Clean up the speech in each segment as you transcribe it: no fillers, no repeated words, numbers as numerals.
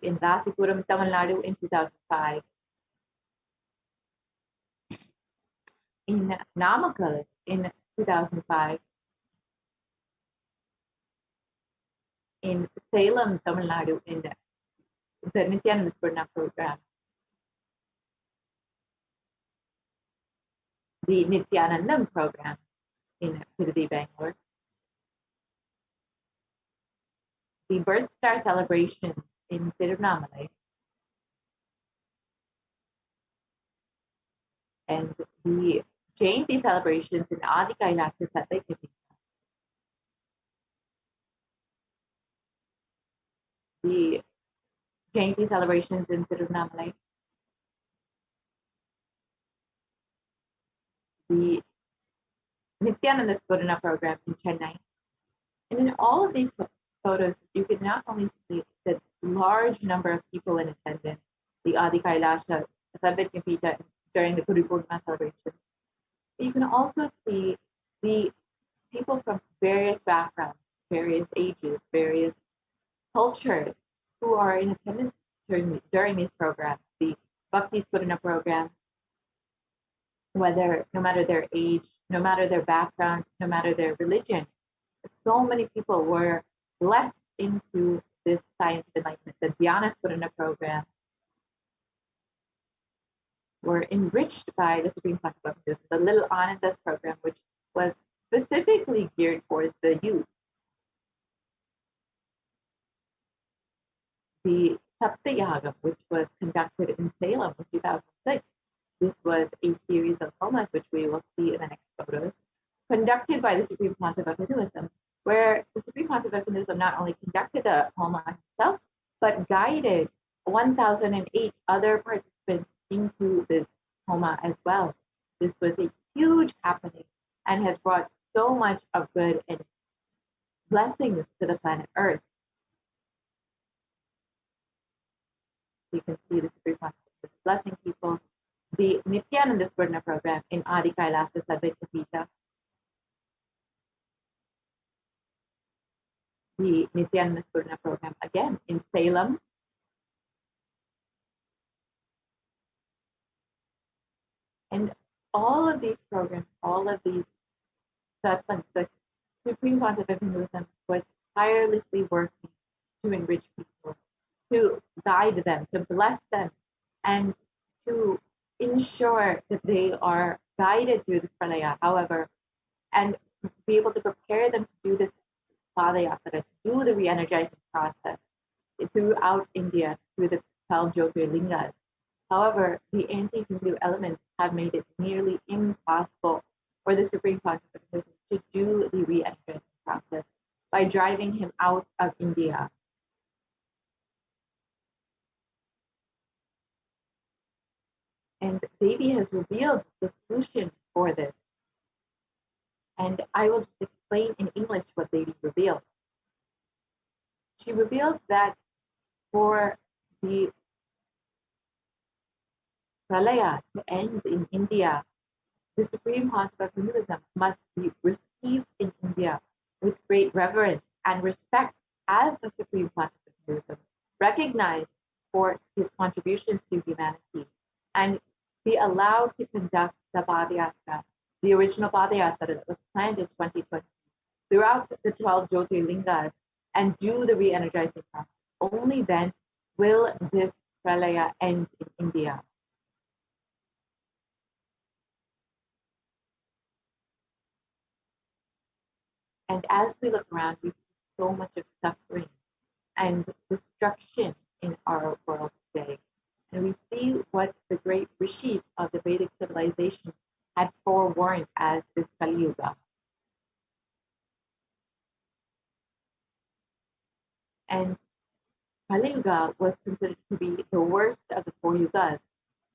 in Rasipuram, Tamil Nadu in 2005, in Namakkal in 2005, in Salem, Tamil Nadu in the Nithyananda program, the Nithyanandam program in Tirudi, Bangalore, the Birth Star celebration in Tiruvannamalai, and the Jayanti celebrations in Adi Kailasa Satsang. The Jayanti celebrations in Tiruvannamalai, the Nithyananda Spurana program in Chennai. And in all of these photos, you can not only see the large number of people in attendance, the Adi Kailasa Sarvajñapita during the Guru Purnima celebration, but you can also see the people from various backgrounds, various ages, various cultures who are in attendance during these programs, the Bhakti Spurana program, whether, no matter their age, no matter their background, no matter their religion, so many people were blessed into this science of enlightenment. The Dhyana Spurana program were enriched by the Supreme Consciousness. The Little Anandas program, which was specifically geared towards the youth. The Saptayagam, which was conducted in Salem in 2006. This was a series of homas, which we will see in the next photos, conducted by the Supreme Pontiff of Hinduism, where the Supreme Pontiff of Hinduism not only conducted the homa himself, but guided 1,008 other participants into the homa as well. This was a huge happening and has brought so much of good and blessings to the planet Earth. You can see the Supreme Pontiff blessing people. The Nithyananda Spurana program in Adi Kailasa Sarvajñapita. The Nithyananda Spurana program again in Salem. And all of these programs, all of these satsangs, the Supreme Pontiff of Hinduism was tirelessly working to enrich people, to guide them, to bless them, and to ensure that they are guided through this pralaya, however, and be able to prepare them to do this padayatra, to do the re-energizing process throughout India, through the 12 Jyotirlingas. However, the anti-Hindu elements have made it nearly impossible for the Supreme Pontiff of Hinduism to do the re-energizing process by driving him out of India. And Devi has revealed the solution for this. And I will just explain in English what Devi revealed. She revealed that for the pralaya to end in India, the Supreme Pontiff of Hinduism must be received in India with great reverence and respect as the Supreme Pontiff of Hinduism, recognized for his contributions to humanity, and be allowed to conduct the Padayatra, the original Padayatra that was planned in 2020, throughout the 12 Jyotirlingas, and do the re-energizing process. Only then will this pralaya end in India. And as we look around, we see so much of suffering and destruction in our world today. And we see what the great rishis of the Vedic civilization had forewarned as this Kali Yuga. And Kali Yuga was considered to be the worst of the 4 yugas,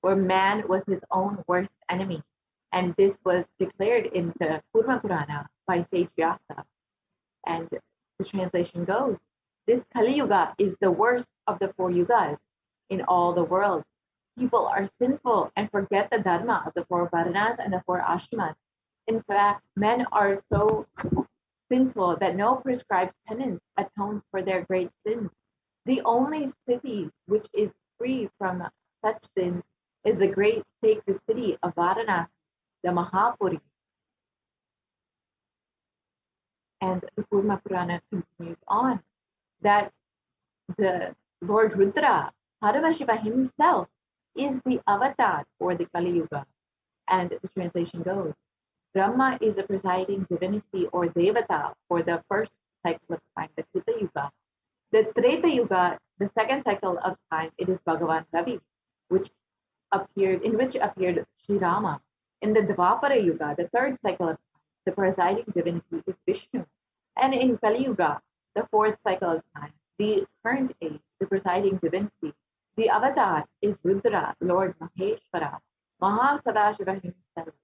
where man was his own worst enemy. And this was declared in the Purva Purana by sage Vyasa. And the translation goes, this Kali Yuga is the worst of the 4 yugas in all the world. People are sinful and forget the dharma of the 4 varnas and the 4 ashramas. In fact, men are so sinful that no prescribed penance atones for their great sins. The only city which is free from such sins is the great sacred city of Varanasi, the Mahapuri. And the Kurma Purana continues on that the Lord Rudra, Paramashiva himself, is the avatar for the Kali Yuga. And the translation goes, Brahma is the presiding divinity or Devata for the first cycle of time, the Krita Yuga. The Treta Yuga, the second cycle of time, it is Bhagavan Ravi, in which appeared Sri Rama. In the Dvapara Yuga, the third cycle of time, the presiding divinity is Vishnu. And in Kali Yuga, the fourth cycle of time, the current age, the presiding divinity, the avatar is Rudra, Lord Maheshwara, Mahasadashiva himself.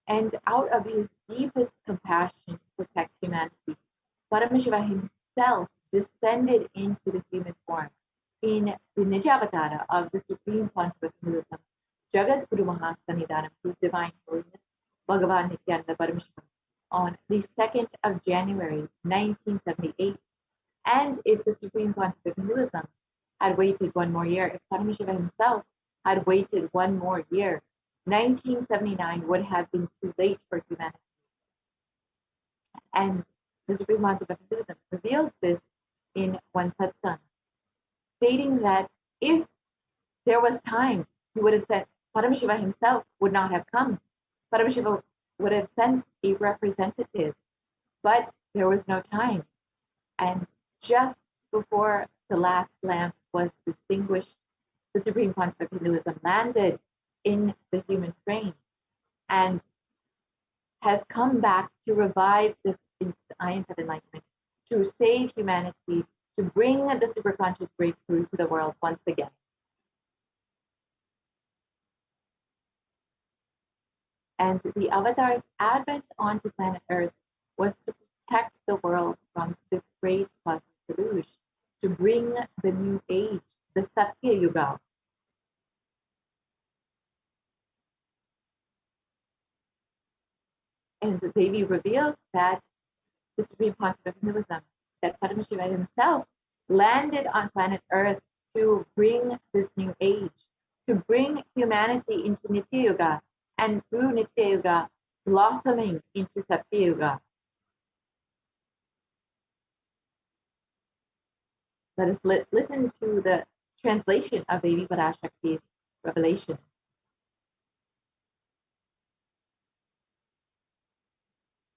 And out of his deepest compassion to protect humanity, Paramashiva himself descended into the human form in the Nijavatara of the Supreme Pontiff of Hinduism, Jagat Guru Mahasanidanam, His Divine Holiness, Bhagavan Nithyananda Paramashivam, on the 2nd of January, 1978. And if the Supreme Pontiff of Hinduism had waited one more year, if Paramashiva himself had waited one more year, 1979 would have been too late for humanity. And the Supreme Pontiff of Hinduism revealed this in one Satsang, stating that if there was time, he would have said, Paramashiva himself would not have come. Paramashiva would have sent a representative, but there was no time. And just before the last lamp was distinguished, the Supreme Pontiff of Hinduism landed in the human frame and has come back to revive this science of enlightenment, to save humanity, to bring the superconscious breakthrough to the world once again. And the avatar's advent onto planet Earth was to protect the world from this great cosmic deluge, to bring the new age, the Satya Yuga. And the Devi revealed that the Supreme Pontiff of Hinduism, that Paramashiva himself landed on planet Earth to bring this new age, to bring humanity into Nitya Yuga, and through Nitya Yuga, blossoming into Satya Yuga. Let us listen to the translation of Devi Parashakti's revelation.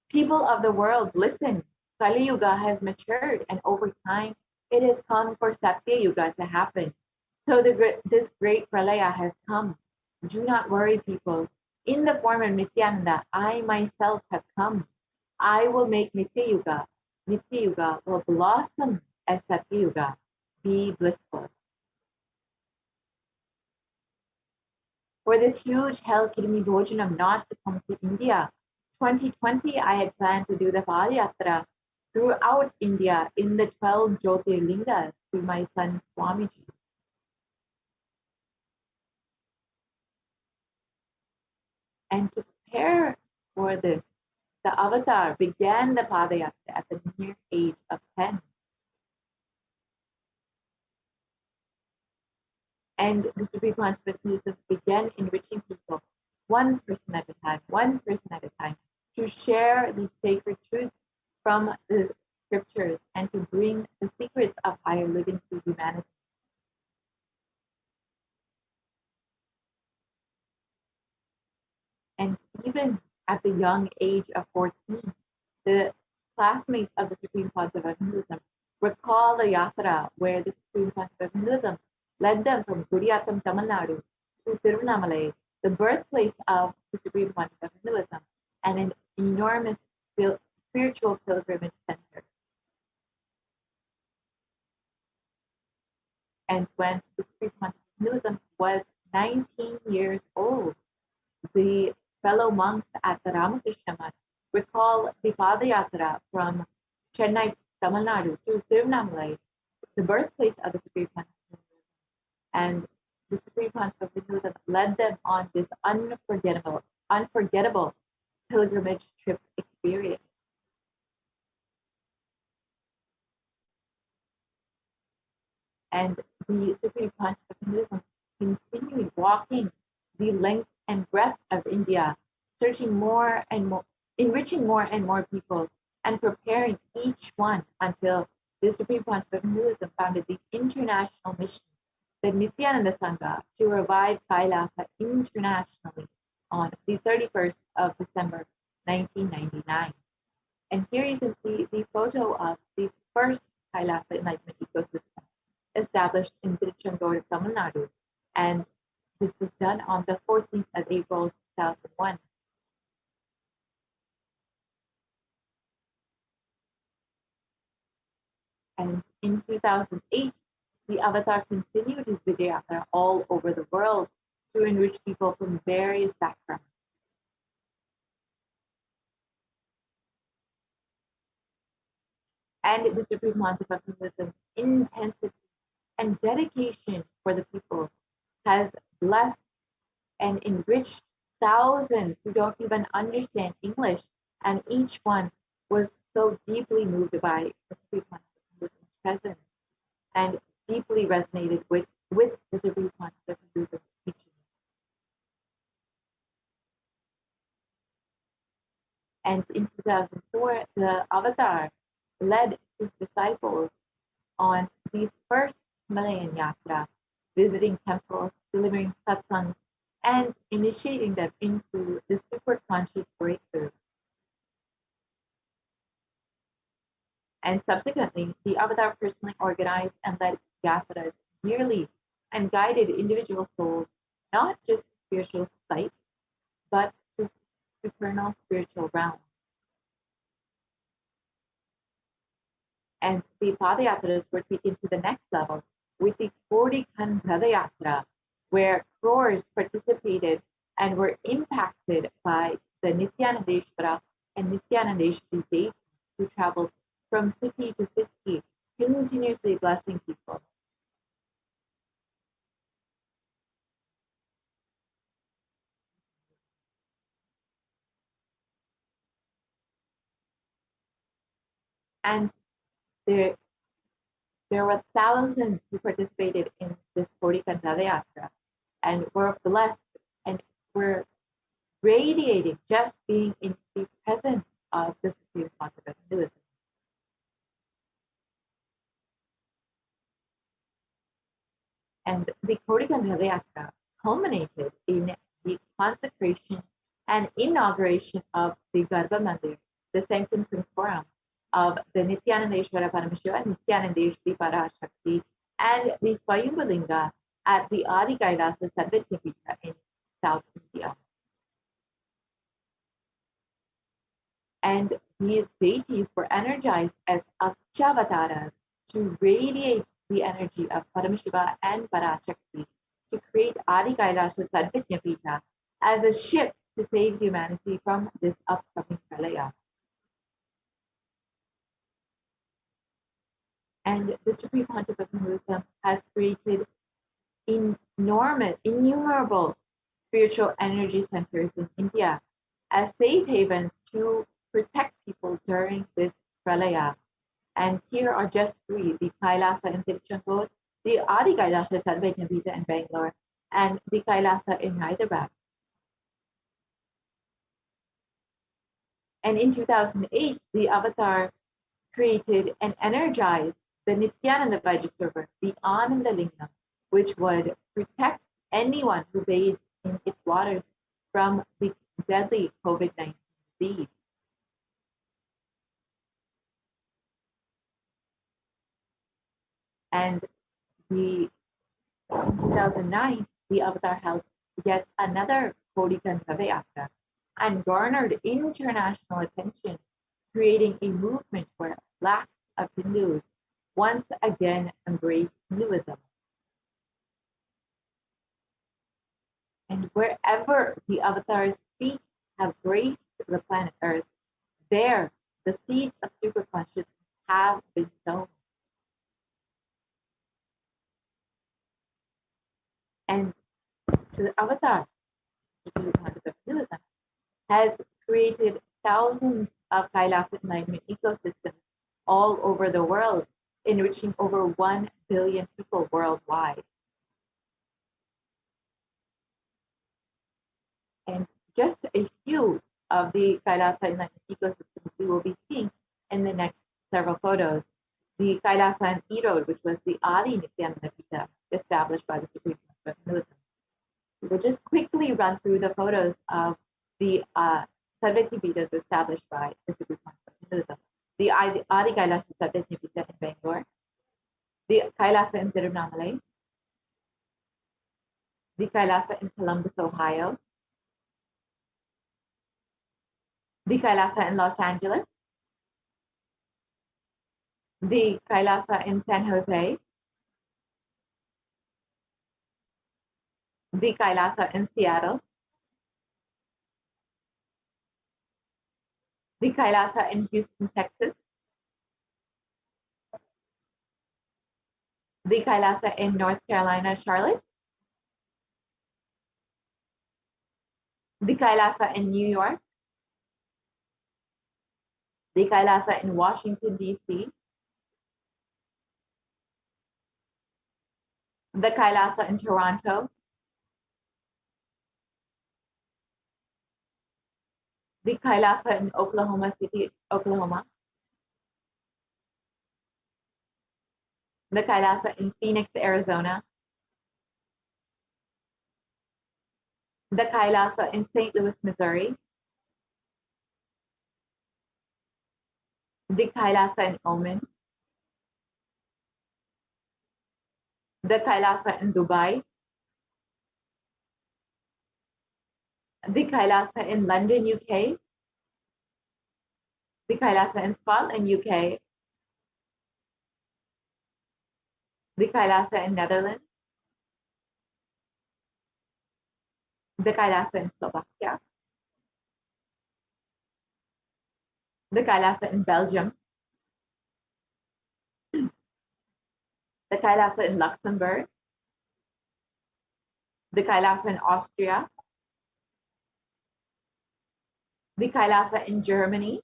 People of the world, listen. Kali Yuga has matured, and over time, it has come for Satya Yuga to happen. So this great pralaya has come. Do not worry, people. In the form of Nithyananda, I myself have come. I will make Nitya Yuga. Nitya Yuga will blossom as Satya Yuga. Be blissful. For this huge hell Kirmi Bhojanam not to come to India, 2020, I had planned to do the Padayatra throughout India in the 12 Jyotirlingas to my son Swamiji. And to prepare for this, the avatar began the Padayatra at the mere age of 10. And the Supreme Pontiff began enriching people one person at a time, to share the sacred truths from the scriptures and to bring the secrets of higher living to humanity. And even at the young age of 14, the classmates of the Supreme Pontiff of Hinduism recall the yatra where the Supreme Pontiff of Hinduism led them from Gudiyatam, Tamil Nadu to Tiruvannamalai, the birthplace of the Supreme Pontiff of Hinduism, and an enormous spiritual pilgrimage center. And when the Supreme Pontiff of Hinduism was 19 years old, the fellow monks at the Ramakrishna Mutt recall the Padayatra from Chennai, Tamil Nadu to Tiruvannamalai, the birthplace of the Supreme Pontiff of Hinduism. And the Supreme Pontiff of Hinduism led them on this unforgettable pilgrimage trip experience. And the Supreme Conscious of Hinduism continued walking the length and breadth of India, searching more and more, enriching more and more people, and preparing each one until the Supreme Conscious of Hinduism founded the international mission, the Nithyananda Sangha, to revive Kailasa internationally on the 31st of December 1999. And here you can see the photo of the first Kailasa enlightenment ecosystem established in Tiruchendur, Tamil Nadu. And this was done on the 14th of April 2001. And in 2008, the Avatar continued his Vijayatra all over the world to enrich people from various backgrounds. And the Supreme Pontiff of Hinduism intensity and dedication for the people has blessed and enriched thousands who don't even understand English, and each one was so deeply moved by the Supreme Pontiff of Hinduism's presence and deeply resonated with the Supreme Pontiff of Hinduism's teaching. And in 2004, the Avatar led his disciples on the first Himalayan Yatra, visiting temples, delivering Satsang, and initiating them into the super conscious breakthrough. And subsequently, the Avatar personally organized and led yatras yearly and guided individual souls not just to spiritual sites, but to supernal spiritual realms. And the Padayatras were taken to the next level with the Kodikan Padayatra, where crores participated and were impacted by the Nithyanandeshwara and Nithyanandeshwari deities who traveled from city to city, continuously blessing people. And there were thousands who participated in this Kodikan Padayatra and were blessed and were radiating just being in the presence of the Supreme Pontiff of Hinduism. And the Kodikan Yatra culminated in the consecration and inauguration of the Garbha Mandir, the Sanctum Sanctorum of the Nithyanandeshwara Paramashivam, Nithyanandeshwari Parashakti, and the Swayambhulinga at the Adi Kailasa Sarvajñapita in South India. And these deities were energized as Akchavataras to radiate the energy of Paramashiva and Parashakti to create Adi Kailasa Sarvajñapita as a ship to save humanity from this upcoming pralaya. And the Supreme Pontiff of Hinduism has created innumerable spiritual energy centers in India as safe havens to protect people during this pralaya. And here are just three: the Kailasa in Tiruchendur, the Adi Kailasa Sarvajñapita in Bangalore, and the Kailasa in Hyderabad. And in 2008, the Avatar created and energized the Nithyananda Vajraserver, the Ananda Lingam, which would protect anyone who bathed in its waters from the deadly COVID-19 disease. And in 2009, the Avatar held yet another Kodikan Padayatra and garnered international attention, creating a movement where lakhs of Hindus once again embraced Hinduism. And wherever the Avatar's feet have graced the planet Earth, there the seeds of superconsciousness have been sown. And the Avatar, the Pontiff of Hinduism, has created thousands of Kailasa enlightenment ecosystems all over the world, enriching over 1 billion people worldwide. And just a few of the Kailasa enlightenment ecosystems we will be seeing in the next several photos. The Kailasa and Erode, which was the Adi Nithyananda Pita established by the Supreme Court of Hinduism. We'll just quickly run through the photos of the Sarveti Pitas established by the Supreme Court of Hinduism. The Adi Kailasa Sarveti Pita in Bangalore, the Kailasa in Tiruvannamalai, the Kailasa in Columbus, Ohio, the Kailasa in Los Angeles, the Kailasa in San Jose, the Kailasa in Seattle, the Kailasa in Houston, Texas, the Kailasa in North Carolina, Charlotte, the Kailasa in New York, the Kailasa in Washington, D.C., the Kailasa in Toronto, the Kailasa in Oklahoma City, Oklahoma, the Kailasa in Phoenix, Arizona, the Kailasa in St. Louis, Missouri, the Kailasa in Oman, the Kailasa in Dubai, the Kailasa in London, UK, the Kailasa in Scotland, UK, the Kailasa in Netherlands, the Kailasa in Slovakia, the Kailasa in Belgium, the Kailasa in Luxembourg, the Kailasa in Austria, the Kailasa in Germany,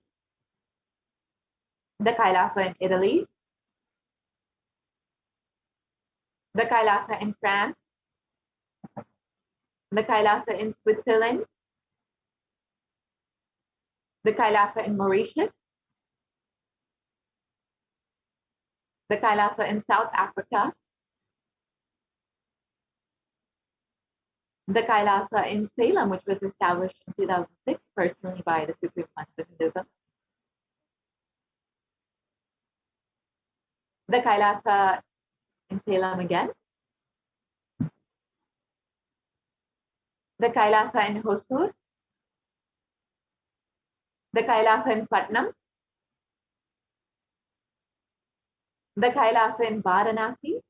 the Kailasa in Italy, the Kailasa in France, the Kailasa in Switzerland, the Kailasa in Mauritius, the Kailasa in South Africa, the Kailasa in Salem, which was established in 2006 personally by the Supreme Court of Hinduism, the Kailasa in Salem again, the Kailasa in Hosur, the Kailasa in Patnam, the Kailasa in Varanasi,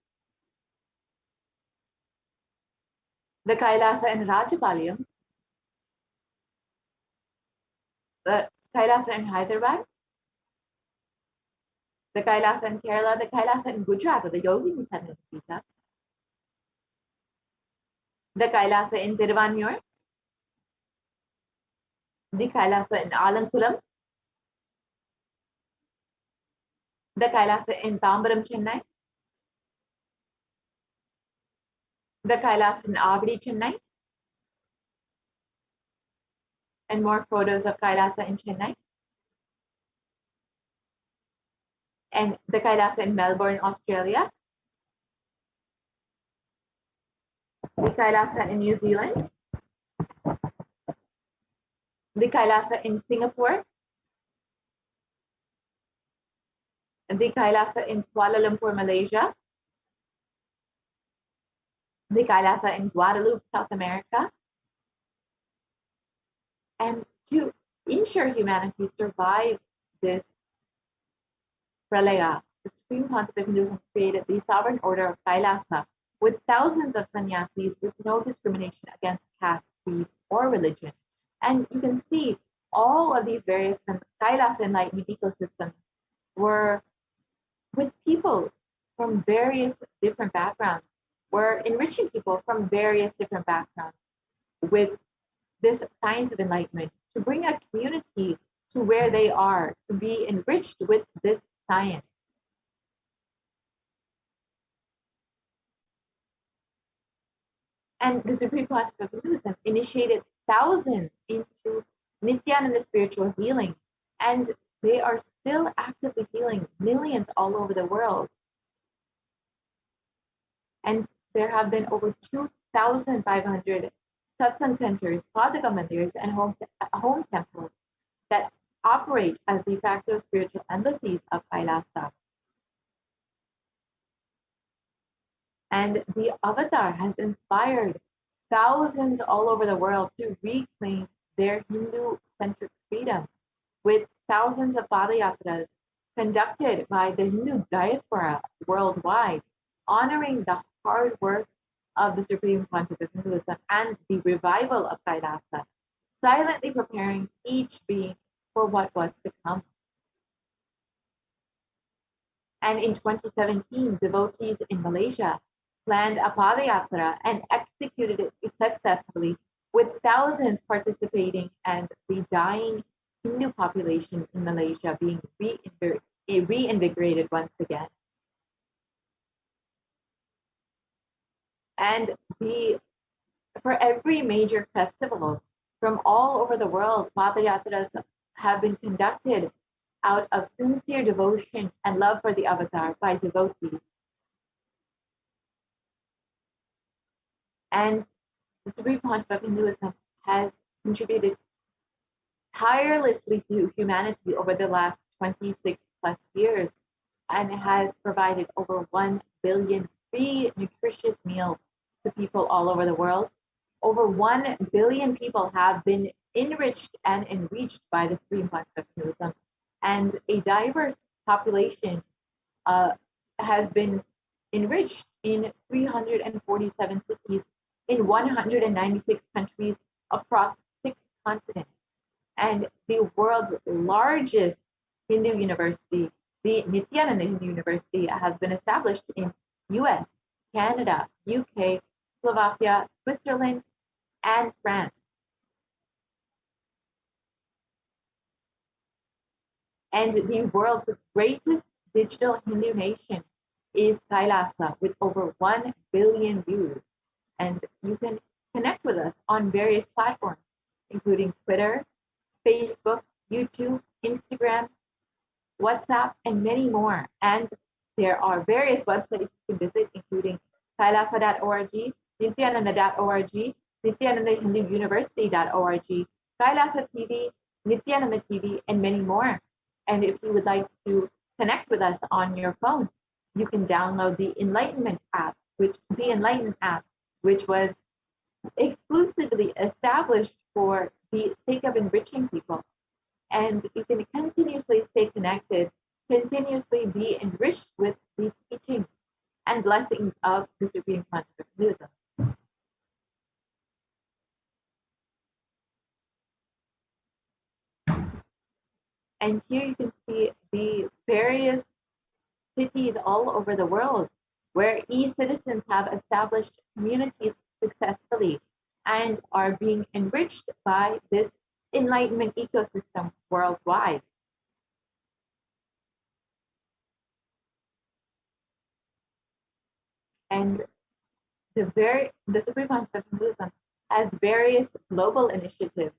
the Kailasa in Rajapalayam, the Kailasa in Hyderabad, the Kailasa in Kerala, the Kailasa in Gujarat, the Yogi Nithyananda Pita, the Kailasa in Tiruvannamalai, the Kailasa in Alankulam, the Kailasa in Tambaram, Chennai, the Kailasa in Avadi, Chennai, and more photos of Kailasa in Chennai, and the Kailasa in Melbourne, Australia, the Kailasa in New Zealand, the Kailasa in Singapore, the Kailasa in Kuala Lumpur, Malaysia, the Kailasa in Guadeloupe, South America. And to ensure humanity survive this pralaya, the Supreme Concept of Hinduism created the sovereign order of Kailasa with thousands of sannyasis with no discrimination against caste, creed, or religion. And you can see all of these various Kailasa enlightenment ecosystems were with people from various different backgrounds. We're enriching people from various different backgrounds with this science of enlightenment to bring a community to where they are, to be enriched with this science. And the Supreme Pontiff of Hinduism initiated thousands into Nithyananda spiritual healing, and they are still actively healing millions all over the world. And there have been over 2,500 satsang centers, padaka mandirs, and home temples that operate as de facto spiritual embassies of Kailasa. And the avatar has inspired thousands all over the world to reclaim their Hindu-centric freedom, with thousands of padayatras conducted by the Hindu diaspora worldwide, honoring the hard work of the Supreme Pontiff of Hinduism and the revival of Kailasa, silently preparing each being for what was to come. And in 2017, devotees in Malaysia planned a Padayatra and executed it successfully, with thousands participating and the dying Hindu population in Malaysia being reinvigorated once again. And for every major festival from all over the world, Padayatras have been conducted out of sincere devotion and love for the avatar by devotees. And the Supreme Pontiff of Hinduism has contributed tirelessly to humanity over the last 26 plus years, and has provided over 1 billion free nutritious meals to people all over the world. Over 1 billion people have been enriched and enriched by the Supreme Pontiff of Hinduism, and a diverse population has been enriched in 347 cities in 196 countries across 6 continents. And the world's largest Hindu university, the Nithyananda Hindu University, has been established in US, Canada, UK, Slovakia, Switzerland, and France. And the world's greatest digital Hindu nation is Kailasa, with over 1 billion views. And you can connect with us on various platforms, including Twitter, Facebook, YouTube, Instagram, WhatsApp, and many more. And there are various websites you can visit, including kailasa.org, nithyananda.org, nithyanandahinduuniversity.org, Kailasa TV, Nithyananda TV, and many more. And if you would like to connect with us on your phone, you can download the Enlightenment app, which was exclusively established for the sake of enriching people. And you can continuously stay connected, continuously be enriched with the teachings and blessings of the Supreme Pontiff of Hinduism. And here you can see the various cities all over the world where e-citizens have established communities successfully and are being enriched by this enlightenment ecosystem worldwide. And the Supreme Pontiff of Hinduism has various global initiatives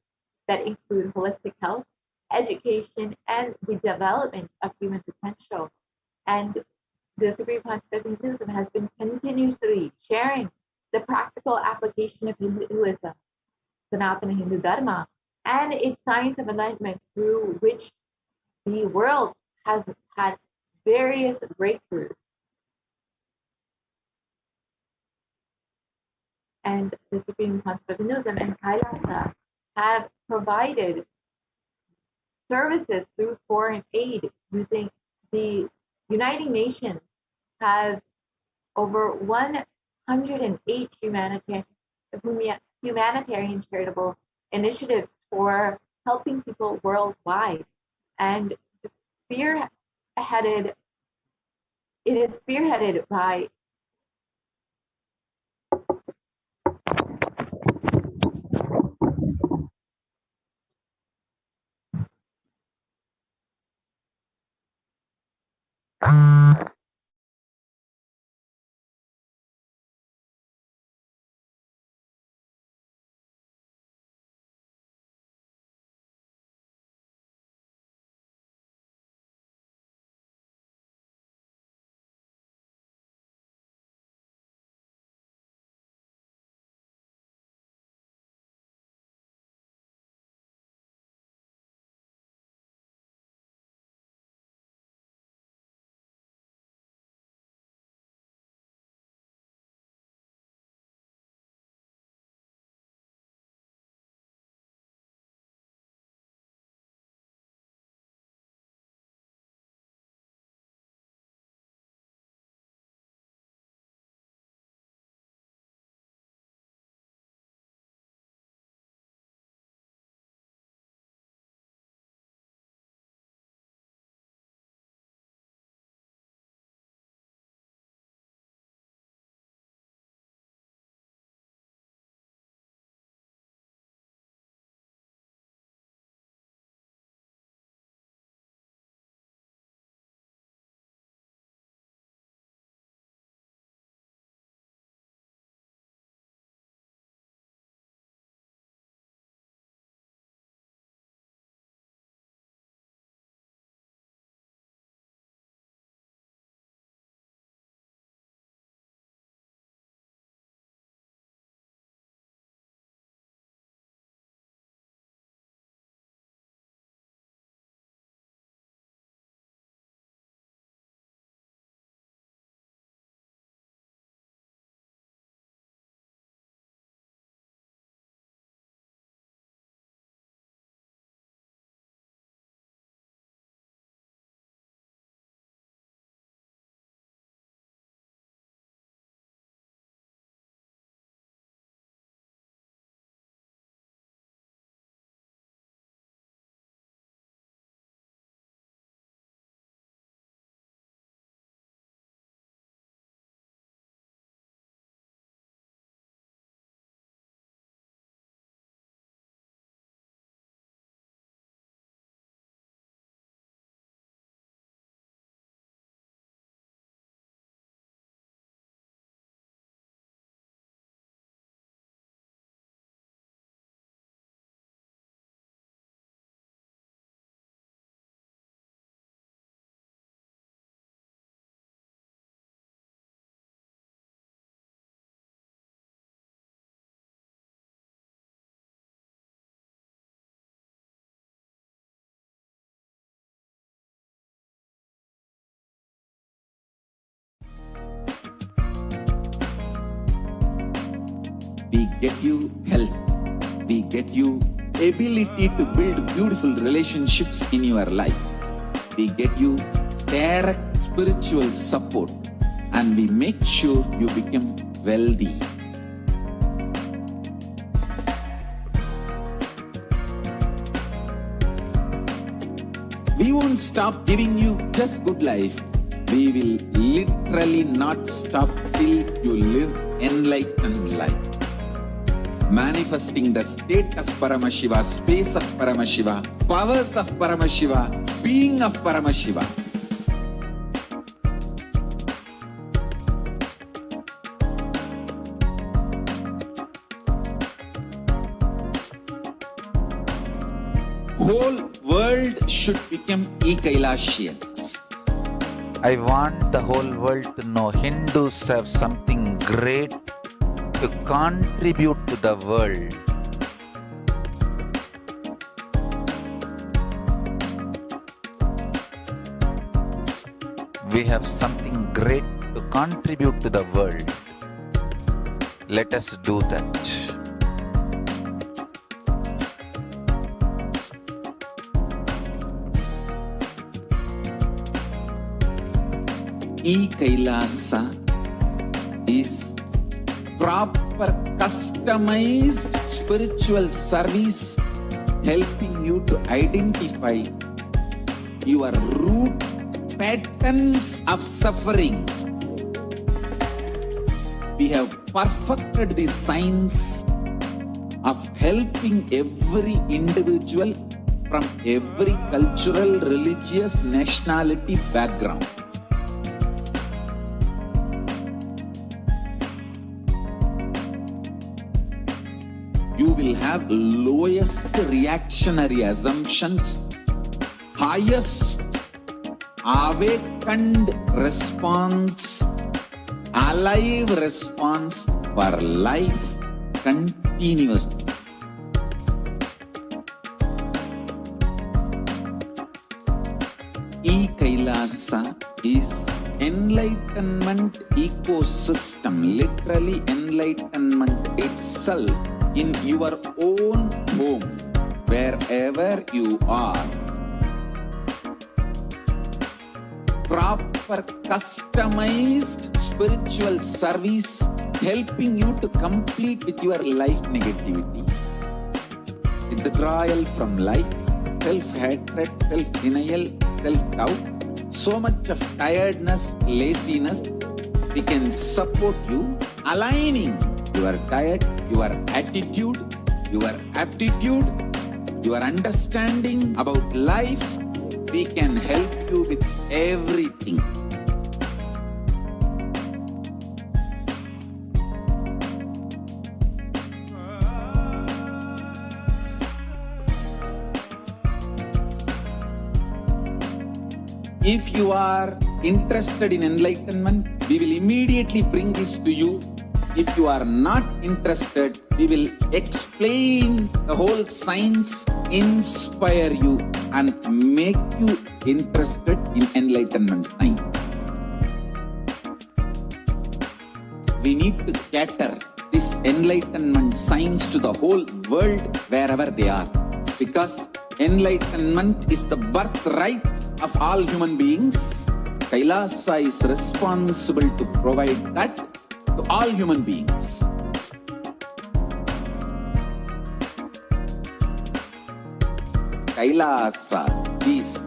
that include holistic health, education, and the development of human potential. And the Supreme Pontiff of Hinduism has been continuously sharing the practical application of Hinduism, Sanatana Hindu Dharma, and its science of enlightenment, through which the world has had various breakthroughs. And the Supreme Pontiff of Hinduism and Kailasa have provided services through foreign aid using the United Nations has over 108 humanitarian charitable initiatives for helping people worldwide, and it is spearheaded by We get you health. We get you ability to build beautiful relationships in your life. We get you direct spiritual support, and we make sure you become wealthy. We won't stop giving you just good life. We will literally not stop till you live enlightened life. Manifesting the state of Paramashiva, space of Paramashiva, powers of Paramashiva, being of Paramashiva. Whole world should become Kailasians. I want the whole world to know Hindus have something great to contribute to the world. We have something great to contribute to the world. Let us do that. Kailasa is proper customized spiritual service helping you to identify your root patterns of suffering. We have perfected the science of helping every individual from every cultural, religious, nationality background. You will have lowest reactionary assumptions, highest awakened response, alive response for life continuously. Kailasa is enlightenment ecosystem, literally enlightenment itself in your own home, wherever you are. Proper customized spiritual service helping you to complete with your life negativity. Withdrawal from life, self-hatred, self-denial, self-doubt, so much of tiredness, laziness. We can support you aligning your diet, your attitude, your aptitude, your understanding about life. We can help you with everything. If you are interested in enlightenment, we will immediately bring this to you. If you are not interested, we will explain the whole science, inspire you and make you interested in enlightenment science. We need to cater this enlightenment science to the whole world wherever they are, because enlightenment is the birthright of all human beings. Kailasa is responsible to provide that to all human beings. Kailasa is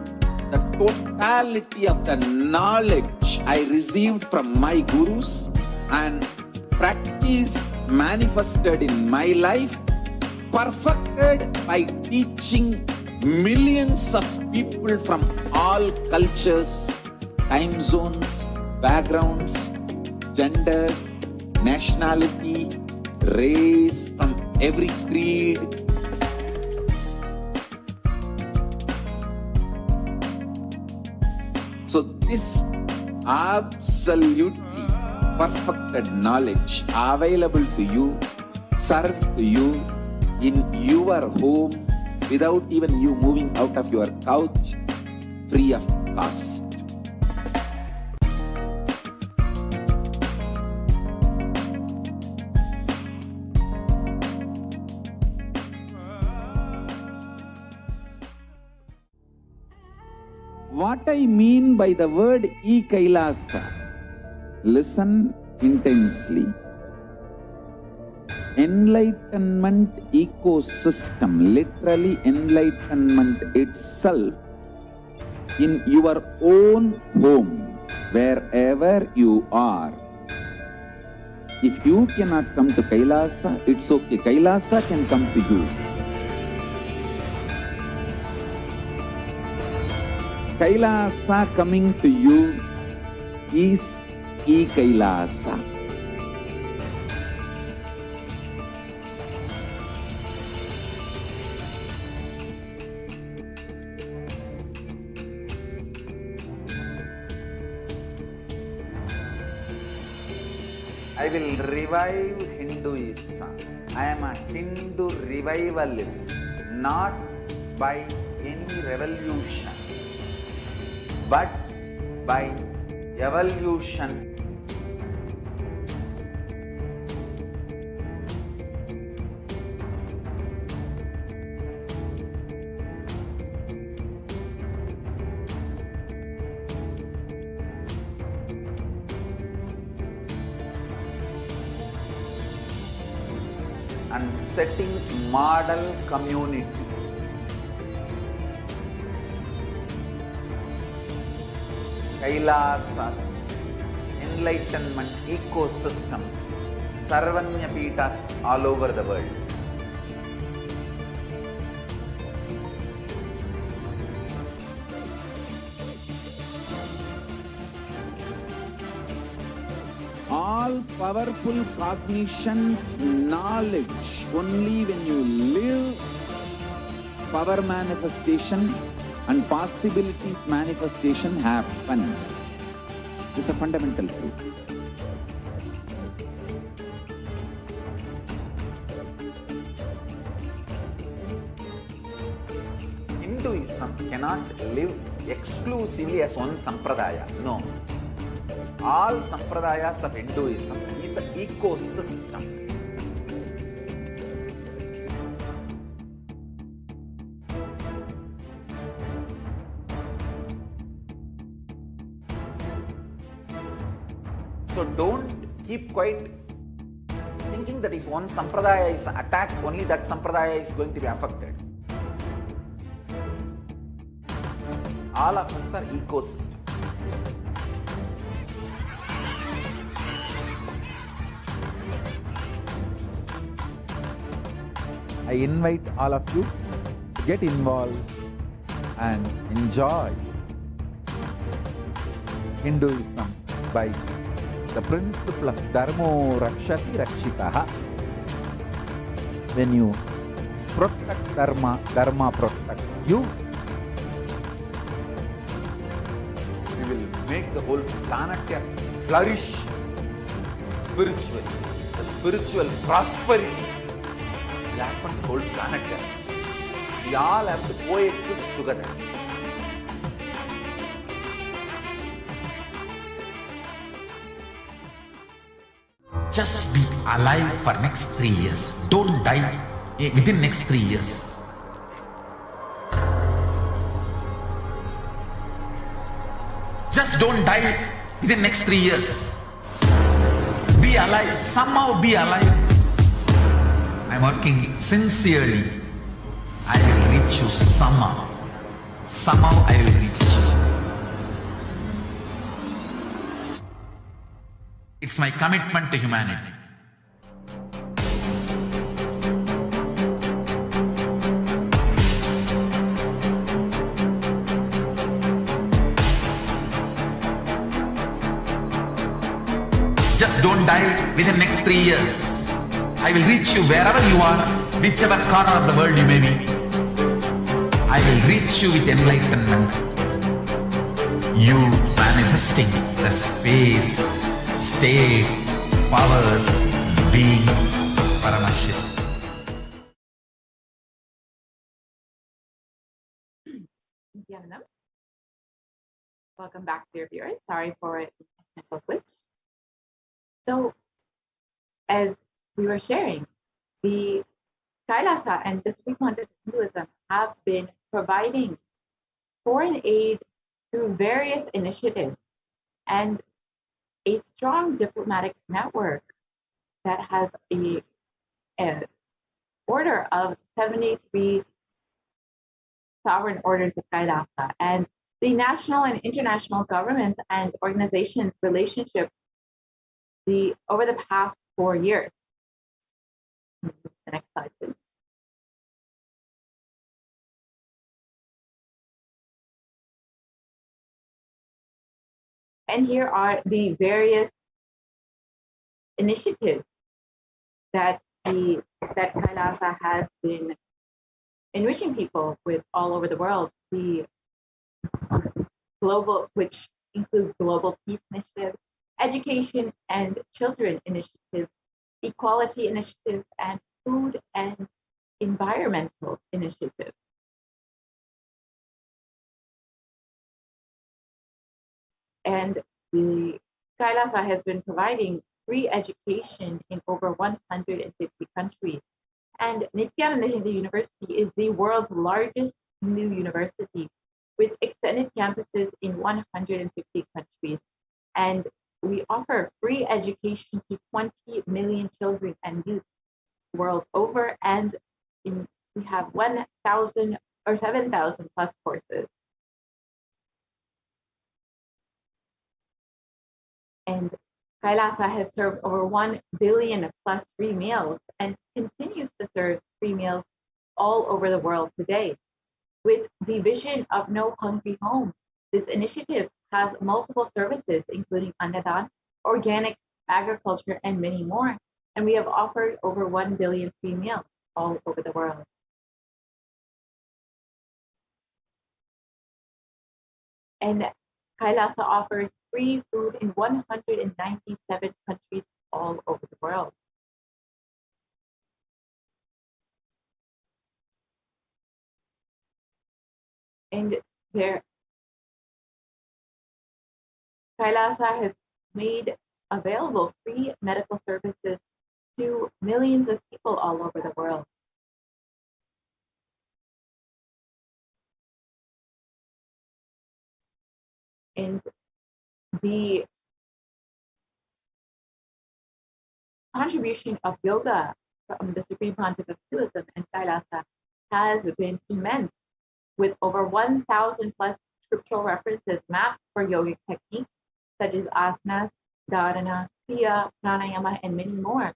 the totality of the knowledge I received from my gurus and practice manifested in my life, perfected by teaching millions of people from all cultures, time zones, backgrounds, genders, nationality, race, from every creed. So this absolutely perfected knowledge available to you, served to you in your home without even you moving out of your couch, free of cost. What I mean by the word Kailasa, listen intensely. Enlightenment ecosystem, literally enlightenment itself, in your own home, wherever you are. If you cannot come to Kailasa, it's okay. Kailasa can come to you. Kailasa coming to you is Kailasa. I will revive Hinduism. I am a Hindu revivalist, not by any revolution, but by evolution. And setting model community. Kailasa, enlightenment ecosystems, Sarvanya Pitas all over the world. All powerful cognition, knowledge, only when you live, power manifestation and possibilities manifestation happens. It's a fundamental truth. Hinduism cannot live exclusively as one sampradaya. No. All sampradayas of Hinduism is an ecosystem. So don't keep quiet thinking that if one sampradaya is attacked, only that sampradaya is going to be affected. All of us are ecosystem. I invite all of you to get involved and enjoy Hinduism by the principle of Dharmo Rakshati Rakshitaha. When you protect Dharma, Dharma protects you. We will make the whole planet flourish spiritually. The spiritual prosperity will happen to the whole planet. We all have to coexist together. Just be alive for next 3 years. Don't die within next 3 years. Just don't die within next 3 years. Be alive. Somehow be alive. I'm working sincerely. I will reach you somehow. Somehow I will reach you. It's my commitment to humanity. Just don't die within the next 3 years. I will reach you wherever you are, whichever corner of the world you may be. I will reach you with enlightenment. You manifesting the space, state, powers, being Paramashivoham. Nithyananda. Welcome back, dear viewers. Sorry for a technical glitch. So, as we were sharing, the Kailasa and the Supreme Concept of Hinduism have been providing foreign aid through various initiatives and a strong diplomatic network that has a order of 73 sovereign orders of Kailasa, and the national and international governments and organizations relationship over the past 4 years. The next slide, please. And here are the various initiatives that Kailasa has been enriching people with all over the world. The global, which includes Global Peace Initiative, Education and Children Initiative, Equality Initiative, and Food and Environmental Initiative. And the Kailasa has been providing free education in over 150 countries. And Nithyananda Hindu University is the world's largest Hindu university with extended campuses in 150 countries. And we offer free education to 20 million children and youth world over. And we have 1,000 or 7,000 plus courses. And Kailasa has served over 1 billion plus free meals and continues to serve free meals all over the world today. With the vision of No Hungry Home, this initiative has multiple services, including Annadan, organic agriculture, and many more. And we have offered over 1 billion free meals all over the world. And Kailasa offers free food in 197 countries all over the world. And Kailasa has made available free medical services to millions of people all over the world. And the contribution of yoga from the Supreme Pontiff of Hinduism and Kailasa has been immense, with over 1,000 plus scriptural references mapped for yogic techniques such as asanas, dharana, kriya, pranayama, and many more,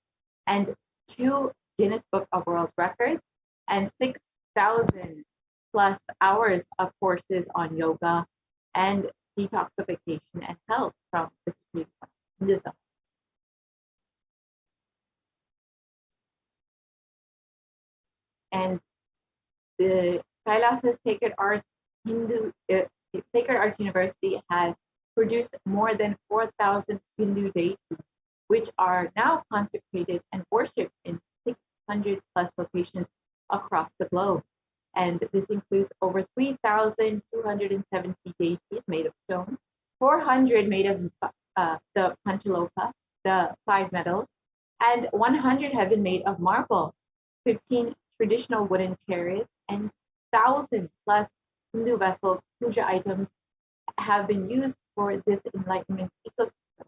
and 2 Guinness Book of World Records and 6,000 plus hours of courses on yoga and detoxification and health from the Supreme Hinduism. And the Kailasa Sacred Arts University has produced more than 4,000 Hindu deities, which are now consecrated and worshipped in 600 plus locations across the globe. And this includes over 3,270 deities made of stone, 400 made of the Panchaloka, the 5 metals, and 100 have been made of marble, 15 traditional wooden chariots, and 1,000 plus Hindu vessels, puja items, have been used for this enlightenment ecosystem.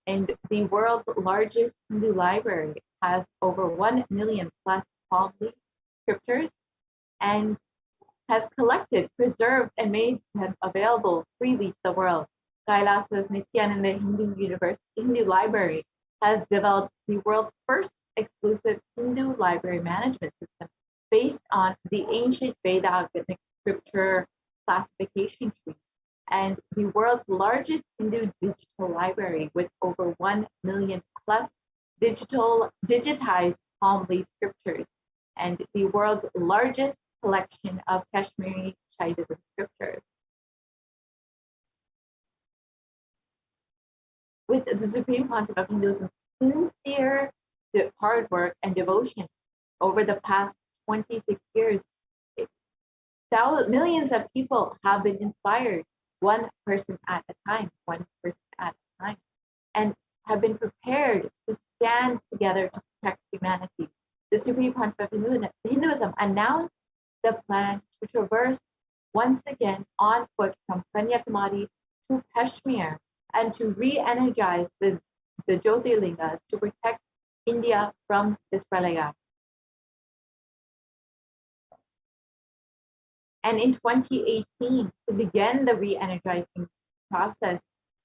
And the world's largest Hindu library has over 1 million plus palm leaf scriptures and has collected, preserved, and made them available freely to the world. Kailasa's Nithyananda Hindu Library has developed the world's first exclusive Hindu library management system based on the ancient Vedic scripture classification tree, and the world's largest Hindu digital library with over 1 million plus digitized palm leaf scriptures, and the world's largest collection of Kashmiri Shaivism scriptures. With the Supreme Pontiff of Hinduism's sincere hard work and devotion over the past 26 years, millions of people have been inspired, one person at a time, and have been prepared to stand together to protect humanity. The Supreme Pontiff of Hinduism announced the plan to traverse once again on foot from Kanyakumari to Kashmir and to re-energize the Jyotirlingas to protect India from this pralaya. And in 2018, to begin the re-energizing process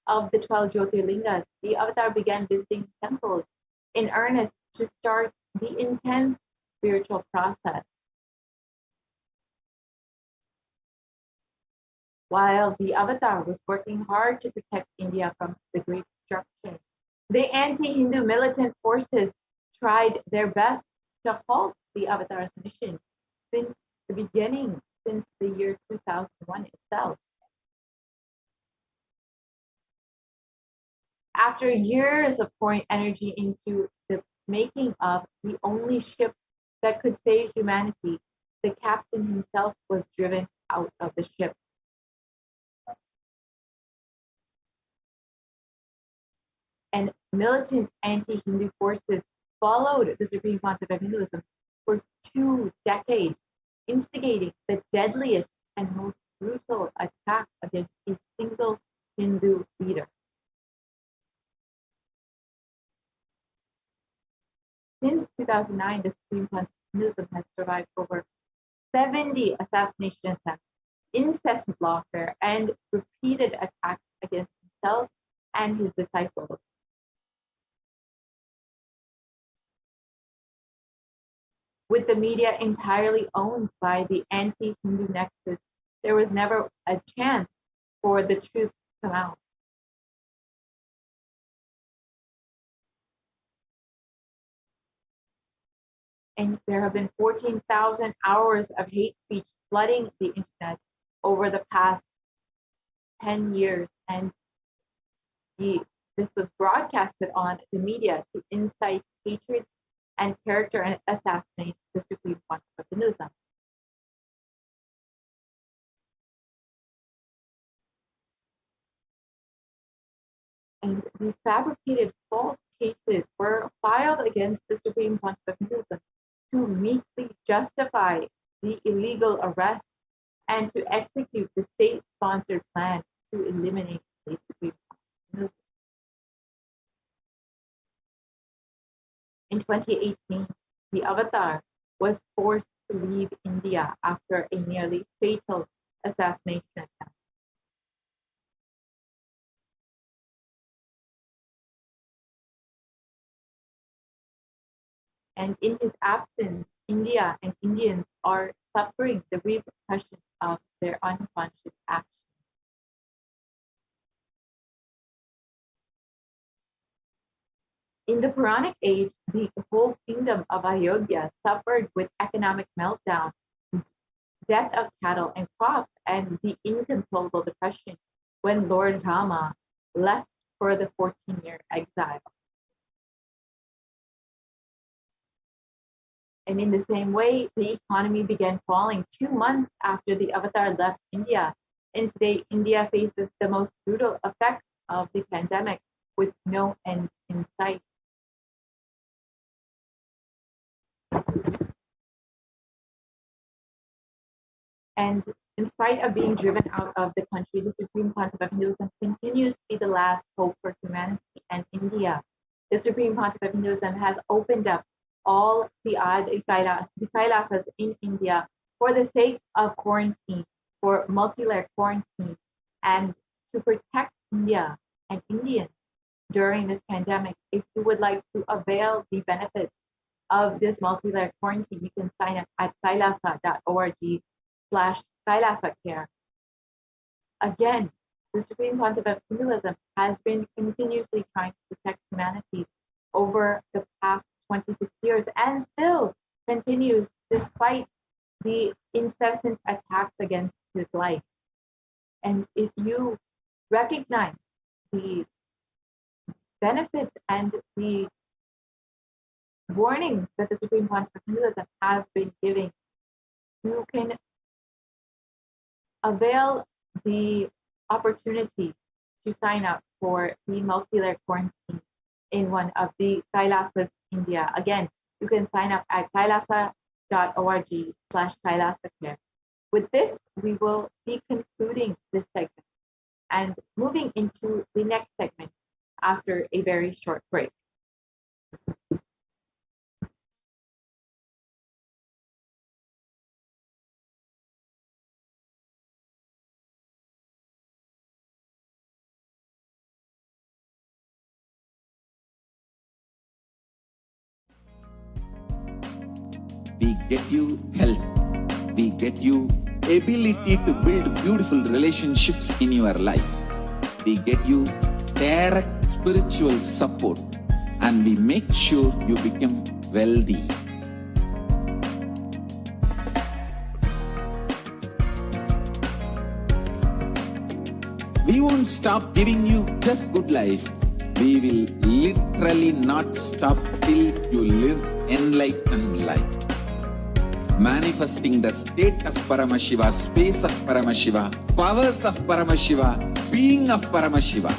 of the 12 Jyotirlingas, the avatar began visiting temples in earnest to start the intense spiritual process. While the avatar was working hard to protect India from the great destruction, the anti-Hindu militant forces tried their best to halt the avatar's mission since the beginning, since the year 2001 itself. After years of pouring energy into the making of the only ship that could save humanity, the captain himself was driven out of the ship. And militant anti-Hindu forces followed the Supreme Pontiff of Hinduism for 2 decades, instigating the deadliest and most brutal attack against a single Hindu leader. Since 2009, the Supreme Pontiff of Hinduism has survived over 70 assassination attempts, incessant lawfare, and repeated attacks against himself and his disciples. With the media entirely owned by the anti-Hindu nexus, there was never a chance for the truth to come out. And there have been 14,000 hours of hate speech flooding the internet over the past 10 years. And this was broadcasted on the media to incite hatred and character and assassinate the Supreme Pontiff of Hinduism. And the fabricated false cases were filed against the Supreme Pontiff of Hinduism to meekly justify the illegal arrest and to execute the state-sponsored plan to eliminate the Supreme Pontiff of Hinduism. In 2018, the avatar was forced to leave India after a nearly fatal assassination attempt. And in his absence, India and Indians are suffering the repercussions of their unconscious actions. In the Puranic age, the whole kingdom of Ayodhya suffered with economic meltdown, death of cattle and crops, and the inconsolable depression when Lord Rama left for the 14-year exile. And in the same way, the economy began falling 2 months after the avatar left India. And today, India faces the most brutal effects of the pandemic with no end in sight. And in spite of being driven out of the country, the Supreme Pontiff of Hinduism continues to be the last hope for humanity and India. The Supreme Pontiff of Hinduism has opened up all the Kailasas in India for the sake of quarantine, for multi-layered quarantine, and to protect India and Indians during this pandemic. If you would like to avail the benefits of this multi-layered quarantine, you can sign up at kailasa.org/Kailasa care. Again, the Supreme Pontiff of Hinduism has been continuously trying to protect humanity over the past 26 years and still continues despite the incessant attacks against his life. And if you recognize the benefits and the warnings that the Supreme Pontiff of Hinduism has been giving, you can avail the opportunity to sign up for the multi-layer quarantine in one of the Kailasas, India. Again, you can sign up at kailasa.org/Kailasa www.ecc.org/Kailasa care. With this, we will be concluding this segment and moving into the next segment after a very short break. We get you health. We get you ability to build beautiful relationships in your life. We get you direct spiritual support, and we make sure you become wealthy. We won't stop giving you just good life. We will literally not stop till you live enlightened life. Manifesting the state of Paramashiva, space of Paramashiva, powers of Paramashiva, being of Paramashiva.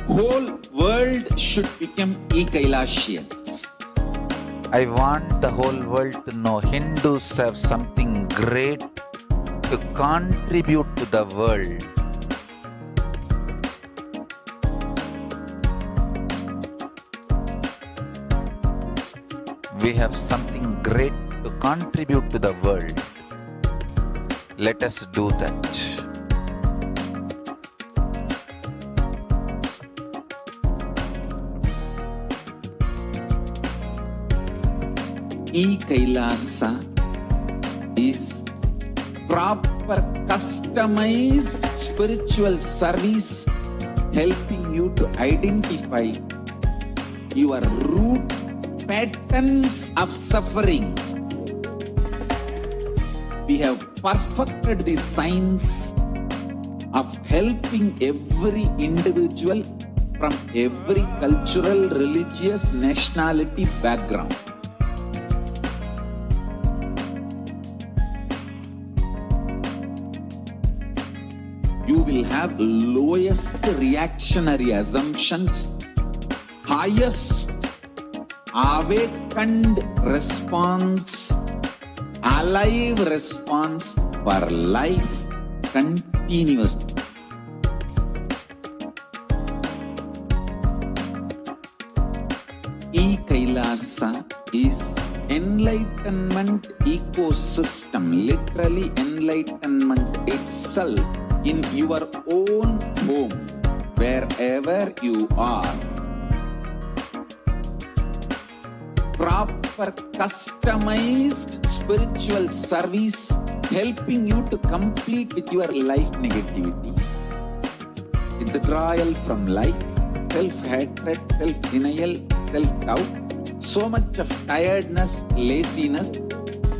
Whole world should become Kailasians. I want the whole world to know Hindus have something great to contribute to the world. We have something great to contribute to the world. Let us do that. Kailasa is proper customized spiritual service helping you to identify your root patterns of suffering. We have perfected the science of helping every individual from every cultural, religious, nationality background. You will have lowest reactionary assumptions, highest awakened response, alive response for life continuously. Kailasa is enlightenment ecosystem, literally enlightenment itself in your own home, wherever you are. Proper customized spiritual service helping you to complete with your life negativity, withdrawal from life, self-hatred, self-denial, self-doubt, so much of tiredness, laziness.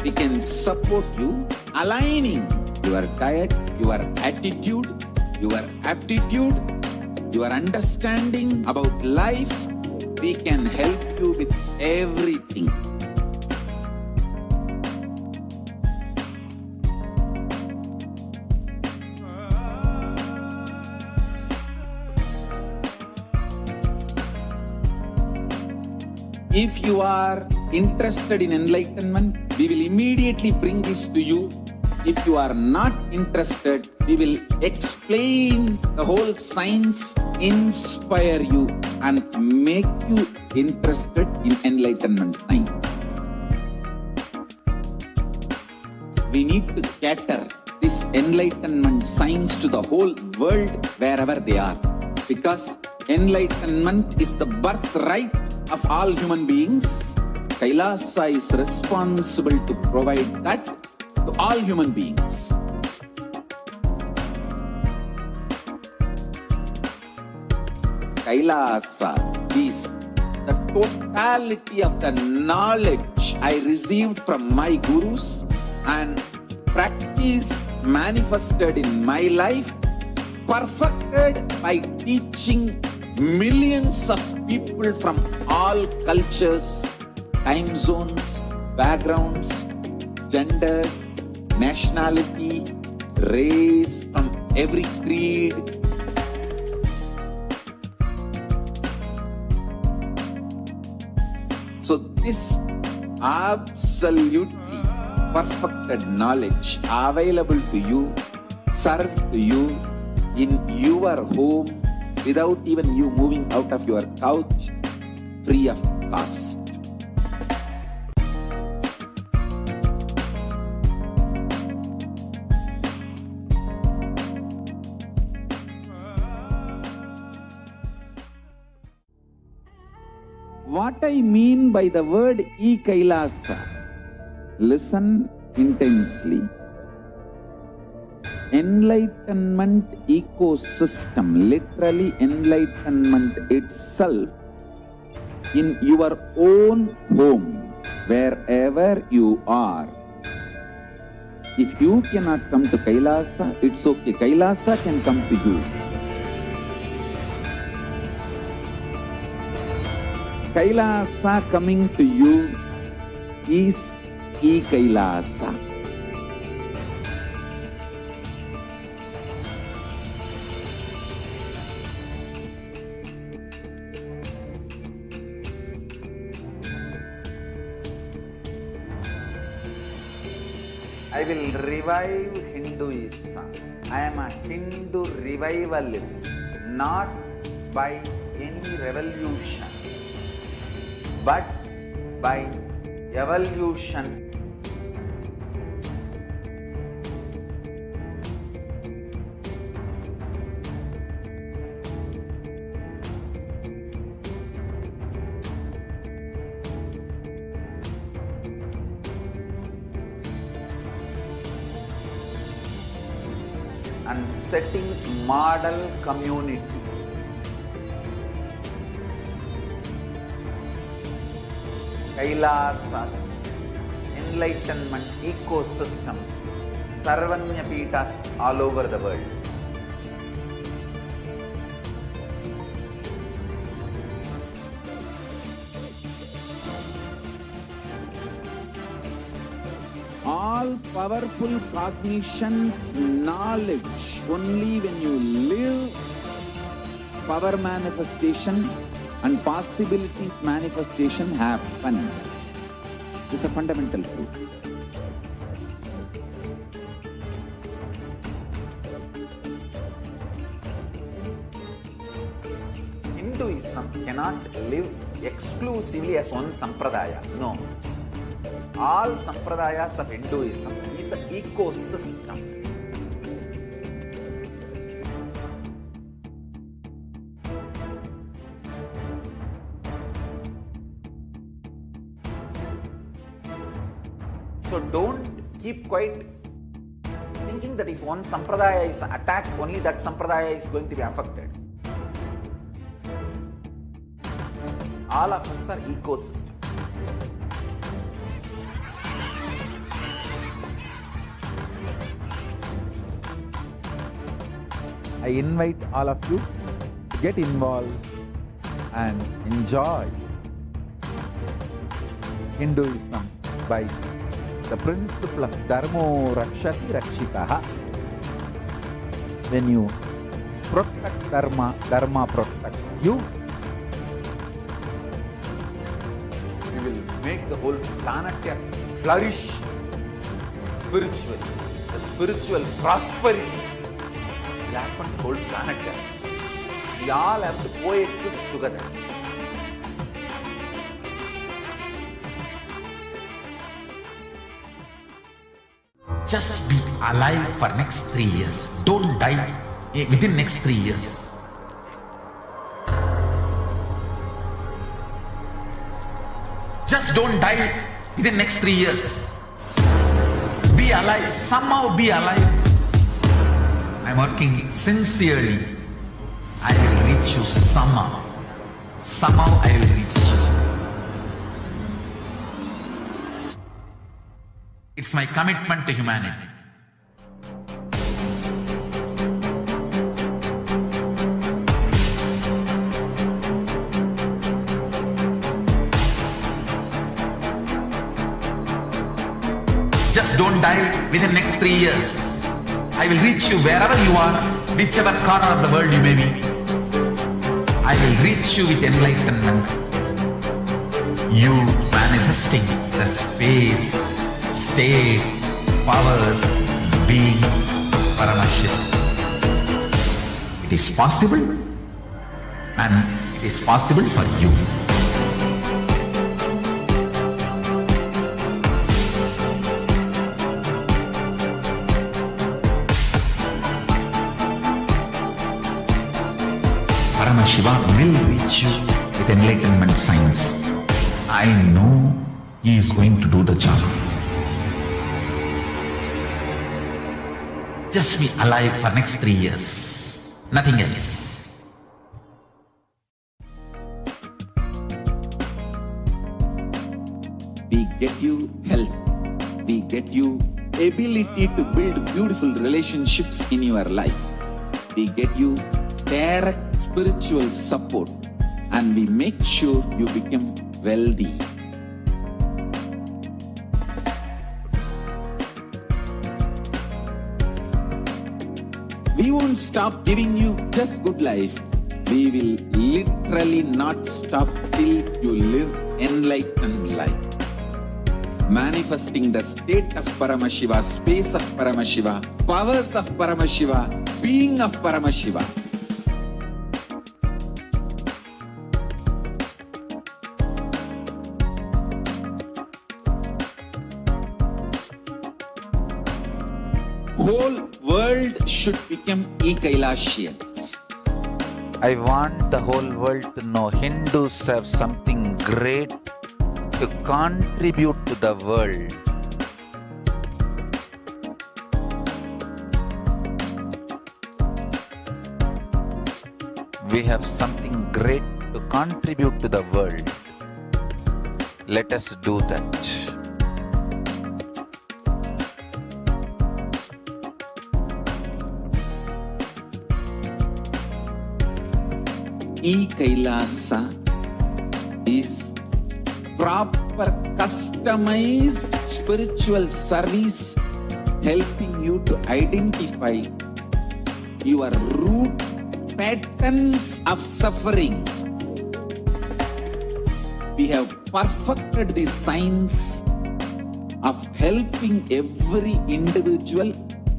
We can support you aligning your diet, your attitude, your aptitude, your understanding about life. We can help you with everything. If you are interested in enlightenment, we will immediately bring this to you. If you are not interested, we will explain the whole science, inspire you and make you interested in enlightenment time. We need to cater this enlightenment science to the whole world wherever they are, because enlightenment is the birthright of all human beings. Kailasa is responsible to provide that to all human beings. Kailasa is the totality of the knowledge I received from my gurus and practice manifested in my life, perfected by teaching millions of people from all cultures, time zones, backgrounds, genders, nationality, race, every creed. So this absolutely perfected knowledge available to you, served to you in your home without even you moving out of your couch, free of cost. What I mean by the word Kailasa, listen intensely. Enlightenment ecosystem, literally enlightenment itself, in your own home, wherever you are. If you cannot come to Kailasa, it's okay. Kailasa can come to you. Kailasa coming to you is Kailasa. I will revive Hinduism. I am a Hindu revivalist, not by any revolution, but by evolution. And setting model community. Kailasa, enlightenment ecosystems, Sarvanya Peethas all over the world. All powerful cognition, knowledge, only when you live, power manifestation and possibilities manifestation happens. It's a fundamental truth. Hinduism cannot live exclusively as one sampradaya. No. All sampradayas of Hinduism is an ecosystem. So don't keep quiet thinking that if one sampradaya is attacked, only that sampradaya is going to be affected. All of us are ecosystem. I invite all of you to get involved and enjoy Hinduism by the principle of Dharmo Rakshati Rakshitaha. When you protect Dharma, Dharma protects you. We will make the whole planet flourish spiritually. The spiritual prosperity will happen the whole planet. We all have to coexist together. Just be alive for next 3 years. Don't die within next 3 years. Just don't die within next 3 years. Be alive. Somehow be alive. I'm working sincerely. I will reach you somehow. Somehow I will reach you. It's my commitment to humanity. Just don't die within next 3 years. I will reach you wherever you are, whichever corner of the world you may be. I will reach you with enlightenment. You manifesting the space, state, powers, being Paramashivoham. It is possible, and it is possible for you. Paramashivoham will reach you with enlightenment science. I know he is going to do the job. Just be alive for next 3 years. Nothing else. We get you health. We get you ability to build beautiful relationships in your life. We get you direct spiritual support, and we make sure you become wealthy. We won't stop giving you just good life. We will literally not stop till you live enlightened life. Manifesting the state of Paramashiva, space of Paramashiva, powers of Paramashiva, being of Paramashiva. Whole world should become Kailasians. I want the whole world to know Hindus have something great to contribute to the world. We have something great to contribute to the world. Let us do that. Kailasa is proper customized spiritual service helping you to identify your root patterns of suffering. We have perfected the science of helping every individual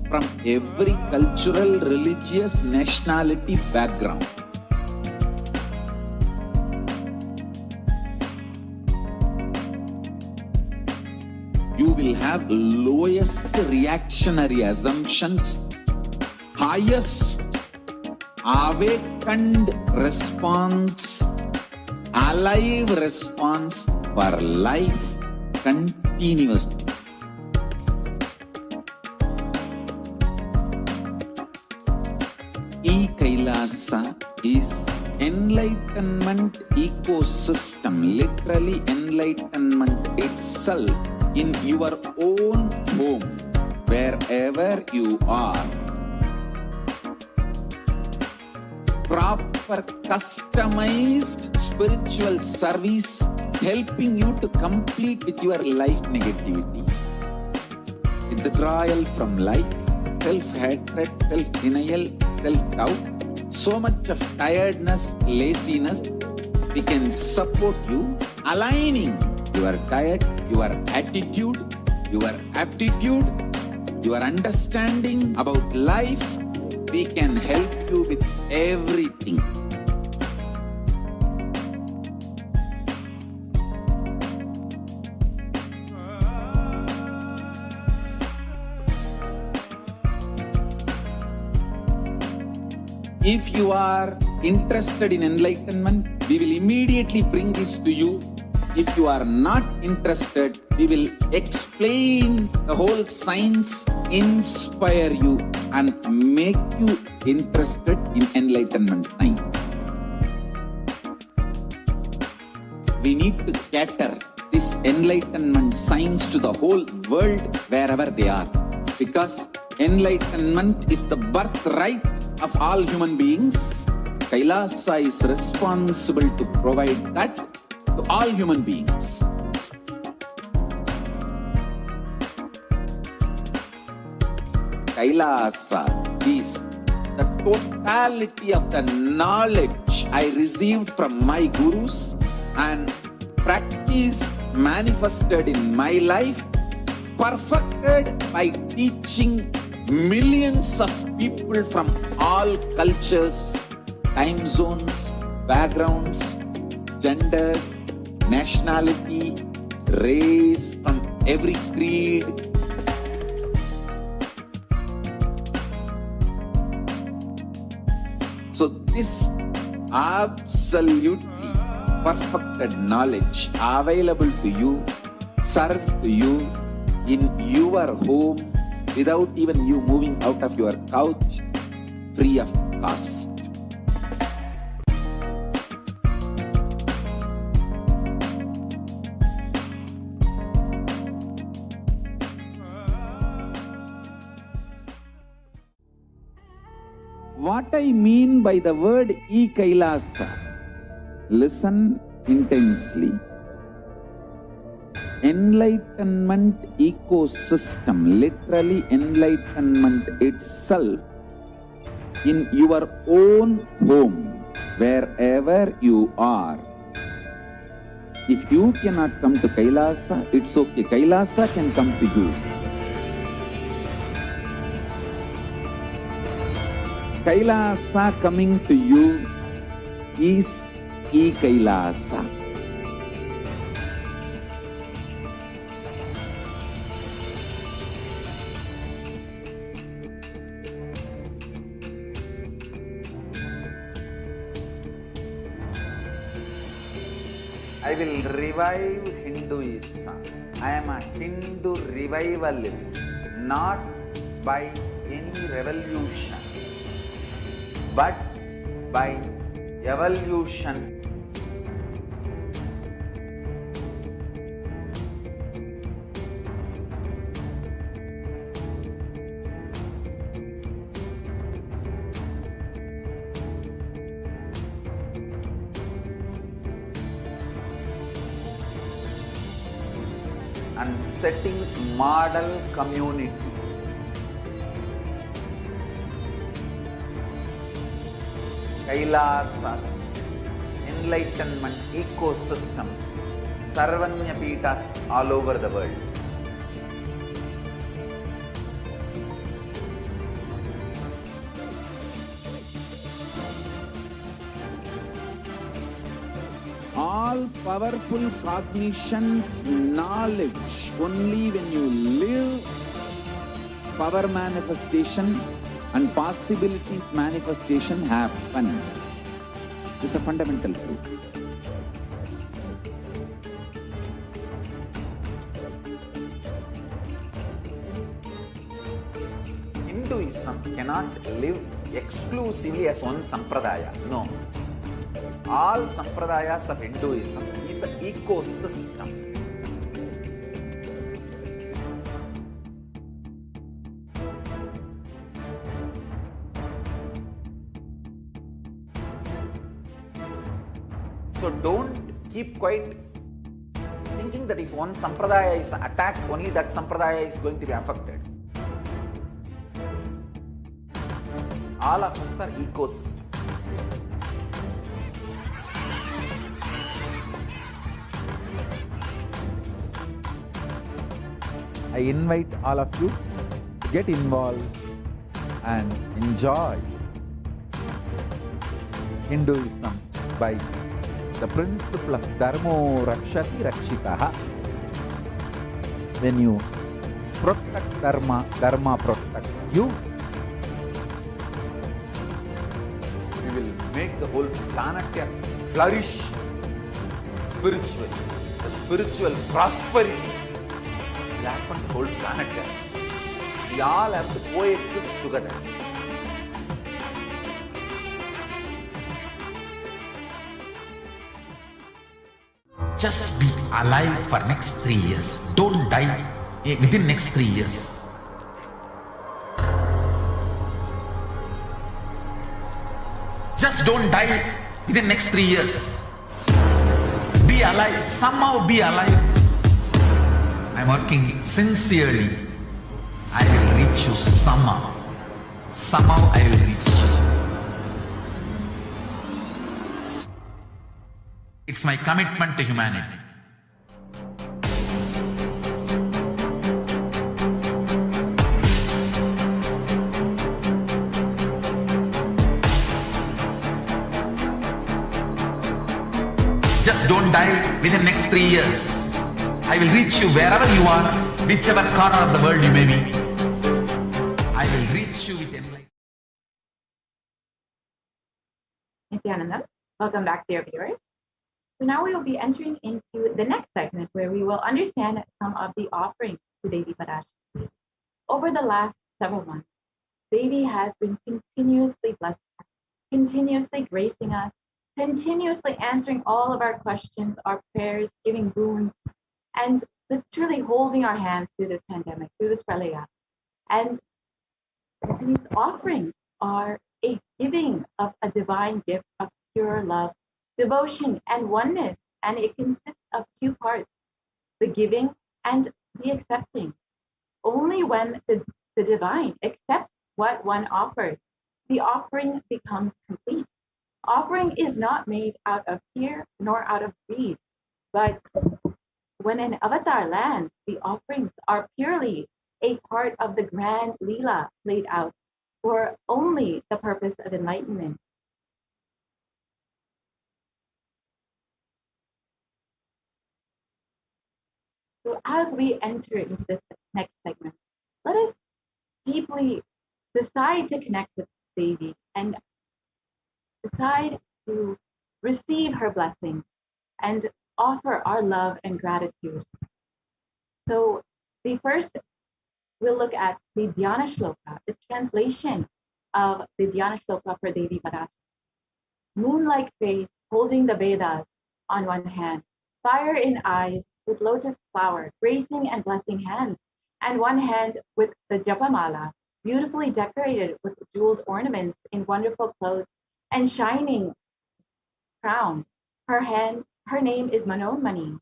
from every cultural, religious, nationality background. You will have lowest reactionary assumptions, highest awakened response, alive response for life continuously. Kailasa is enlightenment ecosystem, literally enlightenment itself in your own home, wherever you are. Proper customized spiritual service helping you to complete with your life negativity. Withdrawal from life, self-hatred, self-denial, self-doubt, so much of tiredness, laziness. We can support you aligning your diet, your attitude, your aptitude, your understanding about life. We can help you with everything. If you are interested in enlightenment, we will immediately bring this to you. If you are not interested, we will explain the whole science, inspire you, and make you interested in enlightenment time. We need to cater this enlightenment science to the whole world wherever they are, because enlightenment is the birthright of all human beings. Kailasa is responsible to provide that to all human beings. Kailasa is the totality of the knowledge I received from my gurus and practice manifested in my life, perfected by teaching millions of people from all cultures, time zones, backgrounds, genders, nationality, race, from every creed. So this absolutely perfected knowledge available to you, served to you in your home without even you moving out of your couch, free of cost. What I mean by the word Kailasa, listen intensely. Enlightenment ecosystem, literally enlightenment itself, in your own home, wherever you are. If you cannot come to Kailasa, it's okay. Kailasa can come to you. Kailasa coming to you is Kailasa. I will revive Hinduism. I am a Hindu revivalist, not by any revolution, but by evolution. And setting model communities. Kailasa, enlightenment ecosystems, Sarvanya Peethas all over the world. All powerful cognition, knowledge, only when you live power manifestation and possibilities manifestation happens. It's a fundamental truth. Hinduism cannot live exclusively as one sampradaya. No. All sampradayas of Hinduism is an ecosystem. So don't keep quiet thinking that if one sampradaya is attacked, only that sampradaya is going to be affected. All of us are ecosystem. I invite all of you to get involved and enjoy Hinduism by the principle of Dharmo Rakshati Rakshitaha. When you protect Dharma, Dharma protects you. We will make the whole planet flourish spiritually. The spiritual prosperity will happen to the whole planet. We all have to coexist together. Just be alive for next 3 years. Don't die within next 3 years. Just don't die within next 3 years. Be alive. Somehow be alive. I'm working sincerely. I will reach you somehow. somehow I will reach you. It's my commitment to humanity. Just don't die within the next 3 years. I will reach you wherever you are, whichever corner of the world you may be. I will reach you with enlightenment. Nithyananda, welcome back, dear viewers. So now we will be entering into the next segment where we will understand some of the offerings to Devi Parashakti. Over the last several months, Devi has been continuously blessing us, continuously gracing us, continuously answering all of our questions, our prayers, giving boons, and literally holding our hands through this pandemic, through this pralaya. And these offerings are a giving of a divine gift of pure love, devotion, and oneness. And it consists of two parts, the giving and the accepting. Only when the divine accepts what one offers, the offering becomes complete. Offering is not made out of fear nor out of greed, but when an avatar lands, the offerings are purely a part of the grand Leela played out for only the purpose of enlightenment. So as we enter into this next segment, let us deeply decide to connect with Devi and decide to receive her blessing and offer our love and gratitude. So the first, we'll look at the Dhyana Shloka, the translation of the Dhyana Shloka for Devi Parashakti. Moon-like face holding the Vedas on one hand, fire in eyes with lotus flower, gracing and blessing hands, and one hand with the Japamala, beautifully decorated with jeweled ornaments in wonderful clothes and shining crown. Her name is Manomani.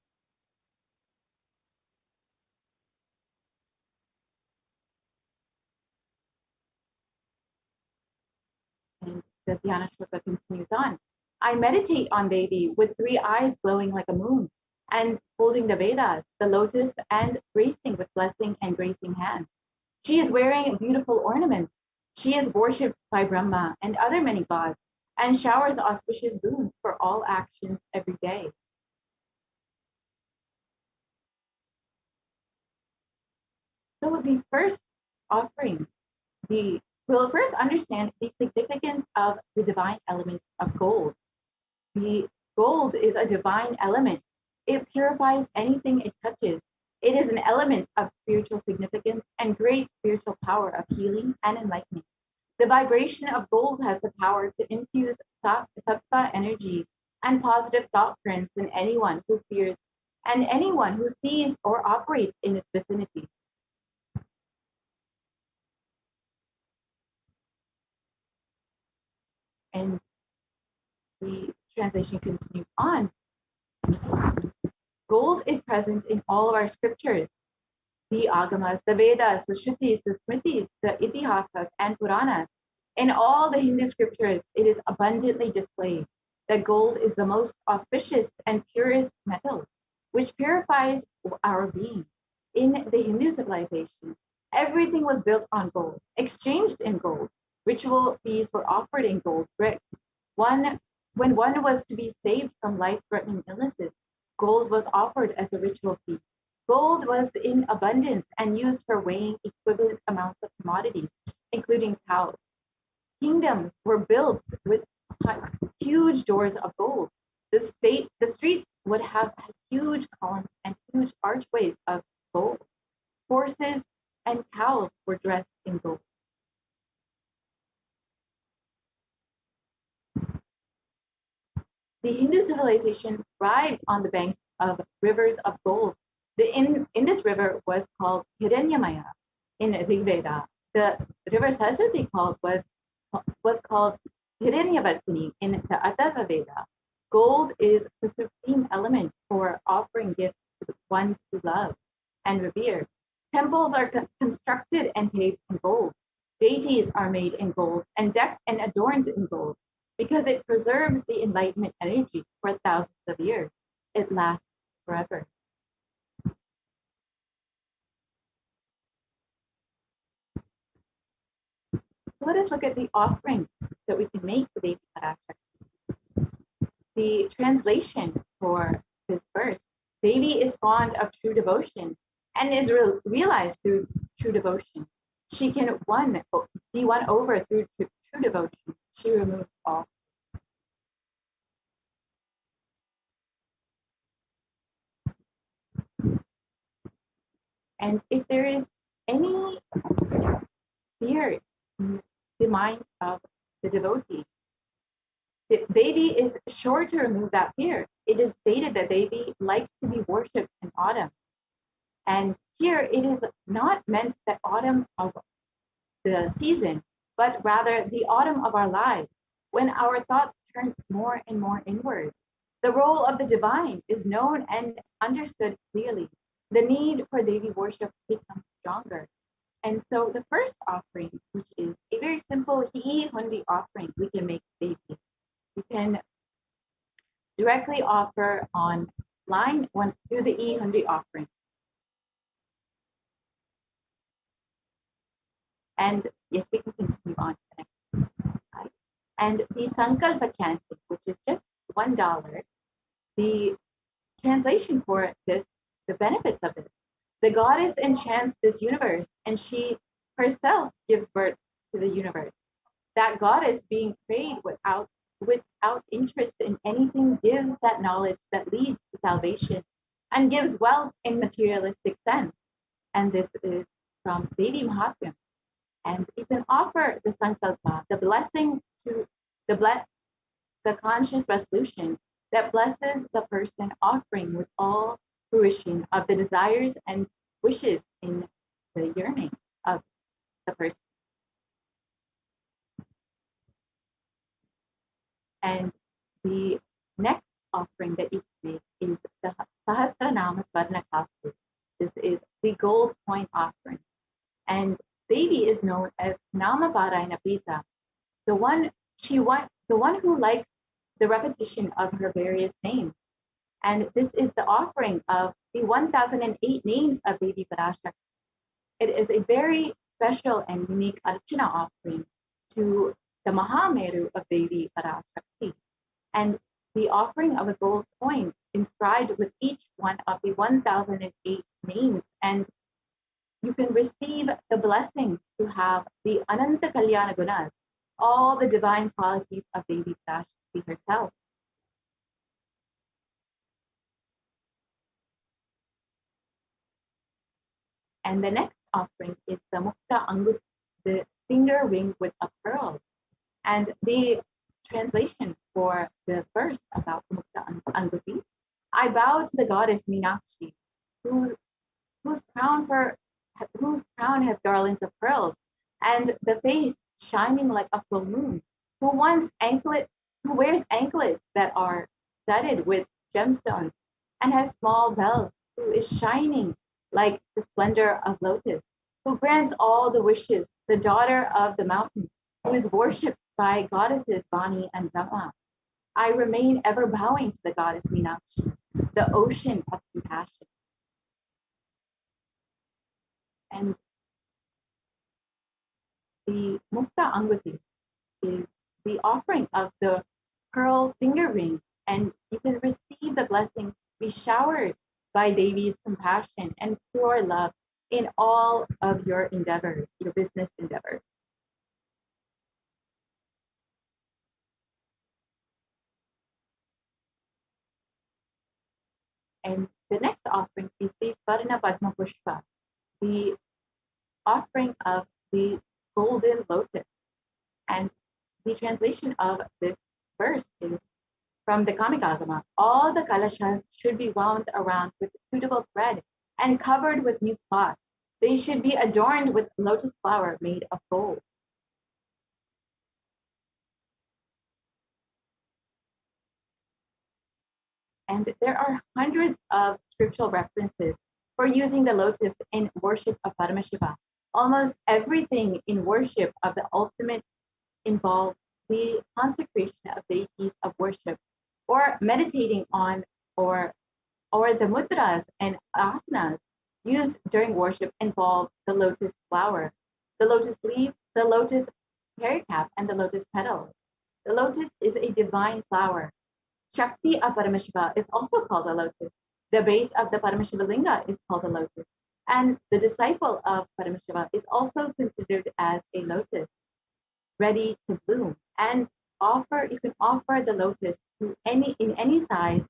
And the Dhyana Shloka continues on. I meditate on Devi with 3 eyes glowing like a moon and holding the Vedas, the lotus, and gracing with blessing and gracing hands. She is wearing beautiful ornaments. She is worshipped by Brahma and other many gods and showers auspicious boons for all actions every day. So the first offering, we'll first understand the significance of the divine element of gold. The gold is a divine element. It purifies anything it touches. It is an element of spiritual significance and great spiritual power of healing and enlightenment. The vibration of gold has the power to infuse sattva energy and positive thought currents in anyone who fears and anyone who sees or operates in its vicinity. And the translation continues on. Gold is present in all of our scriptures, the Agamas, the Vedas, the Shrutis, the Smritis, the Itihasas, and Puranas. In all the Hindu scriptures, it is abundantly displayed that gold is the most auspicious and purest metal, which purifies our being. In the Hindu civilization, everything was built on gold, exchanged in gold. Ritual fees were offered in gold bricks. When one was to be saved from life-threatening illnesses, gold was offered as a ritual fee. Gold was in abundance and used for weighing equivalent amounts of commodities, including cows. Kingdoms were built with huge doors of gold. The streets would have huge columns and huge archways of gold. Horses and cows were dressed in gold. The Hindu civilization thrived on the banks of rivers of gold. The Indus River was called Hiranyamaya in Rig Veda. The river Saraswati was called Hiranyavartini in the Atharva Veda. Gold is the supreme element for offering gifts to the ones who love and revere. Temples are constructed and paved in gold. Deities are made in gold and decked and adorned in gold because it preserves the enlightenment energy for thousands of years. It lasts forever. So let us look at the offering that we can make to Devi Parashakti. The translation for this verse: Devi is fond of true devotion and is realized through true devotion. She can be won over through true devotion. She removes all. And if there is any fear in the mind of the devotee, the Devi is sure to remove that fear. It is stated that Devi likes to be worshipped in autumn. And here it is not meant the autumn of the season, but rather the autumn of our lives, when our thoughts turn more and more inward. The role of the divine is known and understood clearly. The need for Devi worship becomes stronger. And so the first offering, which is a very simple Hi Hundi offering, we can make Devi. We can directly offer on line one through the Hi Hundi offering. And yes, we can continue on to the next slide. And the Sankalpa chanting, which is just $1, the translation for this, the benefits of it. The goddess enchants this universe, and she herself gives birth to the universe. That goddess being prayed without interest in anything gives that knowledge that leads to salvation and gives wealth in materialistic sense. And this is from Devi Mahatmya. And you can offer the Sankalpa, the blessing to the conscious resolution that blesses the person offering with all fruition of the desires and wishes in the yearning of the person. And the next offering that you can make is the Sahasranama Swarna Kastu. This is the gold coin offering. And Devi is known as Nama Parayana Prita, the one who likes the repetition of her various names. And this is the offering of the 1008 names of Devi Parashakti. It is a very special and unique Archana offering to the Mahameru of Devi Parashakti. And the offering of a gold coin inscribed with each one of the 1008 names, and you can receive the blessings to have the Ananta Kalyana Gunas, all the divine qualities of Devi Parashakti herself. And the next offering is the Mukta Angut, the finger ring with a pearl. And the translation for the verse about Mukta Anguti: I bow to the goddess Meenakshi, whose crown has garlands of pearls, and the face shining like a full moon, who wears anklets that are studded with gemstones, and has small bells, who is shining like the splendor of lotus, who grants all the wishes, the daughter of the mountain, who is worshipped by goddesses Vani and Brahma. I remain ever bowing to the goddess Meenakshi, the ocean of compassion. And the Mukta Anguti is the offering of the pearl finger ring, and you can receive the blessing to be showered by Devi's compassion and pure love in all of your endeavors, your business endeavors. And the next offering is the Swarna Padma Pushpa, the offering of the golden lotus. And the translation of this verse is from the Kamikagama: all the kalashas should be wound around with suitable thread and covered with new cloth. They should be adorned with lotus flower made of gold. And there are hundreds of scriptural references for using the lotus in worship of Paramashiva. Almost everything in worship of the ultimate involves the consecration of deities of worship, or meditating on, or the mudras and asanas used during worship involve the lotus flower, the lotus leaf, the lotus pericarp, and the lotus petal. The lotus is a divine flower. Shakti of Paramashiva is also called a lotus. The base of the Paramashiva linga is called a lotus. And the disciple of Paramashiva is also considered as a lotus, ready to bloom. And you can offer the lotus to in any size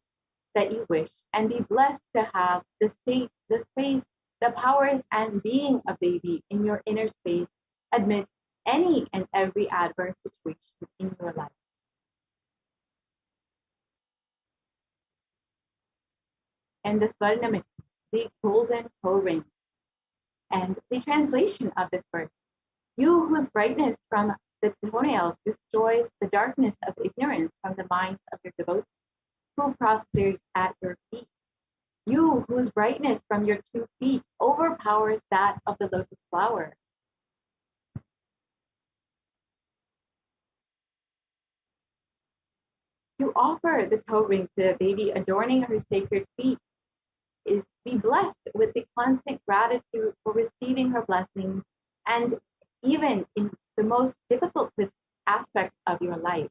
that you wish, and be blessed to have the state, the space, the powers and being of Devi in your inner space amid any and every adverse situation in your life. And the Swarnamit, the golden toe ring. And the translation of this verse: you whose brightness from the toenails destroys the darkness of ignorance from the minds of your devotees, who prostrate at your feet. You whose brightness from your 2 feet overpowers that of the lotus flower. To offer the toe ring to the baby adorning her sacred feet is to be blessed with the constant gratitude for receiving her blessings, and even in the most difficult aspect of your life.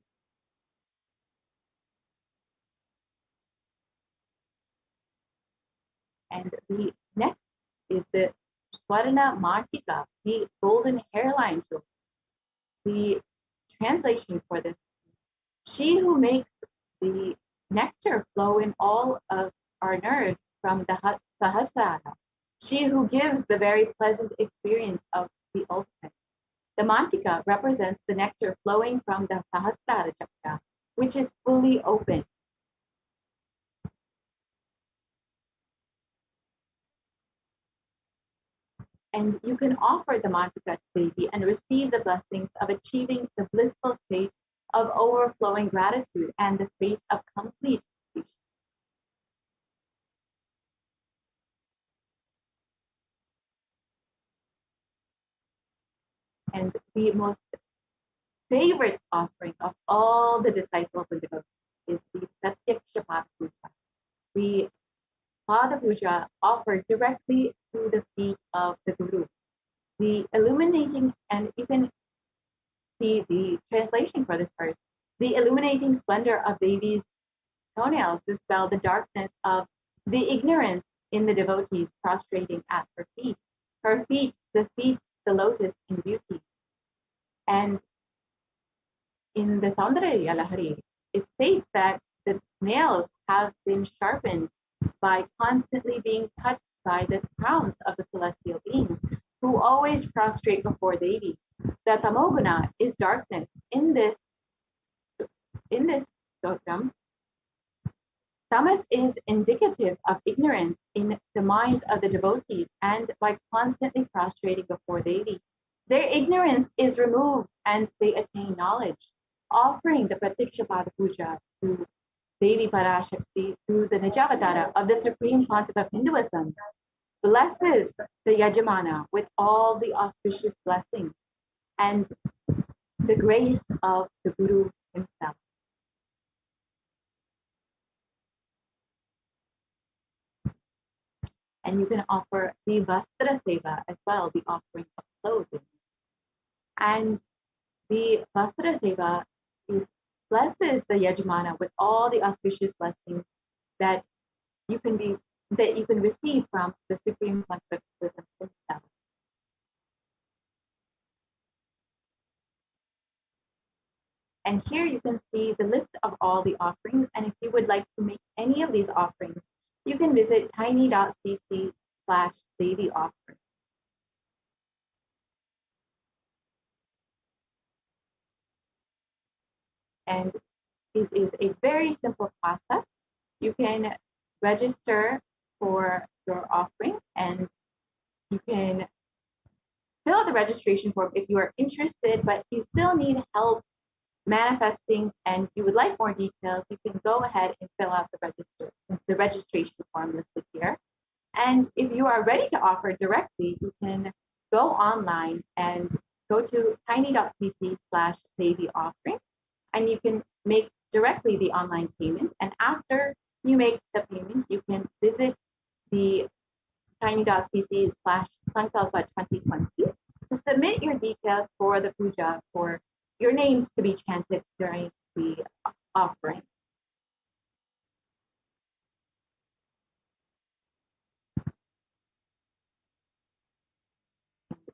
And the next is the Swarna Martika, the golden hairline jewel. The translation for this: she who makes the nectar flow in all of our nerves from the Sahasrara, she who gives the very pleasant experience of the ultimate. The Mantika represents the nectar flowing from the Sahasrara chakra, which is fully open. And you can offer the Mantika to Devi and receive the blessings of achieving the blissful state of overflowing gratitude and the space of complete completion. And the most favorite offering of all the disciples and devotees is the Pratyaksha Pada Puja, the Pada Puja offered directly to the feet of the Guru. The illuminating, and you can see the translation for this verse: the illuminating splendor of Devi's toenails dispel the darkness of the ignorance in the devotees prostrating at her feet. Her feet defeat the lotus in beauty. And in the Saundarya Lahari, it states that the nails have been sharpened by constantly being touched by the crowns of the celestial beings who always prostrate before Devi. The Tamoguna is darkness. In this stotram, tamas is indicative of ignorance in the minds of the devotees, and by constantly prostrating before Devi, their ignorance is removed and they attain knowledge. Offering the Pratikshapada Puja to Devi Parashakti through the Nijavatara of the Supreme Pontiff of Hinduism blesses the Yajamana with all the auspicious blessings and the grace of the Guru himself. And you can offer the Vastra Seva as well, the offering of clothing. And the Vastra Seva blesses the Yajamana with all the auspicious blessings that you can receive from the Supreme Pontiff himself. And here you can see the list of all the offerings. And if you would like to make any of these offerings, you can visit tiny.cc/Devi offering. And it is a very simple process. You can register for your offering, and you can fill out the registration form if you are interested, but you still need help manifesting and you would like more details. You can go ahead and fill out the registration form listed here. And if you are ready to offer directly, you can go online and go to tiny.cc/baby offering, and you can make directly the online payment. And after you make the payment, you can visit the tiny.cc/sankalpa 2020 to submit your details for the puja, for your names to be chanted during the offering.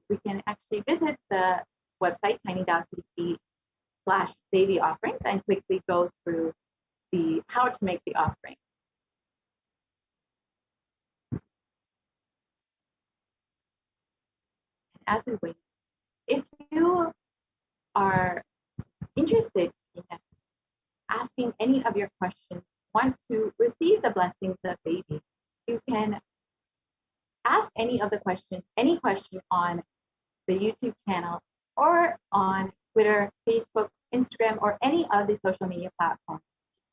We can actually visit the website tiny.cc/baby offerings and quickly go through the how to make the offering. As we wait, if you are interested in asking any of your questions, want to receive the blessings of baby, you can ask any of the questions, any question on the YouTube channel or on Twitter, Facebook, Instagram, or any of the social media platforms,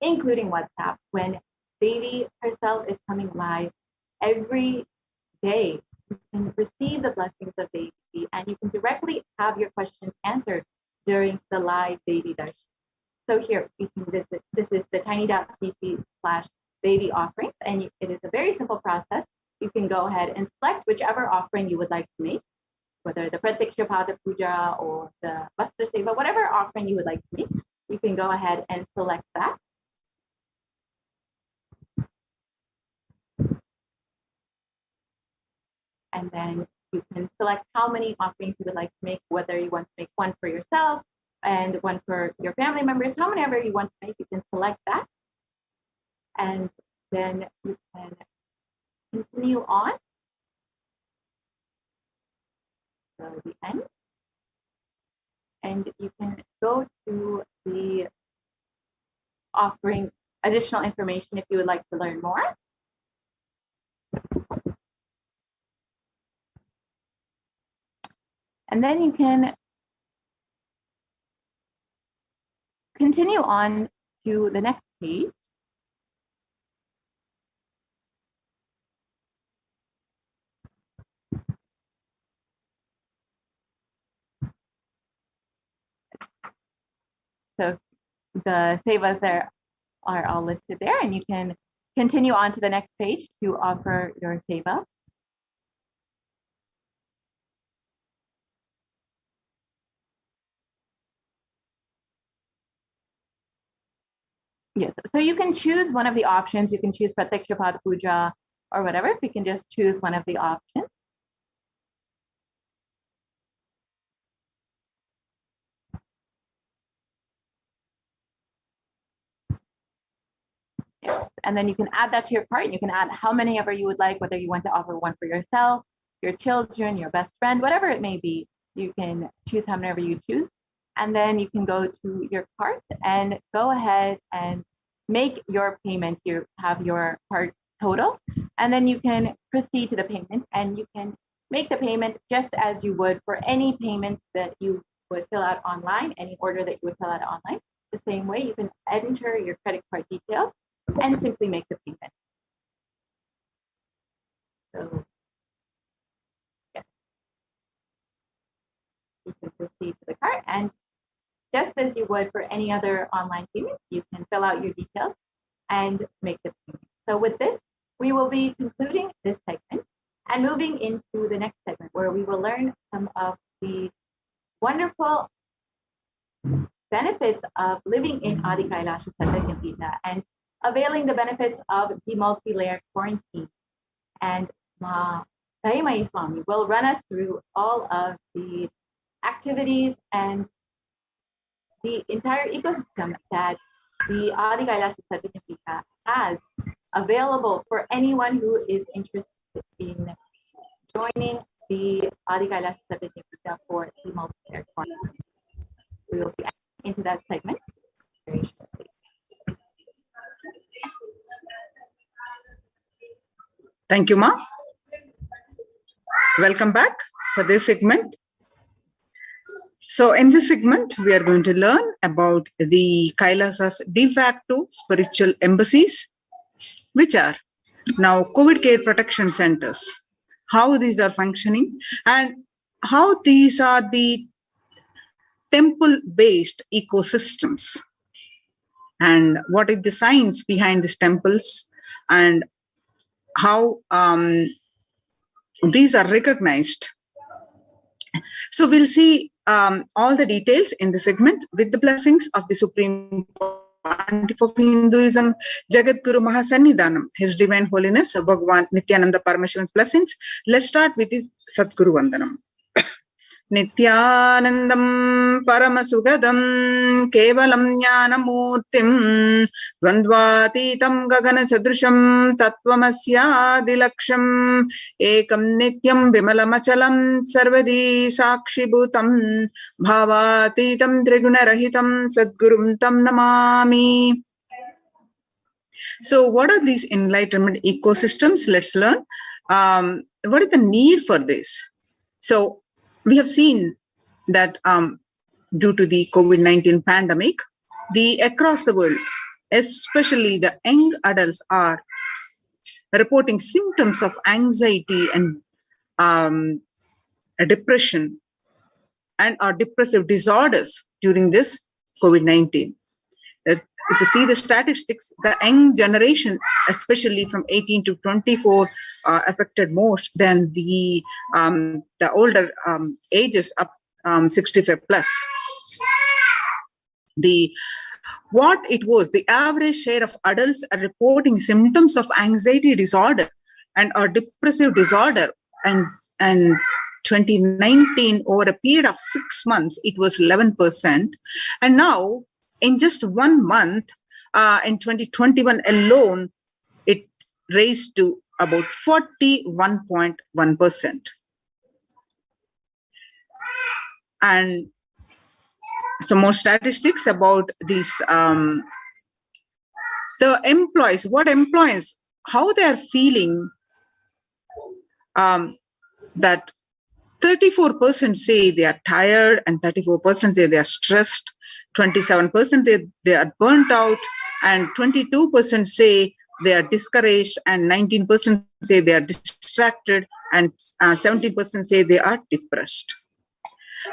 including WhatsApp, when Devi herself is coming live every day. You can receive the blessings of Devi, and you can directly have your questions answered during the live Devi Darshan. So here you can visit, this is the tiny.cc/baby offerings, and it is a very simple process. You can go ahead and select whichever offering you would like to make, whether the Pratiksha Pada Puja or the Vastra Seva, whatever offering you would like to make, you can go ahead and select that. And then you can select how many offerings you would like to make, whether you want to make one for yourself and one for your family members, however you want to make, you can select that. And then you can continue on to the end. And you can go to the offering additional information if you would like to learn more. And then you can continue on to the next page. So the sevas there are all listed there, and you can continue on to the next page to offer your seva. Yes, so you can choose one of the options. You can choose Pratiksha Pada Puja or whatever. If you can just choose one of the options. Yes, and then you can add that to your cart. You can add how many ever you would like, whether you want to offer one for yourself, your children, your best friend, whatever it may be. You can choose how many you choose. And then you can go to your cart and go ahead and make your payment. You have your cart total, and then you can proceed to the payment, and you can make the payment just as you would for any payment that you would fill out online, any order that you would fill out online. The same way, you can enter your credit card details and simply make the payment. So, yeah. You can proceed to the cart, and just as you would for any other online payment, you can fill out your details and make the payment. So with this, we will be concluding this segment and moving into the next segment, where we will learn some of the wonderful benefits of living in Adi Kailasa Satyajnapita and availing the benefits of the multi-layered quarantine. And Daimai Swami will run us through all of the activities and the entire ecosystem that the Adi Kailasa Satyajnapita has available for anyone who is interested in joining the Adi Kailasa Satyajnapita for the multi-layered quarantine. We will be into that segment very shortly. Thank you, Ma. Welcome back for this segment. So in this segment, we are going to learn about the Kailasa's de facto spiritual embassies, which are now COVID care protection centers, how these are functioning, and how these are the temple-based ecosystems, and what is the science behind these temples, and how these are recognized. So we'll see all the details in the segment with the blessings of the Supreme Pontiff of Hinduism, Jagadguru Mahasannidhanam, His Divine Holiness Bhagavan Nithyananda Paramashivan's blessings. Let's start with his Satguru Vandanam. Nithyanandam Paramasugadam Kevalam Jnanamurtim Dvandvatitam Gagana Sadrisham Tattvamasya Ekam Nityam Vimalamachalam Sarvadi Sakshibhutam Bhavatitam Trigunarahitam Sadgurum Tam Namami. So what are these enlightenment ecosystems? Let's learn. What is the need for this? So we have seen that due to the COVID-19 pandemic, across the world, especially the young adults, are reporting symptoms of anxiety and depression and or depressive disorders during this COVID-19. If you see the statistics, the young generation, especially from 18 to 24, affected most than the older ages up 65 plus. The average share of adults are reporting symptoms of anxiety disorder and or depressive disorder, and 2019 over a period of 6 months it was 11%, and now in just 1 month, in 2021 alone, it raised to about 41.1%. And some more statistics about these, the employees, how they are feeling, that 34% say they are tired and 34% say they are stressed. 27% they are burnt out, and 22% say they are discouraged, and 19% say they are distracted, and 17% say they are depressed.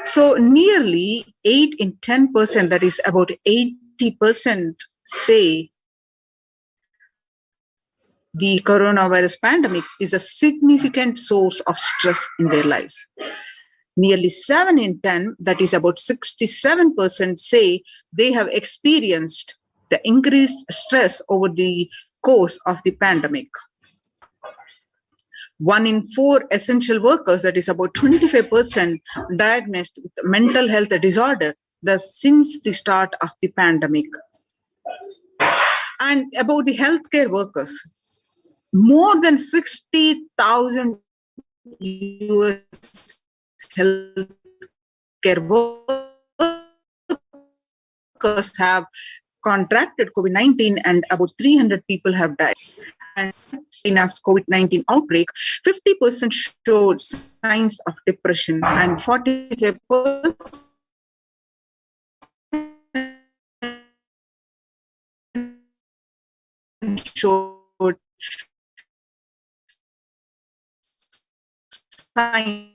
So nearly 8 in 10%, that is about 80%, say the coronavirus pandemic is a significant source of stress in their lives. Nearly 7 in 10, that is about 67%, say they have experienced the increased stress over the course of the pandemic. 1 in 4 essential workers, that is about 25%, diagnosed with mental health disorder since the start of the pandemic. And about the healthcare workers, more than 60,000 US healthcare workers have contracted COVID-19, and about 300 people have died. And China's COVID-19 outbreak, 50% showed signs of depression, and 45% showed signs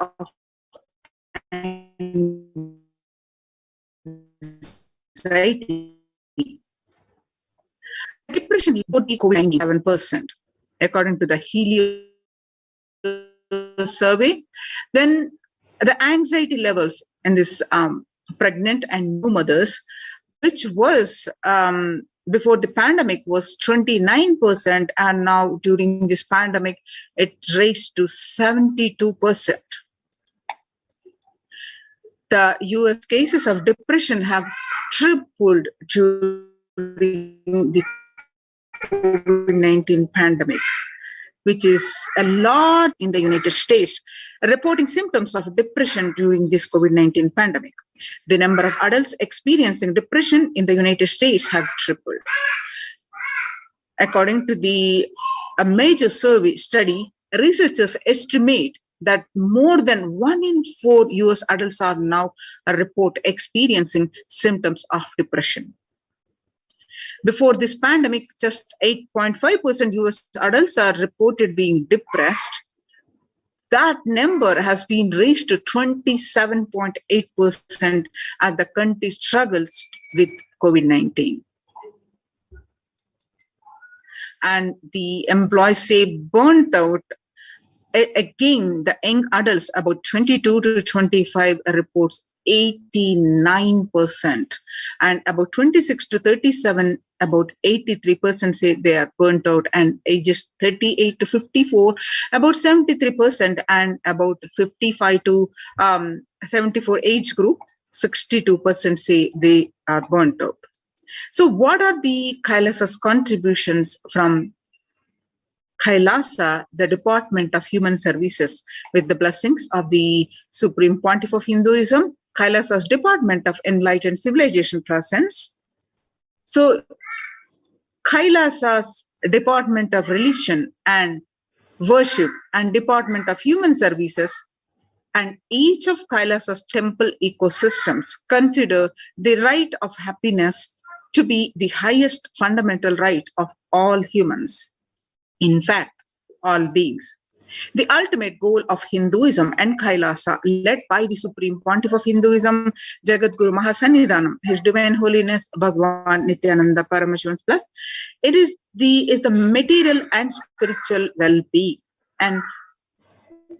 of anxiety. Depression is COVID-19 7%, according to the Helio survey. Then the anxiety levels in this pregnant and new mothers, which was before the pandemic was 29%, and now during this pandemic it raised to 72%. The US cases of depression have tripled during the COVID-19 pandemic, which is a lot in the United States, reporting symptoms of depression during this COVID-19 pandemic. The number of adults experiencing depression in the United States have tripled. According to a major survey study, researchers estimate that more than 1 in 4 US adults are now report experiencing symptoms of depression. Before this pandemic, just 8.5% US adults are reported being depressed. that number has been raised to 27.8% as the country struggles with COVID-19. And the employees say burnt out. Again, the young adults about 22 to 25 reports 89%, and about 26 to 37 about 83% say they are burnt out, and ages 38 to 54 about 73%, and about 55 to 74 age group 62% say they are burnt out. So what are the Kailasa's contributions from Kailasa, the Department of Human Services, with the blessings of the Supreme Pontiff of Hinduism? Kailasa's Department of Enlightened Civilization presents. So Kailasa's Department of Religion and Worship and Department of Human Services and each of Kailasa's temple ecosystems consider the right of happiness to be the highest fundamental right of all humans. In fact, all beings. The ultimate goal of Hinduism and Kailasa, led by the Supreme Pontiff of Hinduism, Jagadguru Mahasannidhanam, His Divine Holiness Bhagavan Nithyananda Paramashivam Plus, it is the material and spiritual well-being and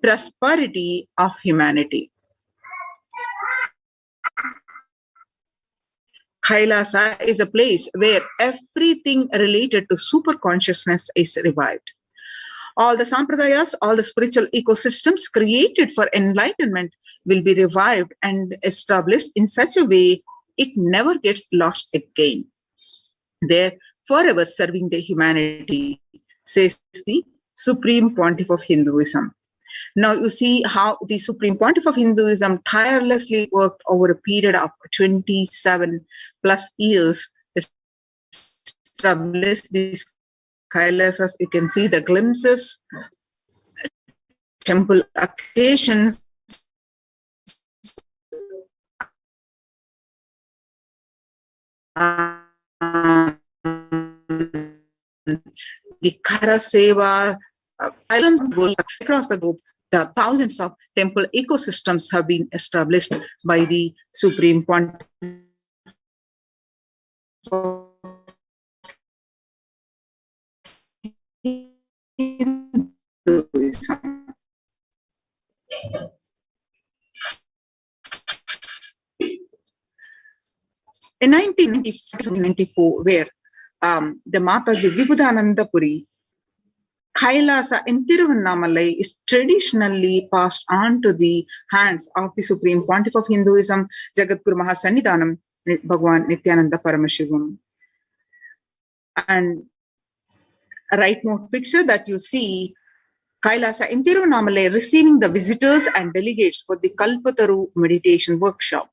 prosperity of humanity. Kailasa is a place where everything related to super consciousness is revived. All the sampradayas, all the spiritual ecosystems created for enlightenment will be revived and established in such a way it never gets lost again. They're forever serving the humanity, says the Supreme Pontiff of Hinduism. Now you see how the Supreme Pontiff of Hinduism tirelessly worked over a period of 27 plus years to establish these Kailasas. You can see the glimpses, temple occasions, the Karaseva, across the globe. The thousands of temple ecosystems have been established by the Supreme Pontiff of Hinduism. In 1994, where the Mataji Vibhudananda Puri, Kailasa in Tiruvannamalai is traditionally passed on to the hands of the Supreme Pontiff of Hinduism, Jagadguru Mahasannidhanam, Bhagavan Nithyananda Paramashivam. And a rightmost picture that you see, Kailasa in Tiruvannamalai receiving the visitors and delegates for the Kalpataru meditation workshop.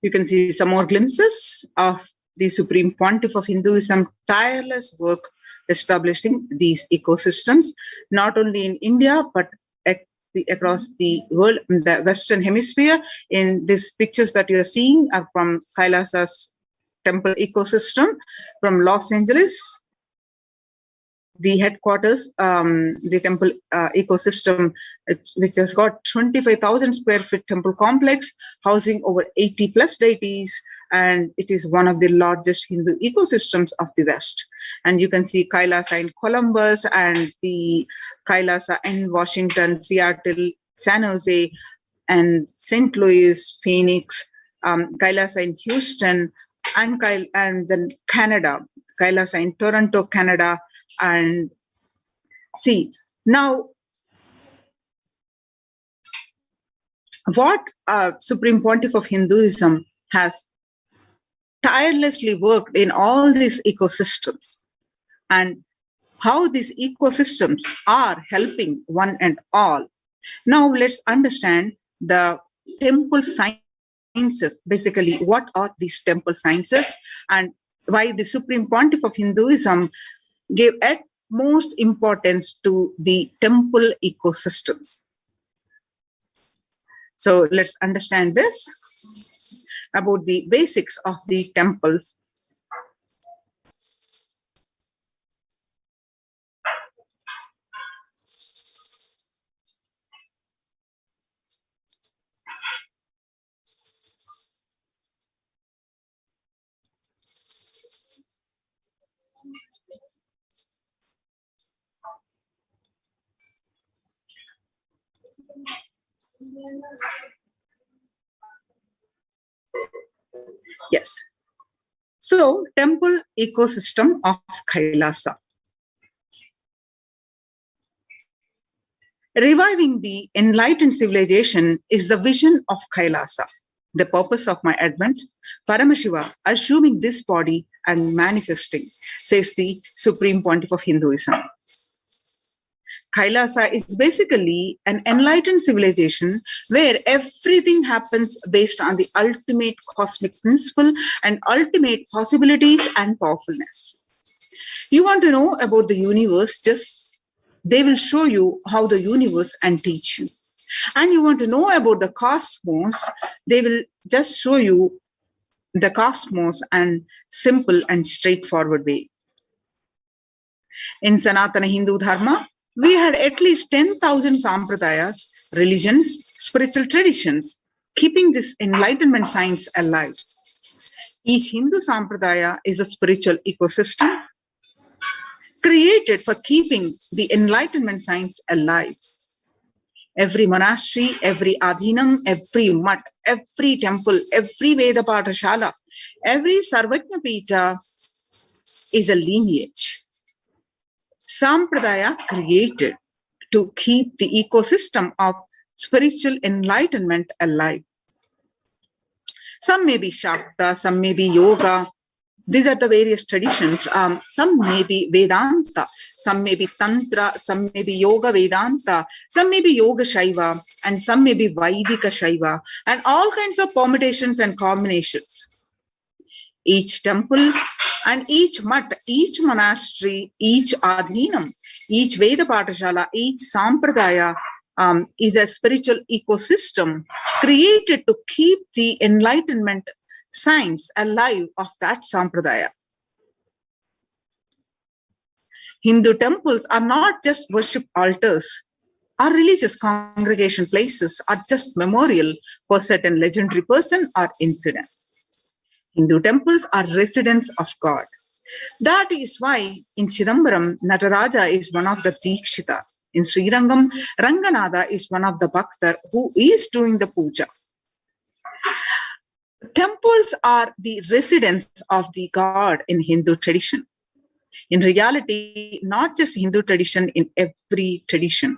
You can see some more glimpses of the Supreme Pontiff of Hinduism tireless work establishing these ecosystems, not only in India, but across the world, the Western Hemisphere. In these pictures that you are seeing are from Kailasa's temple ecosystem from Los Angeles. The headquarters, the temple ecosystem, which has got 25,000 square feet temple complex, housing over 80 plus deities, and it is one of the largest Hindu ecosystems of the West. And you can see Kailasa in Columbus and the Kailasa in Washington, Seattle, San Jose, and St. Louis, Phoenix, Kailasa in Houston, and then Canada, Kailasa in Toronto, Canada. And see, now what Supreme Pontiff of Hinduism has tirelessly worked in all these ecosystems and how these ecosystems are helping one and all. Now let's understand the temple sciences. Basically, what are these temple sciences and why the Supreme Pontiff of Hinduism gave utmost importance to the temple ecosystems. So let's understand this about the basics of the temples. Yes. So, temple ecosystem of Kailasa. Reviving the enlightened civilization is the vision of Kailasa, the purpose of my advent. Paramashiva assuming this body and manifesting, says the Supreme Pontiff of Hinduism. Kailasa is basically an enlightened civilization where everything happens based on the ultimate cosmic principle and ultimate possibilities and powerfulness. You want to know about the universe, they will show you how the universe and teach you. And you want to know about the cosmos, they will just show you the cosmos and simple and straightforward way. In Sanatana Hindu Dharma, we had at least 10,000 sampradayas, religions, spiritual traditions, keeping this enlightenment science alive. Each Hindu sampradaya is a spiritual ecosystem created for keeping the enlightenment science alive. Every monastery, every adhinam, every mutt, every temple, every Veda Pathashala, every Sarvajna Pita is a lineage. Sampradaya created to keep the ecosystem of spiritual enlightenment alive. Some may be Shakta, some may be Yoga. These are the various traditions. Some may be Vedanta, some may be Tantra, some may be Yoga Vedanta, some may be Yoga Shaiva, and some may be Vaidika Shaiva, and all kinds of permutations and combinations. Each temple and each mutt, each monastery, each adhinam, each Veda Pathashala, each sampradaya is a spiritual ecosystem created to keep the enlightenment science alive of that sampradaya. Hindu temples are not just worship altars or religious congregation places or just memorial for certain legendary person or incident. Hindu temples are residents of God. That is why in Chidambaram, Nataraja is one of the Dikshita. In Srirangam, Ranganatha is one of the Bhaktar who is doing the puja. Temples are the residence of the God in Hindu tradition. In reality, not just Hindu tradition, in every tradition.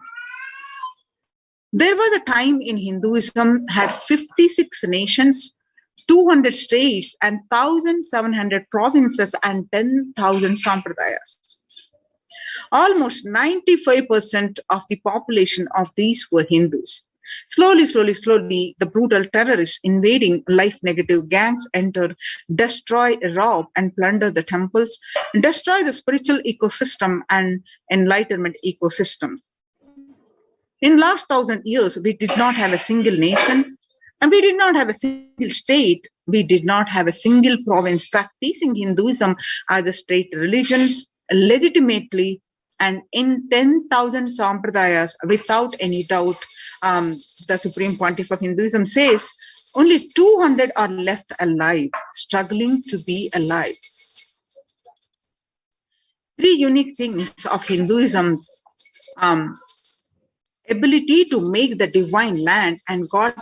There was a time in Hinduism had 56 nations, 200 states, and 1,700 provinces and 10,000 sampradayas. Almost 95% of the population of these were Hindus. Slowly, the brutal terrorists invading life-negative gangs enter, destroy, rob, and plunder the temples, destroy the spiritual ecosystem and enlightenment ecosystem. In last 1,000 years, we did not have a single nation, and we did not have a single state. We did not have a single province practicing Hinduism as a state religion legitimately. And in 10,000 sampradayas, without any doubt, the Supreme Pontiff of Hinduism says only 200 are left alive, struggling to be alive. Three unique things of Hinduism's ability to make the divine land and God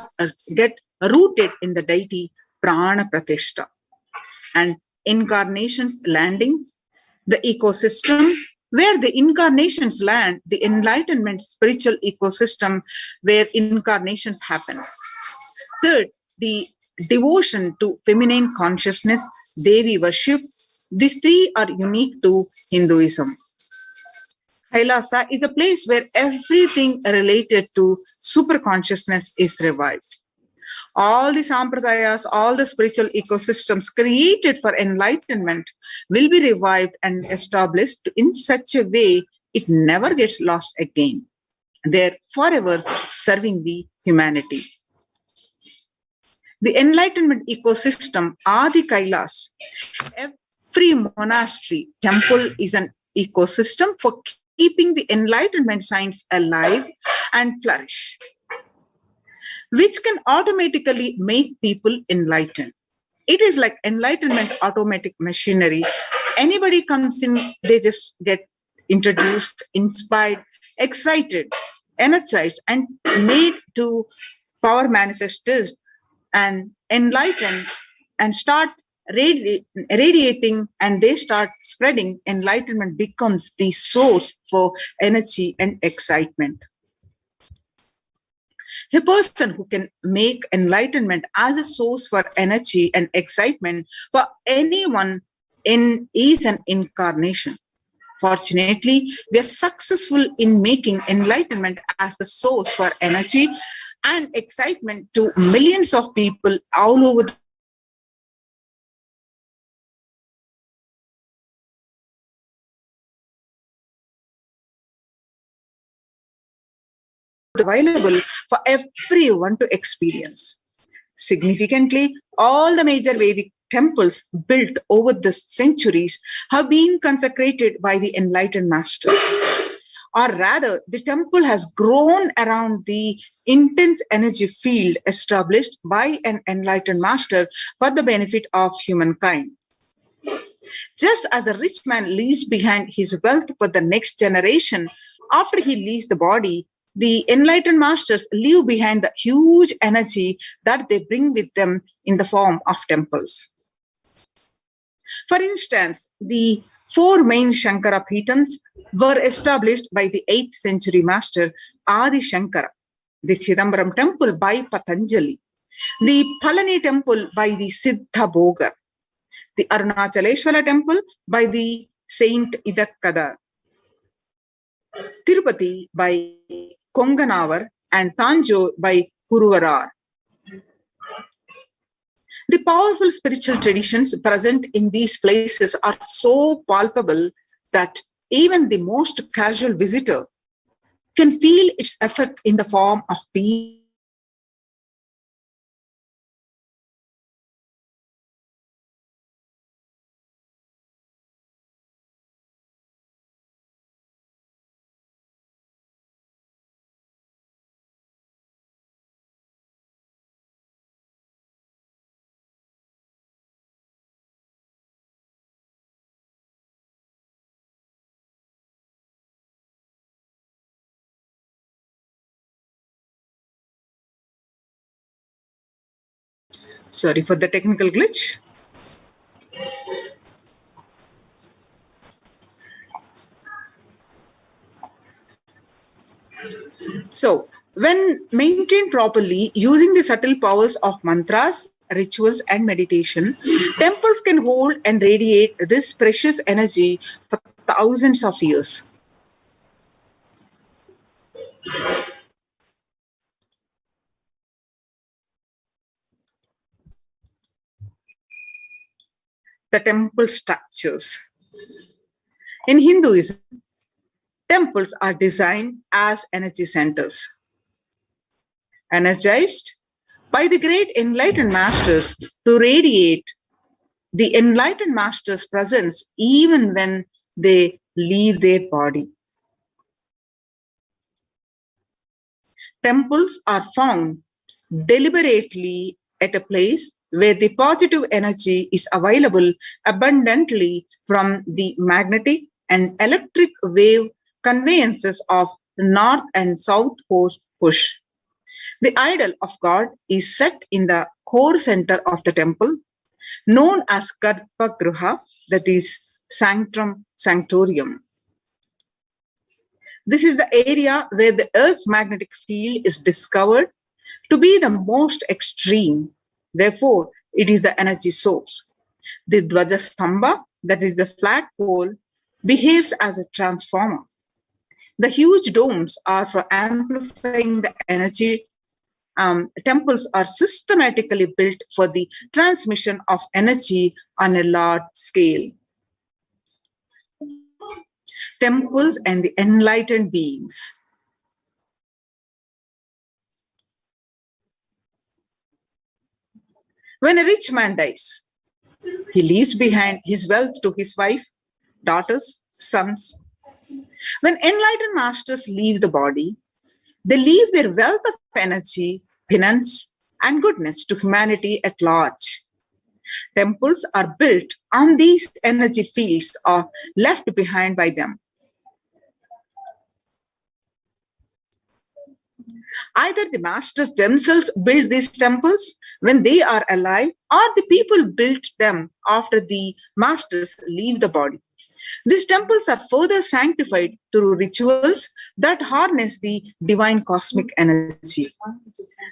get rooted in the deity Prana Pratishta, and incarnations landing, the ecosystem where the incarnations land, the enlightenment spiritual ecosystem where incarnations happen. Third, the devotion to feminine consciousness, Devi worship. These three are unique to Hinduism. Kailasa is a place where everything related to superconsciousness is revived. All the sampradayas, all the spiritual ecosystems created for enlightenment will be revived and established in such a way it never gets lost again. They're forever serving the humanity. The enlightenment ecosystem are the Kailas. Every monastery, temple is an ecosystem for keeping the enlightenment science alive and flourish, which can automatically make people enlightened. It is like enlightenment automatic machinery. Anybody comes in, they just get introduced, inspired, excited, energized, and made to power manifestors and enlightened and start radiating, and they start spreading. Enlightenment becomes the source for energy and excitement. A person who can make enlightenment as a source for energy and excitement for anyone is an incarnation. Fortunately, we are successful in making enlightenment as the source for energy and excitement to millions of people all over the available for everyone to experience. Significantly, all the major Vedic temples built over the centuries have been consecrated by the enlightened masters. Or rather, the temple has grown around the intense energy field established by an enlightened master for the benefit of humankind. Just as the rich man leaves behind his wealth for the next generation after he leaves the body, the enlightened masters leave behind the huge energy that they bring with them in the form of temples. For instance, the 4 main Shankara Pitams were established by the 8th century master Adi Shankara, the Chidambaram temple by Patanjali, the Palani temple by the Siddha Bhogar, the Arunachaleshwara temple by the Saint Idakkada, Tirupati by Konganavar, and Tanjore by Kuruvarar. The powerful spiritual traditions present in these places are so palpable that even the most casual visitor can feel its effect in the form of peace. Sorry for the technical glitch. So, when maintained properly using the subtle powers of mantras, rituals, and meditation, temples can hold and radiate this precious energy for thousands of years. The temple structures. In Hinduism, temples are designed as energy centers, energized by the great enlightened masters to radiate the enlightened master's presence even when they leave their body. Temples are found deliberately at a place where the positive energy is available abundantly from the magnetic and electric wave conveyances of north and south pole push. The idol of God is set in the core center of the temple, known as Garbhagriha, that is Sanctum Sanctorium. This is the area where the Earth's magnetic field is discovered to be the most extreme. Therefore, it is the energy source. The Dvajastamba, that is the flagpole, behaves as a transformer. The huge domes are for amplifying the energy. Temples are systematically built for the transmission of energy on a large scale. Temples and the enlightened beings. When a rich man dies, he leaves behind his wealth to his wife, daughters, sons. When enlightened masters leave the body, they leave their wealth of energy, penance, and goodness to humanity at large. Temples are built on these energy fields or left behind by them. Either the masters themselves build these temples when they are alive, or the people build them after the masters leave the body. These temples are further sanctified through rituals that harness the divine cosmic energy.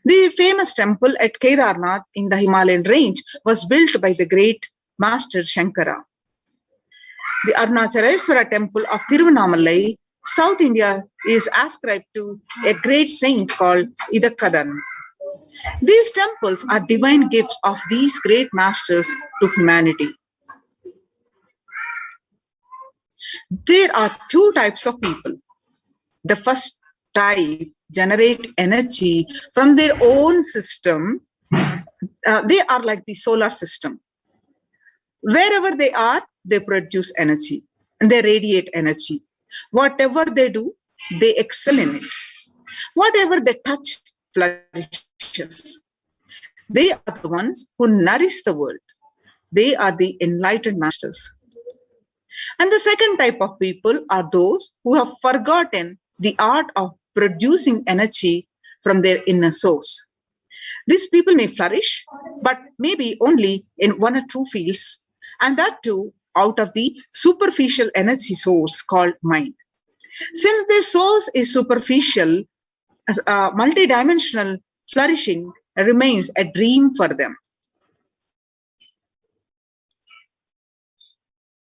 The famous temple at Kedarnath in the Himalayan range was built by the great master Shankara. The Arunachaleswara temple of Tiruvannamalai, South India, is ascribed to a great saint called Idakkadan. These temples are divine gifts of these great masters to humanity. There are two types of people. The first type generate energy from their own system. They are like the solar system. Wherever they are, they produce energy and they radiate energy. Whatever they do, they excel in it. Whatever they touch flourishes. They are the ones who nourish the world. They are the enlightened masters. And the second type of people are those who have forgotten the art of producing energy from their inner source. These people may flourish, but maybe only in one or two fields, and that too out of the superficial energy source called mind. Since their source is superficial, multidimensional flourishing remains a dream for them.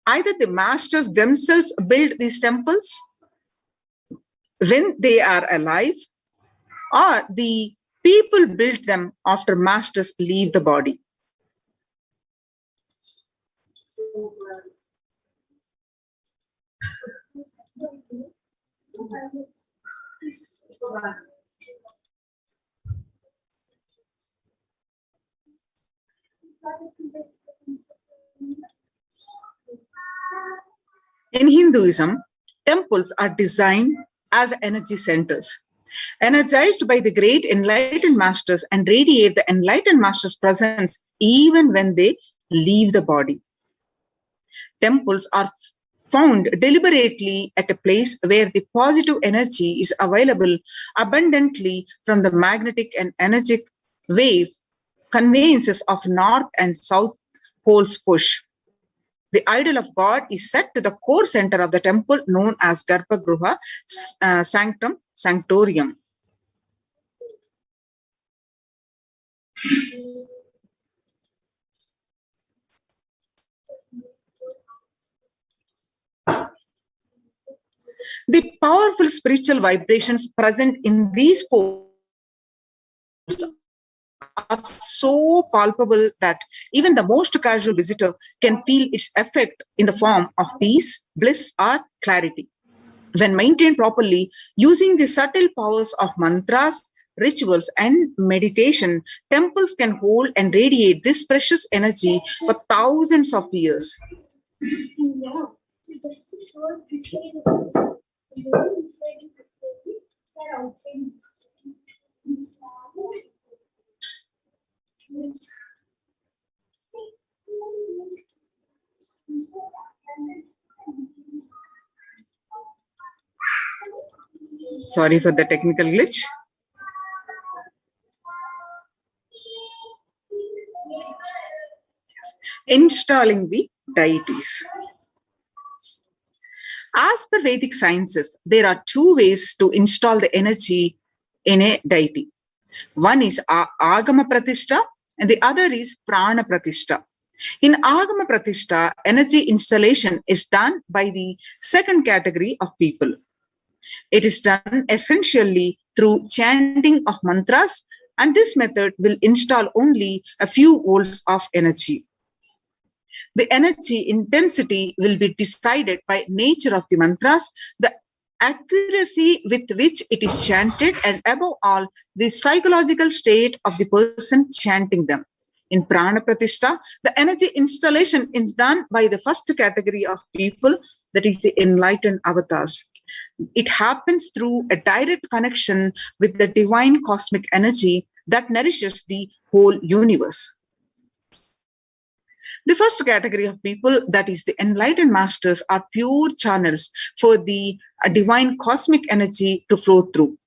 Either the masters themselves build these temples when they are alive, or the people build them after masters leave the body. In Hinduism, temples are designed as energy centers, energized by the great enlightened masters, and radiate the enlightened masters' presence even when they leave the body. Temples are found deliberately at a place where the positive energy is available abundantly from the magnetic and energetic wave conveyances of north and south poles push. The idol of God is set to the core center of the temple known as Garbhagruha, Sanctum Sanctorium. The powerful spiritual vibrations present in these poles are so palpable that even the most casual visitor can feel its effect in the form of peace, bliss, or clarity. When maintained properly, using the subtle powers of mantras, rituals, and meditation, temples can hold and radiate this precious energy for thousands of years. Sorry for the technical glitch. Installing the deities. As per Vedic sciences, there are two ways to install the energy in a deity. One is Agama Pratishta and the other is Prana Pratishta. In Agama Pratishtha, energy installation is done by the second category of people. It is done essentially through chanting of mantras, and this method will install only a few volts of energy. The energy intensity will be decided by nature of the mantras, the accuracy with which it is chanted, and above all, the psychological state of the person chanting them. In Prana Pratishtha, the energy installation is done by the first category of people, that is the enlightened avatars. It happens through a direct connection with the divine cosmic energy that nourishes the whole universe. The first category of people, that is the enlightened masters, are pure channels for the divine cosmic energy to flow through.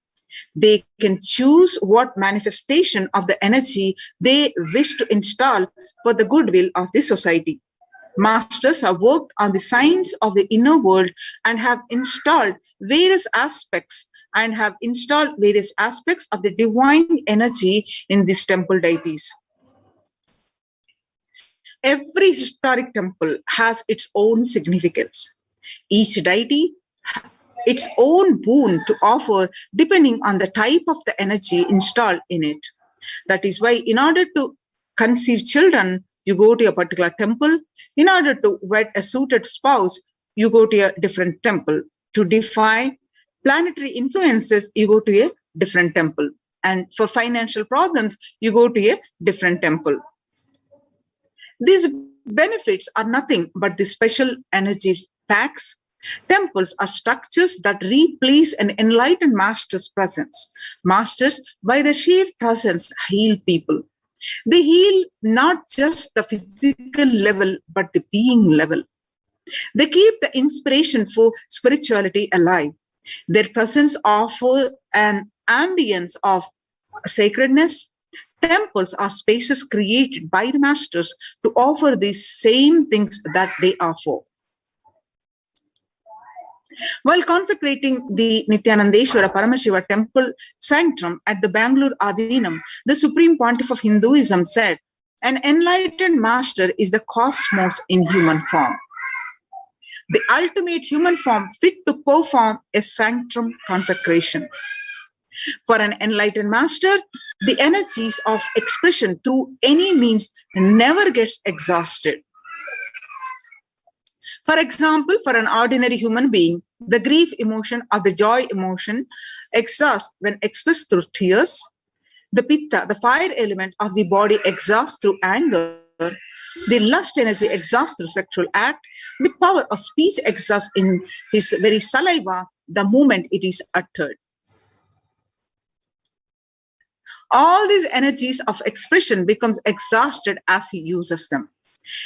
They can choose what manifestation of the energy they wish to install for the goodwill of the society. Masters have worked on the science of the inner world and have installed various aspects of the divine energy in these temple deities. Every historic temple has its own significance. Each deity has its own boon to offer depending on the type of the energy installed in it. That is why in order to conceive children, you go to a particular temple. In order to wed a suited spouse, you go to a different temple. To defy planetary influences, you go to a different temple. And for financial problems, you go to a different temple. These benefits are nothing but the special energy packs. Temples are structures that replace an enlightened master's presence. Masters, by their sheer presence, heal people. They heal not just the physical level, but the being level. They keep the inspiration for spirituality alive. Their presence offers an ambience of sacredness. Temples are spaces created by the masters to offer these same things that they offer. While consecrating the Nithyanandeshwara Paramashiva temple sanctum at the Bangalore Adinam, the Supreme Pontiff of Hinduism said, "An enlightened master is the cosmos in human form, the ultimate human form fit to perform a sanctum consecration." For an enlightened master, the energies of expression through any means never gets exhausted. For example, for an ordinary human being, the grief emotion or the joy emotion exhausts when expressed through tears. The pitta, the fire element of the body, exhausts through anger. The lust energy exhausts through sexual act. The power of speech exhausts in his very saliva the moment it is uttered. All these energies of expression becomes exhausted as he uses them.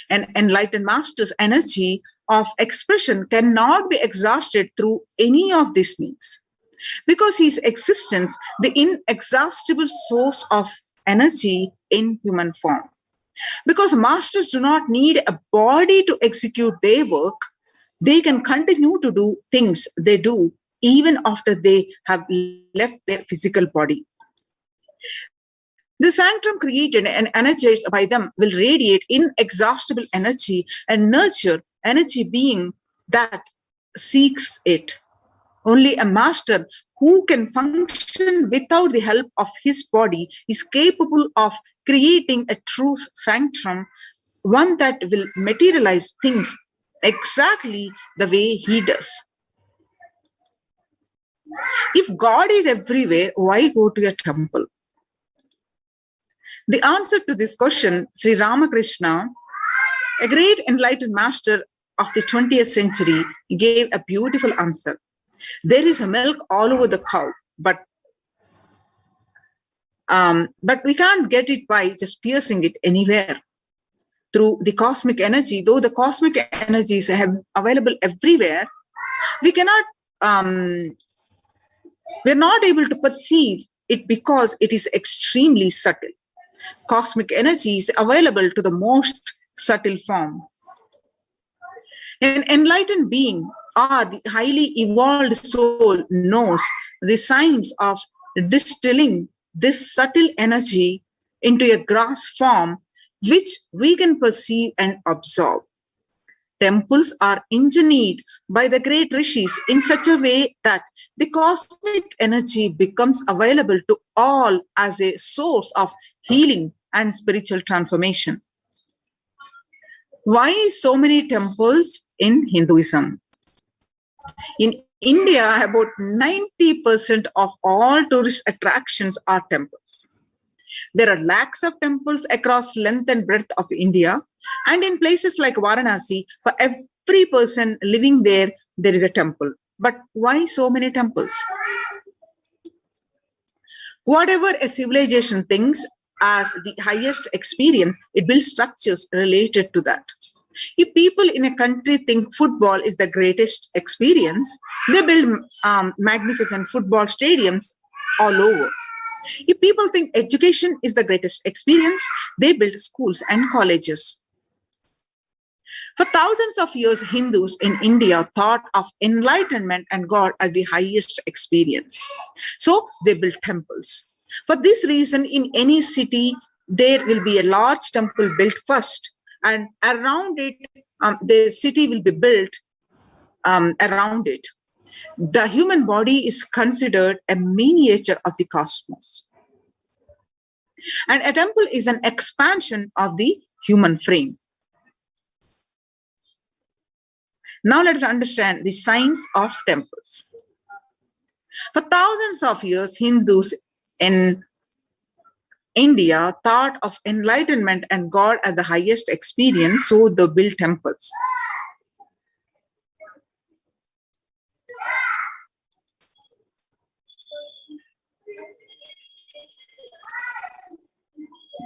An enlightened master's energy of expression cannot be exhausted through any of these means, because his existence, the inexhaustible source of energy in human form. Because masters do not need a body to execute their work, they can continue to do things they do even after they have left their physical body. The sanctum created and energized by them will radiate inexhaustible energy and nurture energy being that seeks it. Only a master who can function without the help of his body is capable of creating a true sanctum, one that will materialize things exactly the way he does. If God is everywhere, why go to a temple? The answer to this question, Sri Ramakrishna, a great enlightened master of the 20th century, gave a beautiful answer. There is a milk all over the cow, but we can't get it by just piercing it anywhere. Through the cosmic energy, though the cosmic energies are available everywhere, we're not able to perceive it because it is extremely subtle. Cosmic energy is available to the most subtle form. An enlightened being or the highly evolved soul knows the science of distilling this subtle energy into a gross form which we can perceive and observe. Temples are engineered by the great rishis in such a way that the cosmic energy becomes available to all as a source of healing and spiritual transformation. Why so many temples in Hinduism? In India, about 90% of all tourist attractions are temples. There are lakhs of temples across length and breadth of India, and in places like Varanasi, for every person living there, there is a temple. But why so many temples? Whatever a civilization thinks as the highest experience, it builds structures related to that. If people in a country think football is the greatest experience, they build magnificent football stadiums all over. If people think education is the greatest experience, they build schools and colleges. For thousands of years, Hindus in India thought of enlightenment and God as the highest experience. So they built temples. For this reason, in any city, there will be a large temple built first, and around it, the city will be built around it. The human body is considered a miniature of the cosmos. And a temple is an expansion of the human frame. Now let us understand the science of temples. For thousands of years, Hindus in India thought of enlightenment and God as the highest experience, so they built temples.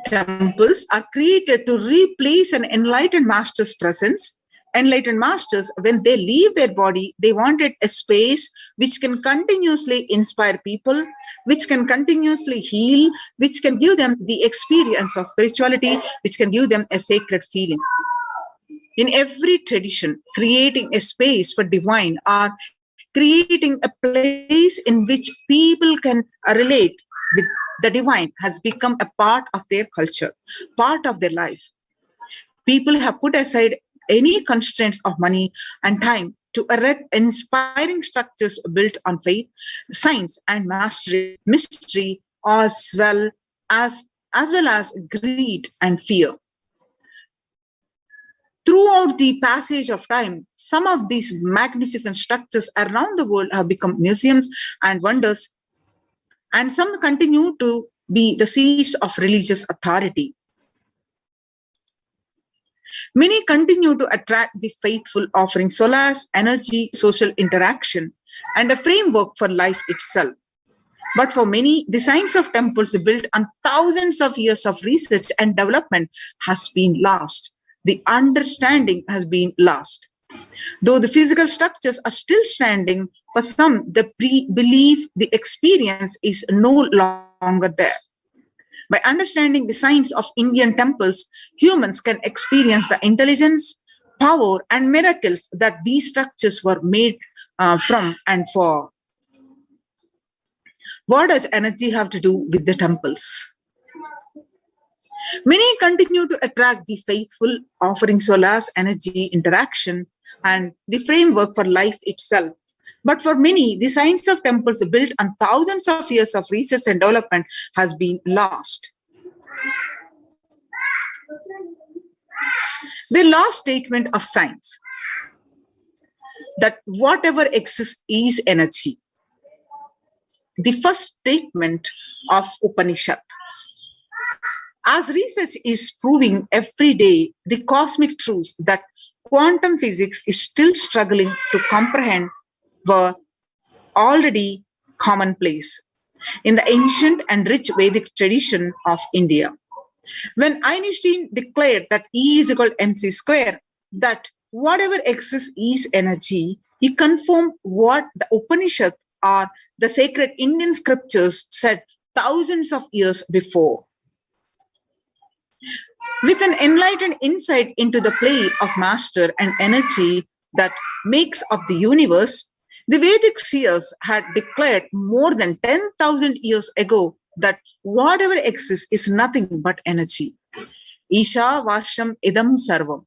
Temples are created to replace an enlightened master's presence. Enlightened masters, when they leave their body, they wanted a space which can continuously inspire people, which can continuously heal, which can give them the experience of spirituality, which can give them a sacred feeling. In every tradition, creating a space for divine or creating a place in which people can relate with the divine has become a part of their culture, part of their life. People have put aside any constraints of money and time to erect inspiring structures built on faith, science, and mystery, as well as greed and fear. Throughout the passage of time, some of these magnificent structures around the world have become museums and wonders, and some continue to be the seats of religious authority. Many continue to attract the faithful, offering solace, energy, social interaction, and a framework for life itself. But for many, the science of temples built on thousands of years of research and development has been lost. The understanding has been lost. Though the physical structures are still standing, for some, the belief, the experience is no longer there. By understanding the science of Indian temples, humans can experience the intelligence, power, and miracles that these structures were made from and for. What does energy have to do with the temples? Many continue to attract the faithful, offering solace, energy, interaction, and the framework for life itself. But for many, the science of temples built on thousands of years of research and development has been lost. The last statement of science, that whatever exists is energy. The first statement of Upanishad. As research is proving every day the cosmic truths that quantum physics is still struggling to comprehend were already commonplace in the ancient and rich Vedic tradition of India. When Einstein declared that E is equal to mc square, that whatever exists is energy, he confirmed what the Upanishad or the sacred Indian scriptures said thousands of years before. With an enlightened insight into the play of matter and energy that makes up the universe, the Vedic seers had declared more than 10,000 years ago that whatever exists is nothing but energy. Isha Vasham Idam Sarvam.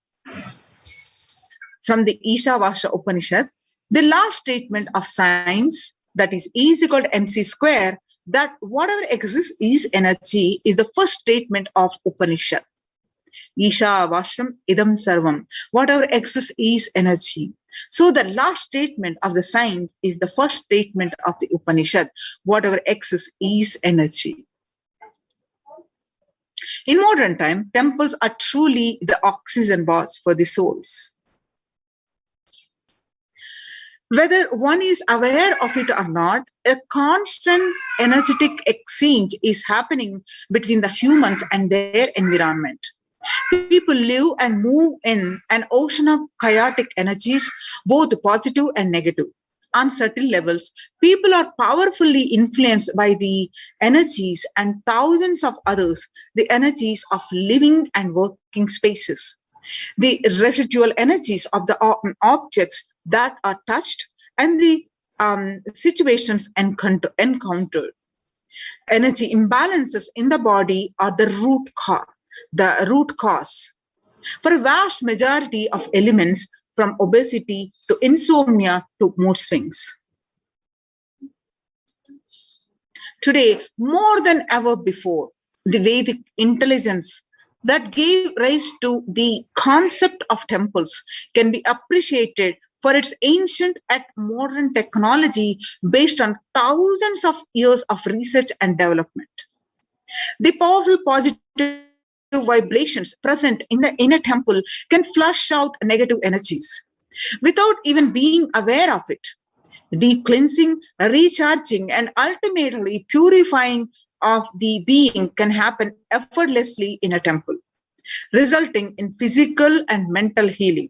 From the Ishavasya Upanishad, the last statement of science, that is E is equal to mc square, that whatever exists is energy, is the first statement of Upanishad. Ishavasya Idam Sarvam. Whatever exists is energy. So the last statement of the science is the first statement of the Upanishad. Whatever exists is energy. In modern time, temples are truly the oxygen baths for the souls. Whether one is aware of it or not, a constant energetic exchange is happening between the humans and their environment. People live and move in an ocean of chaotic energies, both positive and negative. On certain levels, people are powerfully influenced by the energies and thousands of others, the energies of living and working spaces. The residual energies of the objects that are touched and the situations encountered. Energy imbalances in the body are the root cause. For a vast majority of elements, from obesity to insomnia to mood swings. Today, more than ever before, the Vedic intelligence that gave rise to the concept of temples can be appreciated for its ancient and modern technology based on thousands of years of research and development. The powerful positive vibrations present in a temple can flush out negative energies without even being aware of it. Deep cleansing, recharging, and ultimately purifying of the being can happen effortlessly in a temple, resulting in physical and mental healing.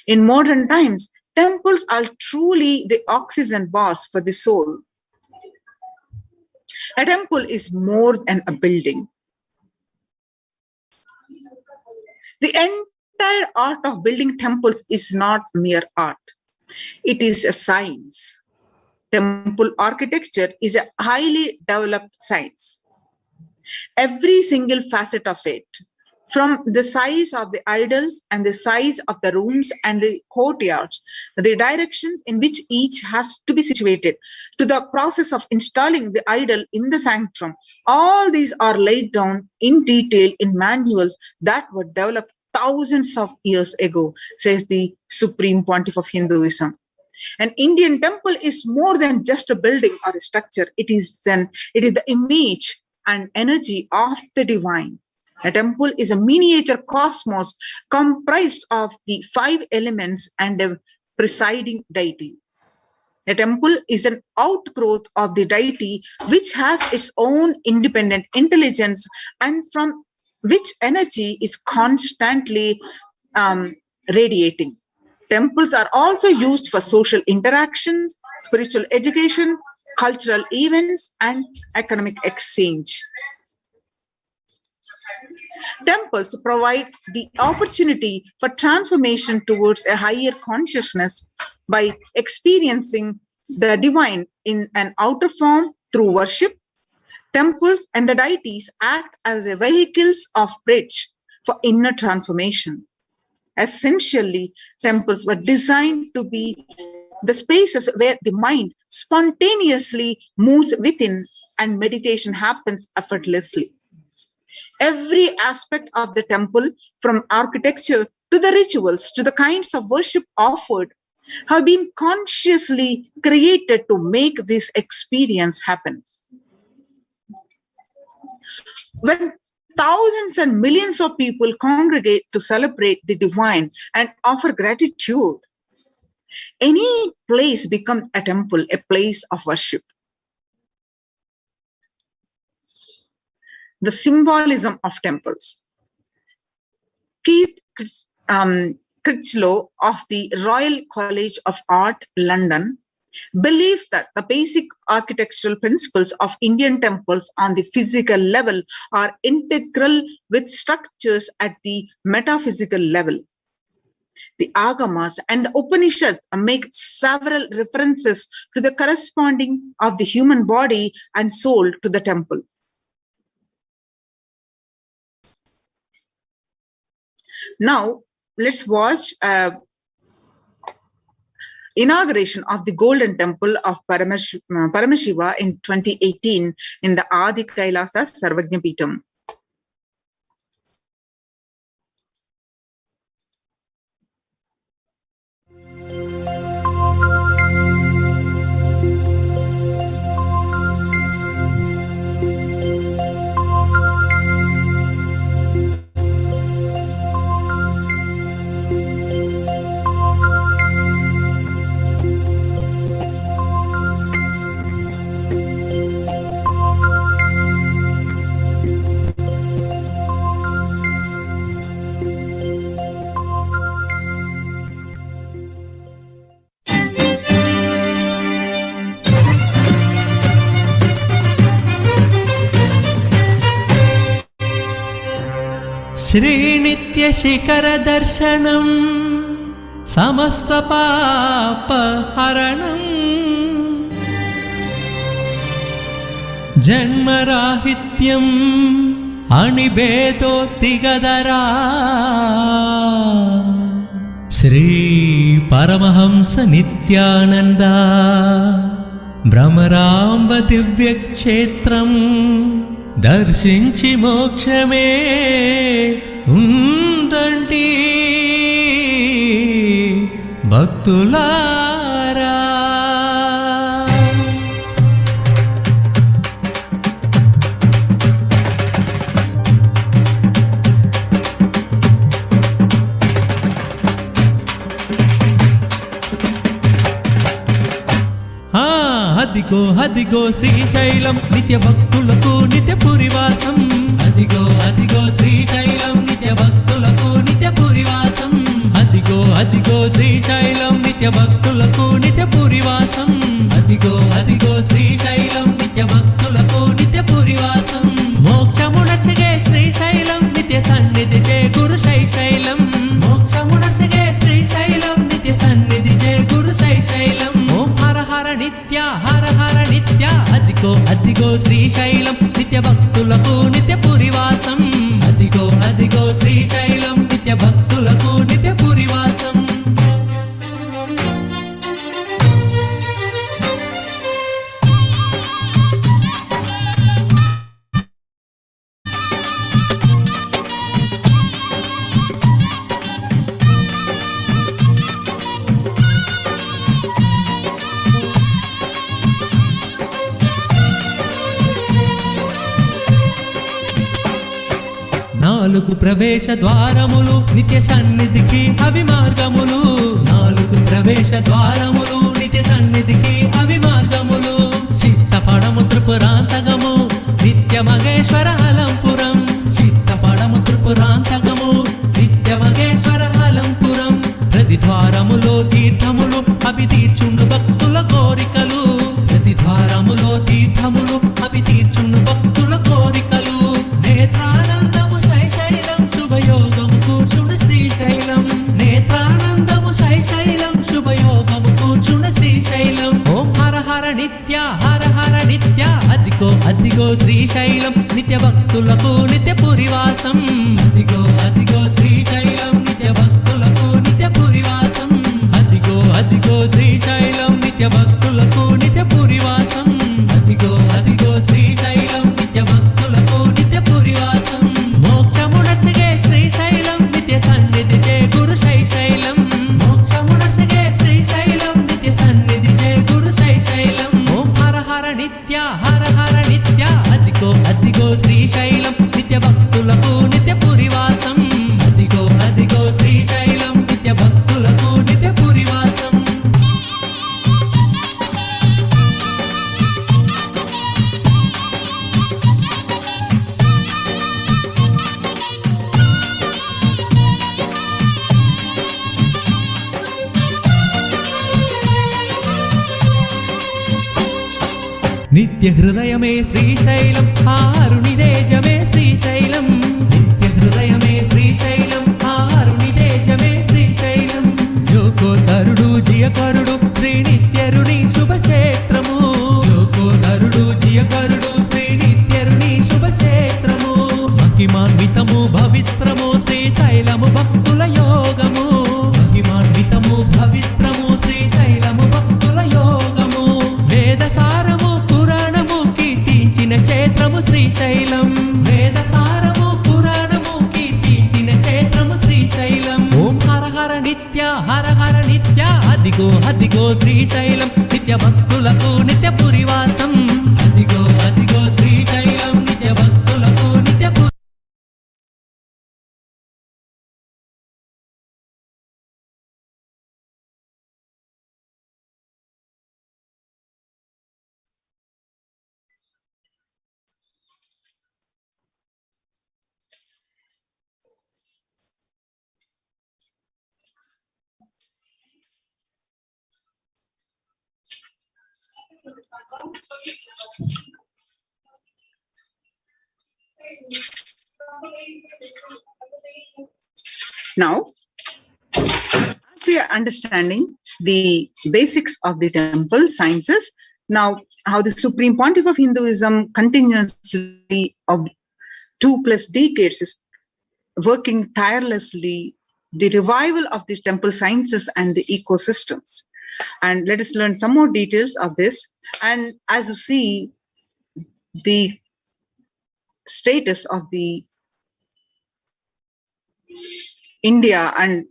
In modern times, temples are truly the oxygen baths for the soul. A temple is more than a building. The entire art of building temples is not mere art. It is a science. Temple architecture is a highly developed science. Every single facet of it, from the size of the idols and the size of the rooms and the courtyards, the directions in which each has to be situated, to the process of installing the idol in the sanctum, all these are laid down in detail in manuals that were developed thousands of years ago, says the Supreme Pontiff of Hinduism. An Indian temple is more than just a building or a structure. It is the image and energy of the divine. A temple is a miniature cosmos comprised of the 5 elements and a presiding deity. A temple is an outgrowth of the deity which has its own independent intelligence and from which energy is constantly radiating. Temples are also used for social interactions, spiritual education, cultural events, and economic exchange. Temples provide the opportunity for transformation towards a higher consciousness by experiencing the divine in an outer form through worship. Temples and the deities act as a vehicles of bridge for inner transformation. Essentially, temples were designed to be the spaces where the mind spontaneously moves within and meditation happens effortlessly. Every aspect of the temple, from architecture to the rituals to the kinds of worship offered, have been consciously created to make this experience happen. When thousands and millions of people congregate to celebrate the divine and offer gratitude, any place becomes a temple, a place of worship. The symbolism of temples. Keith Critchlow of the Royal College of Art, London, believes that the basic architectural principles of Indian temples on the physical level are integral with structures at the metaphysical level. The Agamas and the Upanishads make several references to the corresponding of the human body and soul to the temple. Now, let's watch inauguration of the Golden Temple of Paramashiva in 2018 in the Adi Kailasa Sarvajna Peetham. श्रीनित्यशिखरदर्शनं समस्तपापहरणं जन्मराहित्यम् अनिभेदोत्तिगदरा Shri Paramhans Nityanand भ्रमरांब दिव्यक्षेत्रं దర్శించి మోక్షమే ఉందండి భక్తులారా. అదిగో అదిగో శ్రీశైలం నిత్య భక్తులకు నిత్య పురివాసం. అదిగో అదిగో శ్రీశైలం నిత్య భక్తులకు నిత్య పురివాసం. అదిగో అదిగో శ్రీశైలం నిత్య భక్తులకు నిత్య పురివాసం. అదిగో అదిగో శ్రీశైలం నిత్య భక్తులకు నిత్య పురివాసం. మోక్షమునర్చగే శ్రీశైలం నిత్య సన్నిధి జయ గురు శైశైలం. మోక్షమునర్చగే శ్రీశైలం నిత్య సన్నిధి జయ గురు శైశైలం. ఓం హర హర నిత్య హర హర నిత్య. అదిగో అదిగో శ్రీశైలం నిత్య భక్తులకు నిత్య పురివాసం. అదిగో అదిగో శ్రీశైలం నిత్య భక్తులకు నిత్య పురివాసం. నాలుగు ప్రవేశ ద్వారములు నిత్య సన్నిధికి అవి మార్గములు. నాలుగు ప్రవేశ ద్వారములు నిత్య సన్నిధికి అవి మార్గములు. చిత్తపడము త్రిపురాంతకము నిత్య మహేశ్వర అలంపురం. చిత్తపడము త్రిపురాంతకము నిత్య మహేశ్వర అలంపురం. ప్రతి ద్వారములో తీర్థములు అవి తీర్చుండు భక్తుల కోరికలు. ప్రతి ద్వారములో తీర్థములు అవి తీర్చుండు భక్తుల కోరికలు. నేత్రానందము శైశైలం శుభయోగము కూర్చుండు శ్రీశైలం. నేత్రానందము శైశైలం శుభయోగము కూర్చుండు శ్రీశైలం. ఓం హర హర నిత్య హర హర నిత్య. అదిగో అదిగో శ్రీశైలం నిత్య భక్తులకు నిత్య పురివాసం. అదిగో అదిగో శ్రీశైలం నిత్య భక్తులకు నిత్య పురివాసం. అదిగో అదిగో శ్రీశైలం నిత్య భక్తులకు నిత్య పురివాసం. అదిగో అదిగో శ్రీశైలం నిత్య భక్తులకు నిత్య పురివాసం. మోక్షమునర్చగే శ్రీశైలం నిత్య సన్నిధి జయ గురు శైశైలం. మోక్షమునర్చగే శ్రీశైలం నిత్య సన్నిధి జయ గురు శైశైలం. ఓం హర హర నిత్య హర హర నిత్య. అదిగో అదిగో శ్రీశైలం నిత్య భక్తులకు నిత్య పురివాసం. అదిగో అదిగో శ్రీశైలం నిత్య భక్తులకు నిత్య పురివాసం. నిత్య హృదయమే శ్రీశైలం ఆరునిదేజమే శ్రీశైలం. నిత్య హృదయమే శ్రీశైలం ఆరునిదేజమే శ్రీశైలం. జోకోదరుడు జియకరుడు శ్రీ నిత్యరుని శుభక్షేత్రము. జోకోదరుడు జియకరుడు శ్రీ నిత్యరుని శుభక్షేత్రము. మహిమాన్వితము పవిత్రము శ్రీశైలము భక్తుల నిత్య హర హర నిత్య అదిగో అదిగో శ్రీశైలం నిత్య భక్తులకు నిత్య పురివాసం అదిగో అదిగో శ్రీశైలం నిత్య భక్తులకు నిత్య Now, as we are understanding the basics of the temple sciences, now how the Supreme Pontiff of Hinduism continuously of 2+ decades is working tirelessly the revival of the temple sciences and the ecosystems. And let us learn some more details of this. And as you see, the status of the India and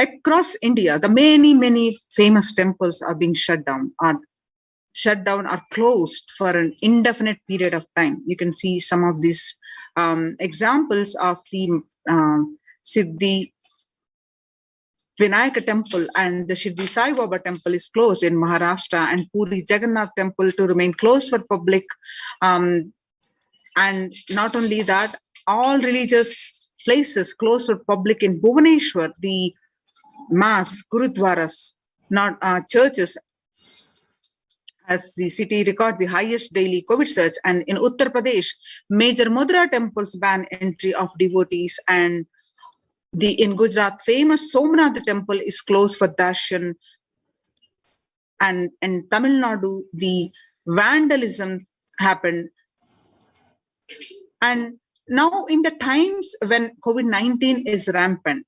across India, the many famous temples are being shut down or closed for an indefinite period of time. You can see some of these examples of the Siddhi Vinayaka temple and the Shirdi Sai Baba temple is closed in Maharashtra, and Puri Jagannath temple to remain closed for public. And not only that, all religious places closed for public in Bhubaneswar, the mass, gurudwaras, not churches, as the city records the highest daily COVID surge. And in Uttar Pradesh, major Mudra temples ban entry of devotees, and in Gujarat, famous Somnath temple is closed for darshan. And in Tamil Nadu, the vandalism happened. And now in the times when COVID-19 is rampant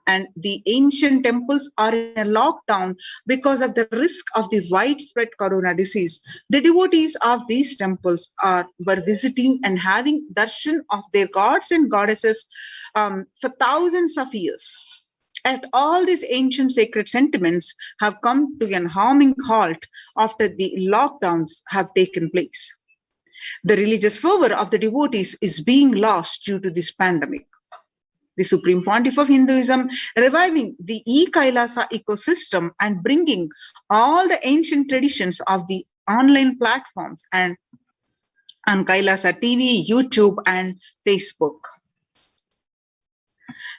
and the ancient temples are in a lockdown because of the risk of the widespread corona disease, the devotees of these temples were visiting and having darshan of their gods and goddesses for thousands of years. And all these ancient sacred sentiments have come to an harming halt after the lockdowns have taken place. The religious fervor of the devotees is being lost due to this pandemic. The Supreme Pontiff of Hinduism reviving the Kailasa ecosystem and bringing all the ancient traditions of the online platforms and on Kailasa TV, YouTube, and Facebook.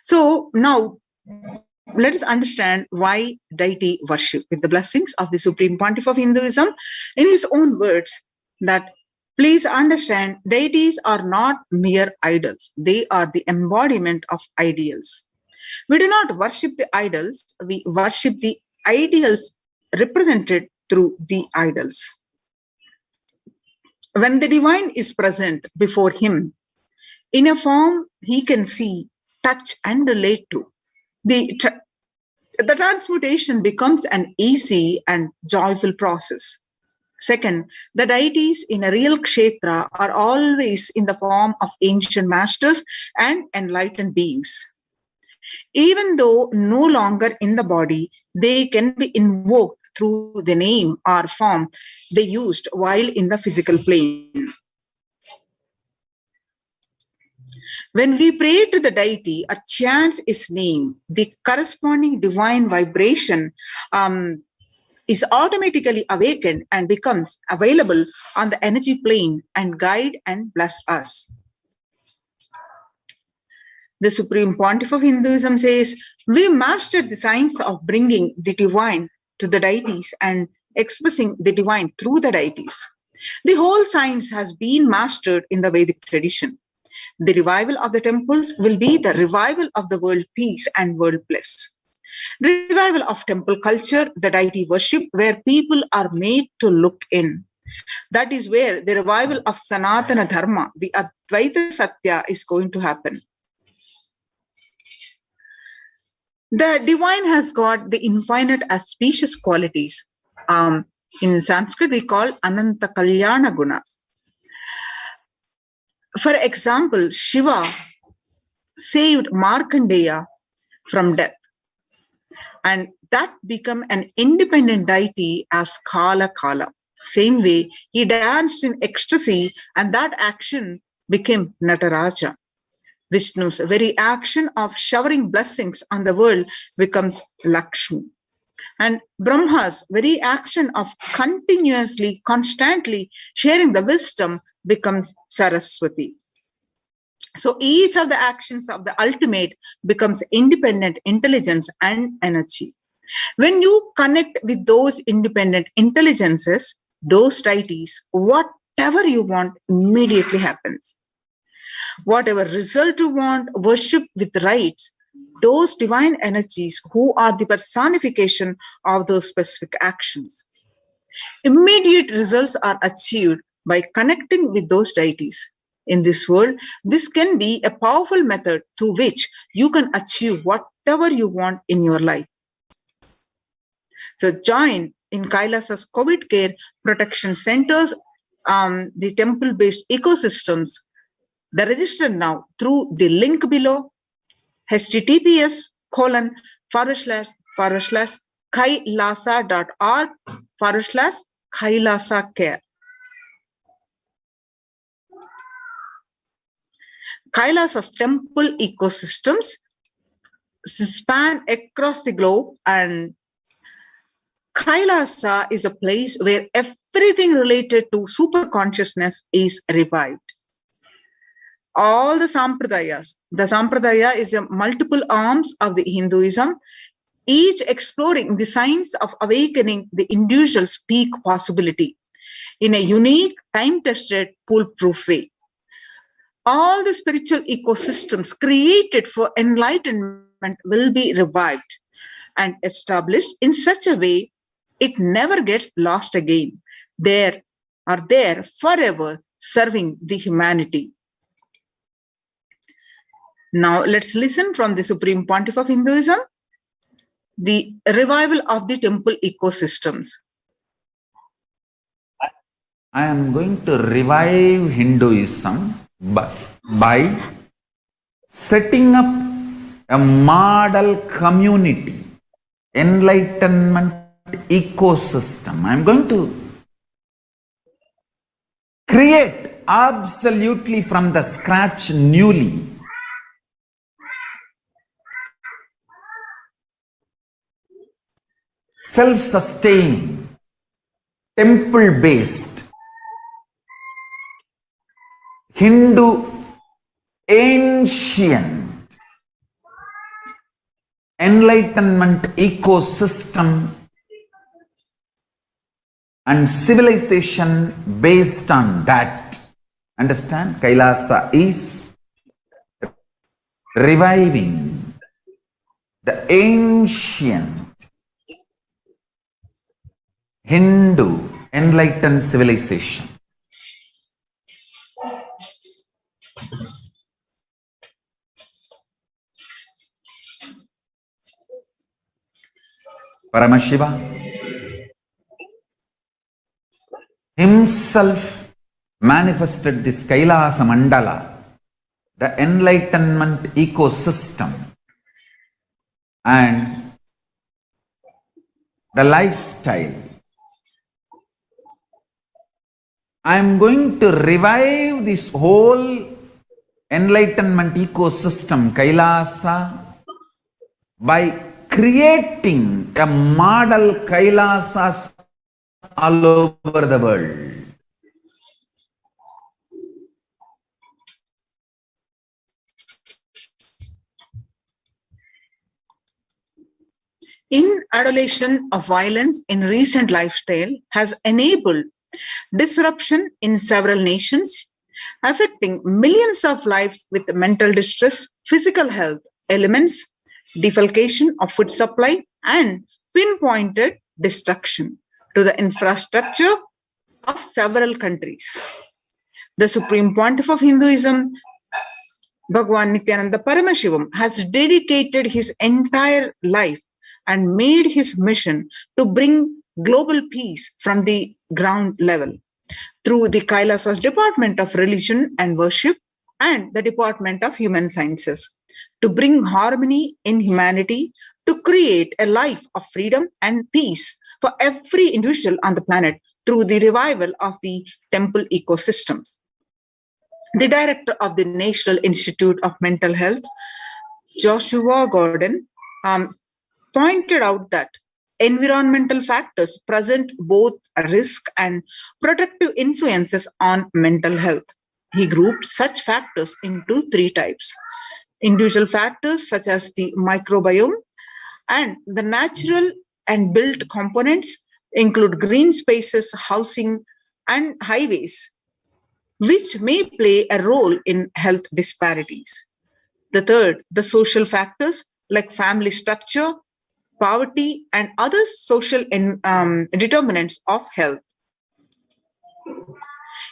So now let us understand why deity worship with the blessings of the Supreme Pontiff of Hinduism in his own words that please understand, deities are not mere idols. They are the embodiment of ideals. We do not worship the idols. We worship the ideals represented through the idols. When the divine is present before him, in a form he can see, touch, and relate to, the transmutation becomes an easy and joyful process. Second, the deities in a real kshetra are always in the form of ancient masters and enlightened beings. Even though no longer in the body, they can be invoked through the name or form they used while in the physical plane. When we pray to the deity or chant his name, the corresponding divine vibration is automatically awakened and becomes available on the energy plane and guide and bless us. The Supreme Pontiff of Hinduism says, we mastered the science of bringing the divine to the deities and expressing the divine through the deities. The whole science has been mastered in the Vedic tradition. The revival of the temples will be the revival of the world peace and world bliss. The revival of temple culture, the deity worship, where people are made to look in. That is where the revival of Sanatana Dharma, the Advaita Satya, is going to happen. The divine has got the infinite auspicious qualities. In Sanskrit, we call Ananta Kalyana Gunas. For example, Shiva saved Markandeya from death. and that become an independent deity as Kala Kala. Same way, he danced in ecstasy, and that action became Nataraja. Vishnu's very action of showering blessings on the world becomes Lakshmi. And Brahma's very action of continuously, constantly sharing the wisdom becomes Saraswati. So each of the actions of the ultimate becomes independent intelligence and energy. When you connect with those independent intelligences, those deities, whatever you want immediately happens. Whatever result you want, worship with rites, those divine energies who are the personification of those specific actions. Immediate results are achieved by connecting with those deities. In this world, this can be a powerful method through which you can achieve whatever you want in your life. So join in Kailasa's COVID care protection centers, the temple-based ecosystems. The register now through the link below, https://kailasa.org/Kailasa care. Kailasa's temple ecosystems span across the globe, and Kailasa is a place where everything related to super consciousness is revived. All the Sampradayas, the Sampradaya is a multiple arms of the Hinduism, each exploring the science of awakening the individual's peak possibility in a unique, time-tested, foolproof way. All the spiritual ecosystems created for enlightenment will be revived and established in such a way it never gets lost again. They are there forever, serving the humanity. Now let's listen from the Supreme Pontiff of Hinduism, the revival of the temple ecosystems. I am going to revive Hinduism by setting up a model community, enlightenment ecosystem. I am going to create absolutely from the scratch newly self-sustaining, temple-based, Hindu ancient enlightenment ecosystem and civilization based on that. Understand? Kailasa is reviving the ancient Hindu enlightened civilization. Paramashiva himself manifested this Kailasa Mandala, the enlightenment ecosystem, and the lifestyle. I am going to revive this whole enlightenment ecosystem, Kailasa, by creating a model Kailasas all over the world. In adulation of violence in recent lifestyle has enabled disruption in several nations, affecting millions of lives with mental distress, physical health elements, defalcation of food supply, and pinpointed destruction to the infrastructure of several countries. The Supreme Pontiff of Hinduism, Bhava Nithyananda Paramashivam, has dedicated his entire life and made his mission to bring global peace from the ground level through the Kailasa's Department of Religion and Worship and the Department of Human Sciences, to bring harmony in humanity, to create a life of freedom and peace for every individual on the planet through the revival of the temple ecosystems. The director of the National Institute of Mental Health, Joshua Gordon, pointed out that environmental factors present both risk and protective influences on mental health. He grouped such factors into three types: individual factors such as the microbiome, and the natural and built components include green spaces, housing, and highways, which may play a role in health disparities. The third, the social factors like family structure, poverty, and other social determinants of health.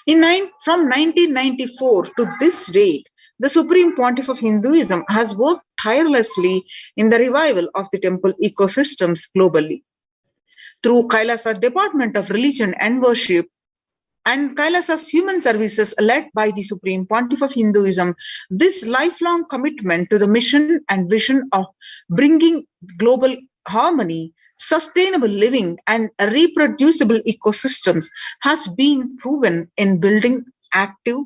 From 1994 to this date, the Supreme Pontiff of Hinduism has worked tirelessly in the revival of the temple ecosystems globally. Through Kailasa Department of Religion and Worship and Kailasa's human services led by the Supreme Pontiff of Hinduism, this lifelong commitment to the mission and vision of bringing global harmony, sustainable living, and reproducible ecosystems has been proven in building active,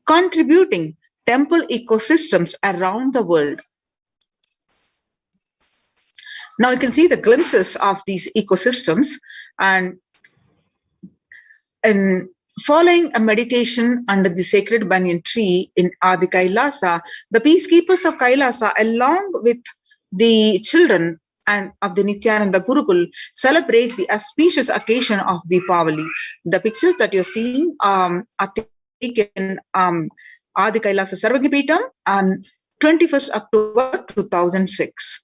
contributing temple ecosystems around the world. Now you can see the glimpses of these ecosystems, and following a meditation under the sacred banyan tree in Adi Kailasa, the peacekeepers of Kailasa, along with the children and of the Nithyananda Gurukul, celebrate the auspicious occasion of Deepavali. The pictures that you're seeing are taken Adi Kailasa Sarvagyapeetham on 21st October 2006.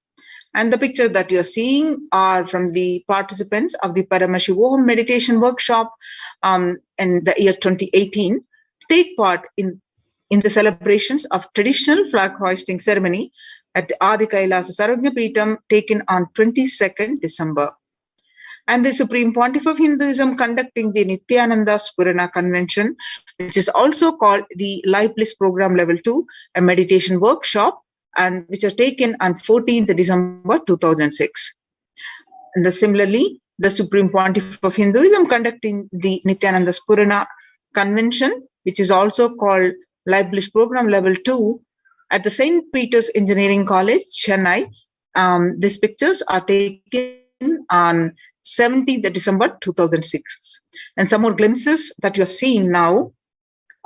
And the pictures that you're seeing are from the participants of the Paramashivoham meditation workshop in the year 2018, take part in the celebrations of traditional flag hoisting ceremony at the Adi Kailasa Sarvagyapeetham taken on 22nd December. And the Supreme Pontiff of Hinduism conducting the Nithyananda Purana Convention, which is also called the Life Bliss Program Level 2, a meditation workshop, and which was taken on 14th December 2006. And similarly, the Supreme Pontiff of Hinduism conducting the Nithyananda Purana Convention, which is also called Life Bliss Program Level 2, at the St. Peter's Engineering College, Chennai. These pictures are taken on 17th December 2006. And some more glimpses that you're seeing now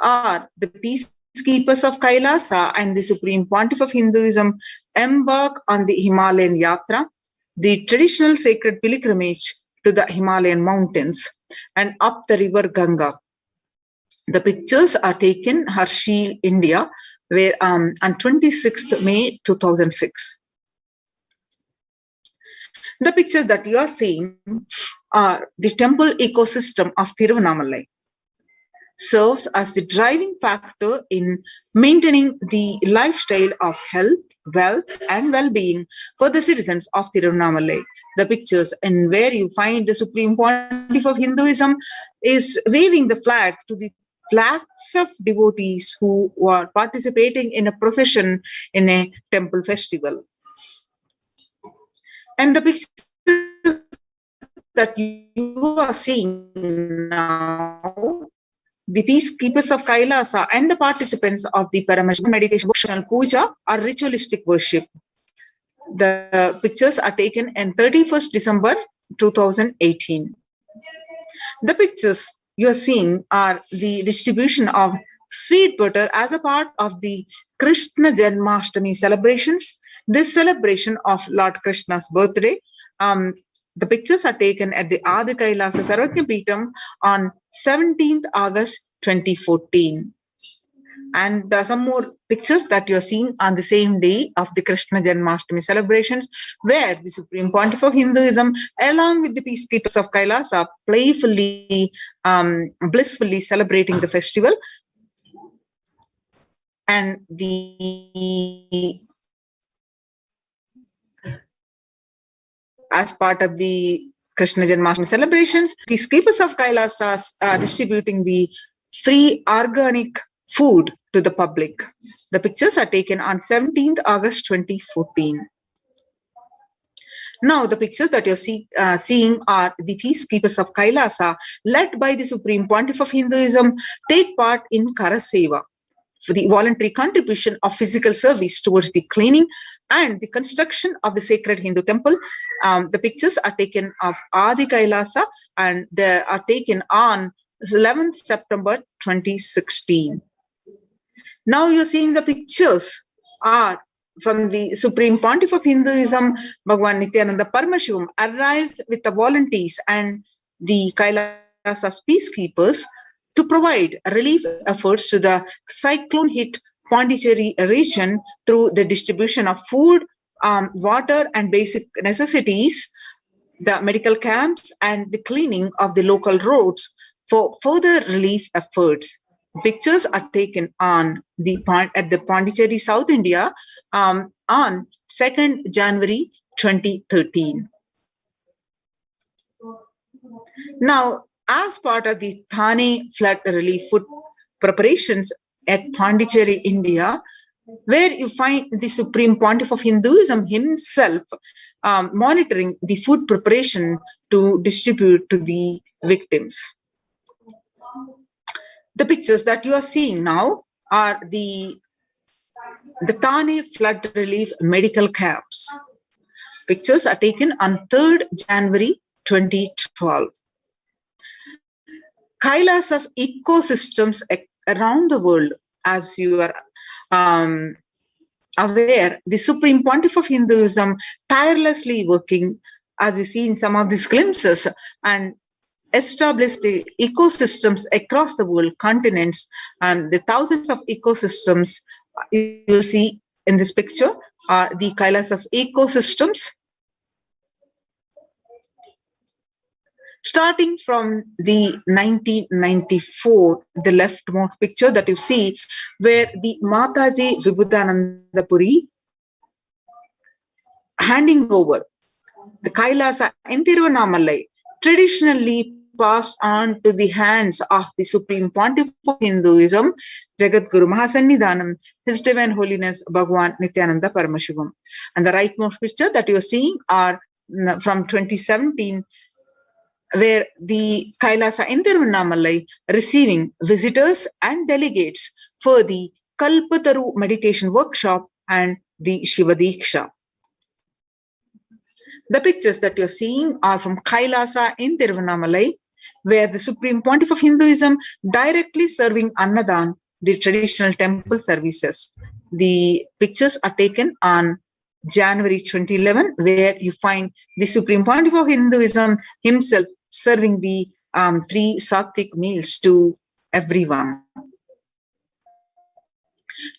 are the peacekeepers of Kailasa and the Supreme Pontiff of Hinduism embark on the Himalayan Yatra, the traditional sacred pilgrimage to the Himalayan mountains and up the river Ganga. The pictures are taken Harshil, India, where on 26th May 2006. The pictures that you are seeing are the temple ecosystem of Tiruvannamalai. Serves as the driving factor in maintaining the lifestyle of health, wealth, and well-being for the citizens of Tiruvannamalai. The pictures and where you find the Supreme Pontiff of Hinduism is waving the flag to the lakhs of devotees who are participating in a procession in a temple festival. And the pictures that you are seeing now, the peacekeepers of Kailasa and the participants of the Paramashivoham meditation workshop puja are ritualistic worship. The pictures are taken on 31st December 2018. The pictures you are seeing are the distribution of sweet butter as a part of the Krishna Janmashtami celebrations. This celebration of Lord Krishna's birthday, the pictures are taken at the Adi Kailasa Sarvagyapeetham on 17th August 2014. And some more pictures that you are seeing on the same day of the Krishna Janmashtami celebrations, where the Supreme Pontiff of Hinduism, along with the peacekeepers of Kailasa, playfully, blissfully celebrating the festival. And as part of the Krishna Janmashtami celebrations, peacekeepers of Kailasa are distributing the free organic food to the public. The pictures are taken on 17th August 2014. Now, the pictures that you're seeing are the peacekeepers of Kailasa, led by the Supreme Pontiff of Hinduism, take part in Karaseva, for the voluntary contribution of physical service towards the cleaning and the construction of the sacred Hindu temple. The pictures are taken of Adi Kailasa, and they are taken on 11th September 2016. Now you're seeing the pictures are from the Supreme Pontiff of Hinduism, Bhagavan Nithyananda Paramashivam, arrives with the volunteers and the Kailasa's peacekeepers to provide relief efforts to the cyclone-hit Pondicherry region through the distribution of food, water and basic necessities, the medical camps, and the cleaning of the local roads for further relief efforts. Pictures are taken on at the Pondicherry, South India, on 2nd January 2013. Now, as part of the Thane flood relief food preparations at Pondicherry, India, where you find the Supreme Pontiff of Hinduism himself monitoring the food preparation to distribute to the victims. The pictures that you are seeing now are the Thane flood relief medical camps. Pictures are taken on 3rd January 2012. Kailasa's ecosystems around the world, as you are aware, the Supreme Pontiff of Hinduism tirelessly working, as you see in some of these glimpses, and establish the ecosystems across the world, continents, and the thousands of ecosystems you see in this picture are the Kailasa's ecosystems. Starting from the 1994, the leftmost picture that you see, where the Mataji Vibhudananda Puri handing over the Kailasa in Tiruvannamalai, traditionally passed on to the hands of the Supreme Pontiff of Hinduism, Jagadguru Mahasannidhanam, His Divine Holiness Bhagavan Nithyananda Paramashivam. And the rightmost picture that you are seeing are from 2017, where the Kailasa in Tiruvannamalai receiving visitors and delegates for the Kalpataru meditation workshop and the Shiva Diksha. The pictures that you're seeing are from Kailasa in Tiruvannamalai, where the Supreme Pontiff of Hinduism directly serving Annadan, the traditional temple services. The pictures are taken on January 2011, where you find the Supreme Pontiff of Hinduism himself serving the 3 Sattvic meals to everyone.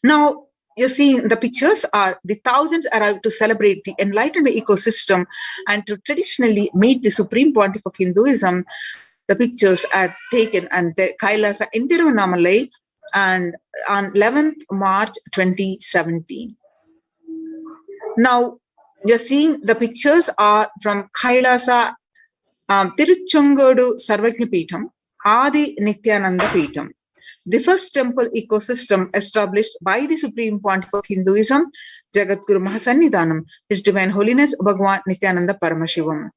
Now, you're seeing the pictures are the thousands arrived to celebrate the enlightenment ecosystem and to traditionally meet the Supreme Pontiff of Hinduism. The pictures are taken and the Kailasa in Tiruvannamalai and on 11th March 2017. Now, you're seeing the pictures are from Kailasa Tiruchengodu Sarvajna Peetham, Adi Nithyananda Peetham, the first temple ecosystem established by the Supreme Pontiff of Hinduism, Jagadguru Mahasannidhanam, His Divine Holiness Bhagavan Nithyananda Paramashivam.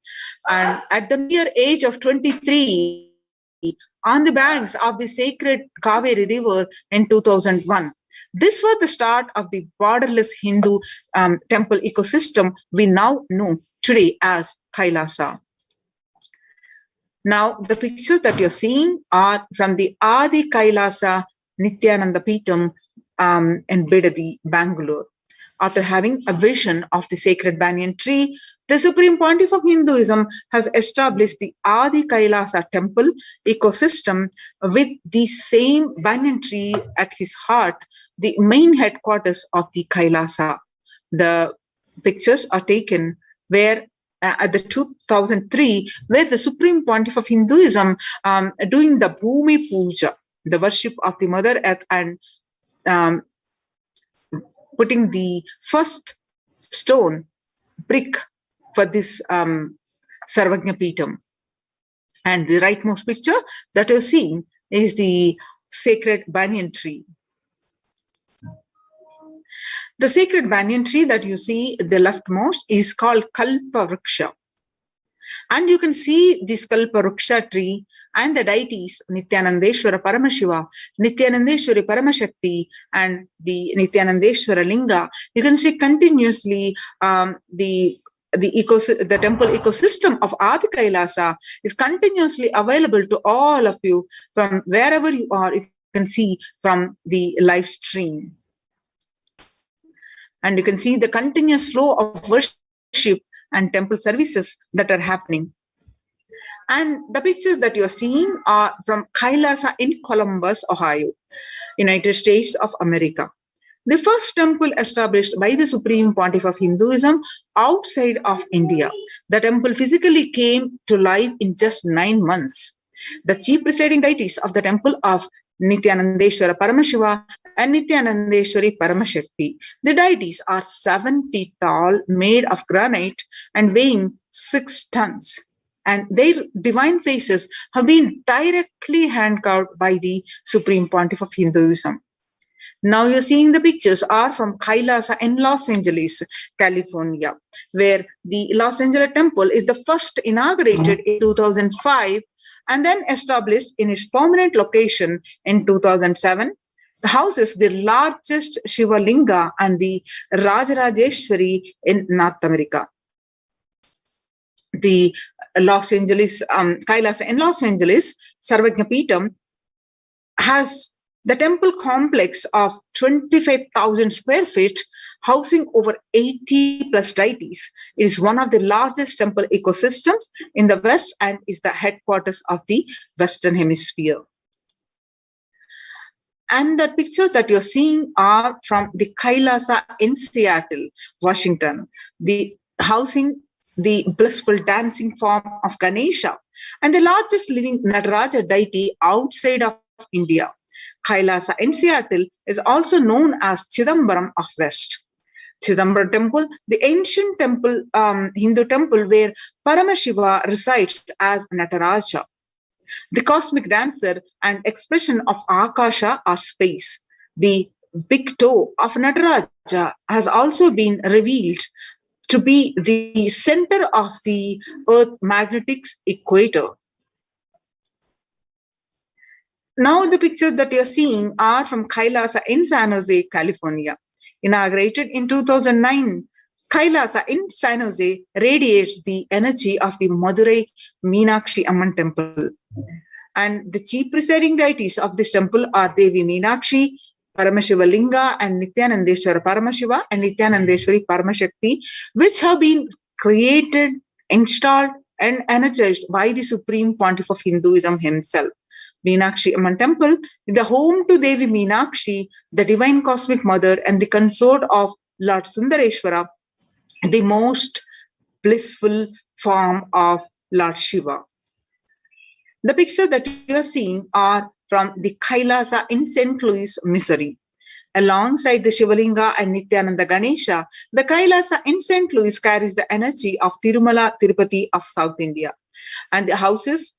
And at the mere age of 23, on the banks of the sacred Kaveri River in 2001, this was the start of the borderless Hindu temple ecosystem we now know today as Kailasa. Now, the pictures that you're seeing are from the Adi Kailasa Nithyananda Peetham in Bidadi, Bangalore. After having a vision of the sacred banyan tree, the Supreme Pontiff of Hinduism has established the Adi Kailasa temple ecosystem with the same banyan tree at his heart, the main headquarters of the Kailasa. The pictures are taken where at the 2003, where the Supreme Pontiff of Hinduism doing the Bhumi Puja, the worship of the Mother Earth, and putting the first stone brick for this Sarvajna Peetham. And the rightmost picture that you're seeing is the sacred banyan tree. The sacred banyan tree that you see the leftmost is called Kalpa Vriksha. And you can see this Kalpa Vriksha tree and the deities Nithyanandeshwara Paramashiva, Nithyanandeshwari Paramashakti, and the Nithyanandeshwara Linga. You can see continuously the temple ecosystem of Adi Kailasa is continuously available to all of you from wherever you are. You can see from the live stream. And you can see the continuous flow of worship and temple services that are happening. And the pictures that you're seeing are from Kailasa in Columbus, Ohio, United States of America. The first temple established by the Supreme Pontiff of Hinduism outside of India. The temple physically came to life in just 9 months. The chief presiding deities of the temple of Nithyanandeshwara Paramashiva and Nithyanandeshwari Paramashakti. The deities are 7 feet tall, made of granite and weighing 6 tons. And their divine faces have been directly hand-carved by the Supreme Pontiff of Hinduism. Now you're seeing the pictures are from Kailasa in Los Angeles, California, where the Los Angeles temple is the first inaugurated in 2005 and then established in its permanent location in 2007. The house is the largest Shiva Linga and the Rajarajeshwari in North America. The Los Angeles, Kailasa in Los Angeles, Sarvajnapeetham has the temple complex of 25,000 square feet, housing over 80 plus deities. It is one of the largest temple ecosystems in the West and is the headquarters of the Western Hemisphere. And the pictures that you're seeing are from the Kailasa in Seattle, Washington, the housing the blissful dancing form of Ganesha and the largest living Nataraja deity outside of India. Kailasa in Seattle is also known as Chidambaram of West. Chidambaram temple, the ancient temple, Hindu temple where Paramashiva resides as Nataraja. The cosmic dancer and expression of Akasha or space. The big toe of Nataraja has also been revealed to be the center of the Earth magnetic equator. Now the pictures that you're seeing are from Kailasa in San Jose, California. Inaugurated in 2009, Kailasa in San Jose radiates the energy of the Madurai Meenakshi Amman temple. And the chief presiding deities of this temple are Devi Meenakshi, Paramashiva Linga, and Nithyanandeshwara Paramashiva and Nithyanandeshwari Paramashakti, which have been created, installed, and energized by the Supreme Pontiff of Hinduism himself. Meenakshi Amman Temple is the home to Devi Meenakshi, the divine cosmic mother and the consort of Lord Sundareshwara, the most blissful form of Lord Shiva. The pictures that you are seeing are from the Kailasa in St. Louis, Missouri. Alongside the Shivalinga and Nityananda Ganesha, the Kailasa in St. Louis carries the energy of Tirumala Tirupati of South India. And houses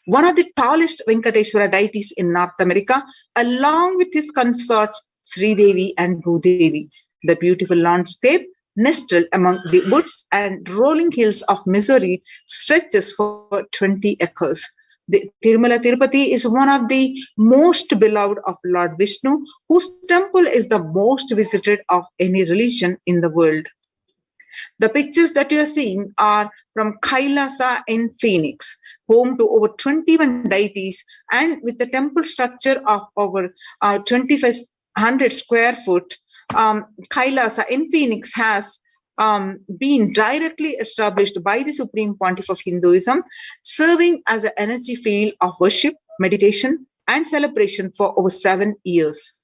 one of the tallest Venkateshwara deities in North America, along with his consorts Sri Devi and Bhudevi. The beautiful landscape nestled among the woods and rolling hills of Missouri stretches for 20 acres. The Tirumala Tirupati is one of the most beloved of Lord Vishnu, whose temple is the most visited of any religion in the world. The pictures that you are seeing are from Kailasa in Phoenix, home to over 21 deities and with the temple structure of over 2,500 square foot. Kailasa in Phoenix has been directly established by the Supreme Pontiff of Hinduism, serving as an energy field of worship, meditation, and celebration for over 7 years.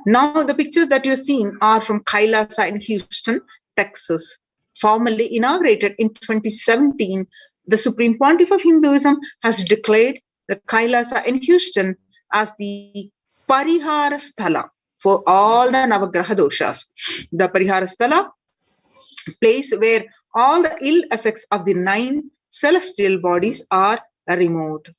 Now, the pictures that you're seeing are from Kailasa in Houston, Texas. Formally inaugurated in 2017, the Supreme Pontiff of Hinduism has declared the Kailasa in Houston as the Parihara Sthala for all the Navagraha doshas. The Parihara Sthala, place where all the ill effects of the 9 celestial bodies are removed.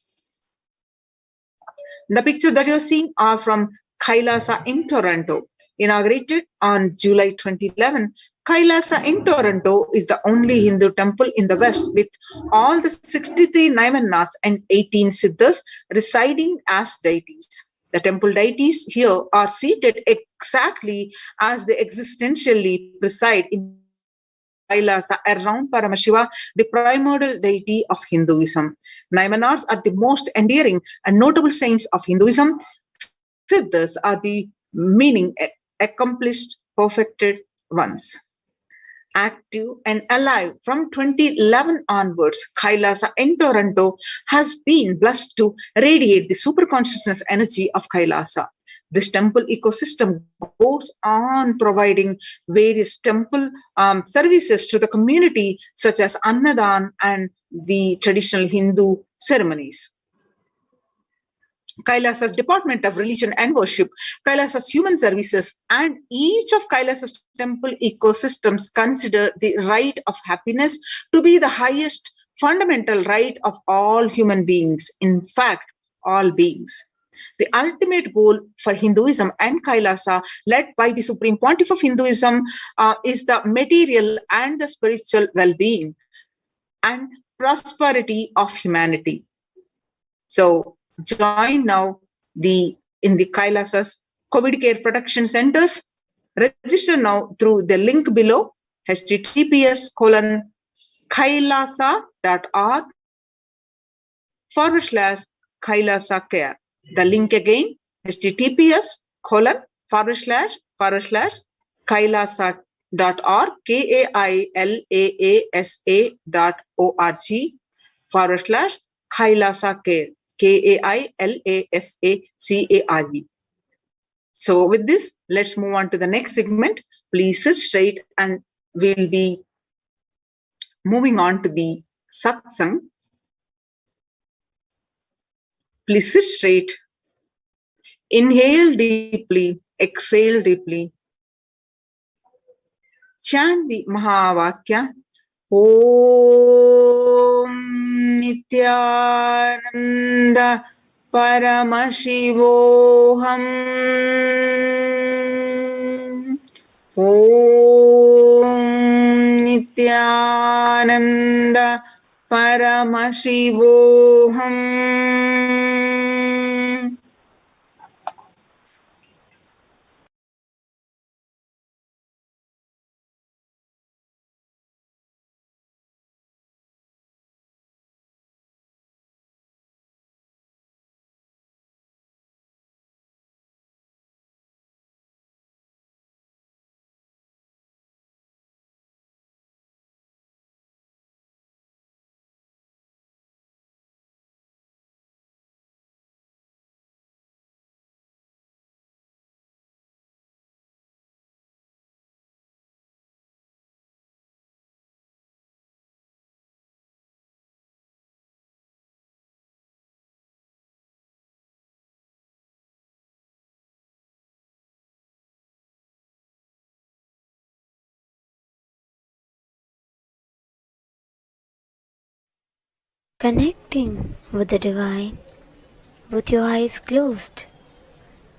The picture that you're seeing are from Kailasa in Toronto. Inaugurated on July 2011, Kailasa in Toronto is the only Hindu temple in the West with all the 63 Naimanas and 18 Siddhas residing as deities. The temple deities here are seated exactly as they existentially preside in Kailasa around Paramashiva, the primordial deity of Hinduism. Naimanas are the most endearing and notable saints of Hinduism. Siddhas are the meaning accomplished, perfected ones. Active and alive from 2011 onwards, Kailasa in Toronto has been blessed to radiate the superconsciousness energy of Kailasa. This temple ecosystem goes on providing various temple services to the community, such as Annadan and the traditional Hindu ceremonies. Kailasa's Department of Religion and Worship, Kailasa's Human Services, and each of Kailasa's temple ecosystems consider the right of happiness to be the highest fundamental right of all human beings, in fact, all beings. The ultimate goal for Hinduism and Kailasa, led by the Supreme Pontiff of Hinduism, is the material and the spiritual well-being and prosperity of humanity. So, join now in the Kailasa's COVID care protection centers. Register now through the link below, https://kailasa.org/Kailasa care. The link again, https://kailasa.org, KAILASA.org/Kailasa care. KAILASACARE. So with this, let's move on to the next segment. Please sit straight and we'll be moving on to the Satsang. Please sit straight. Inhale deeply, exhale deeply. Chant the Mahavakya. Om Nithyananda Paramashivoham. Om Nithyananda Paramashivoham. Connecting with the divine with your eyes closed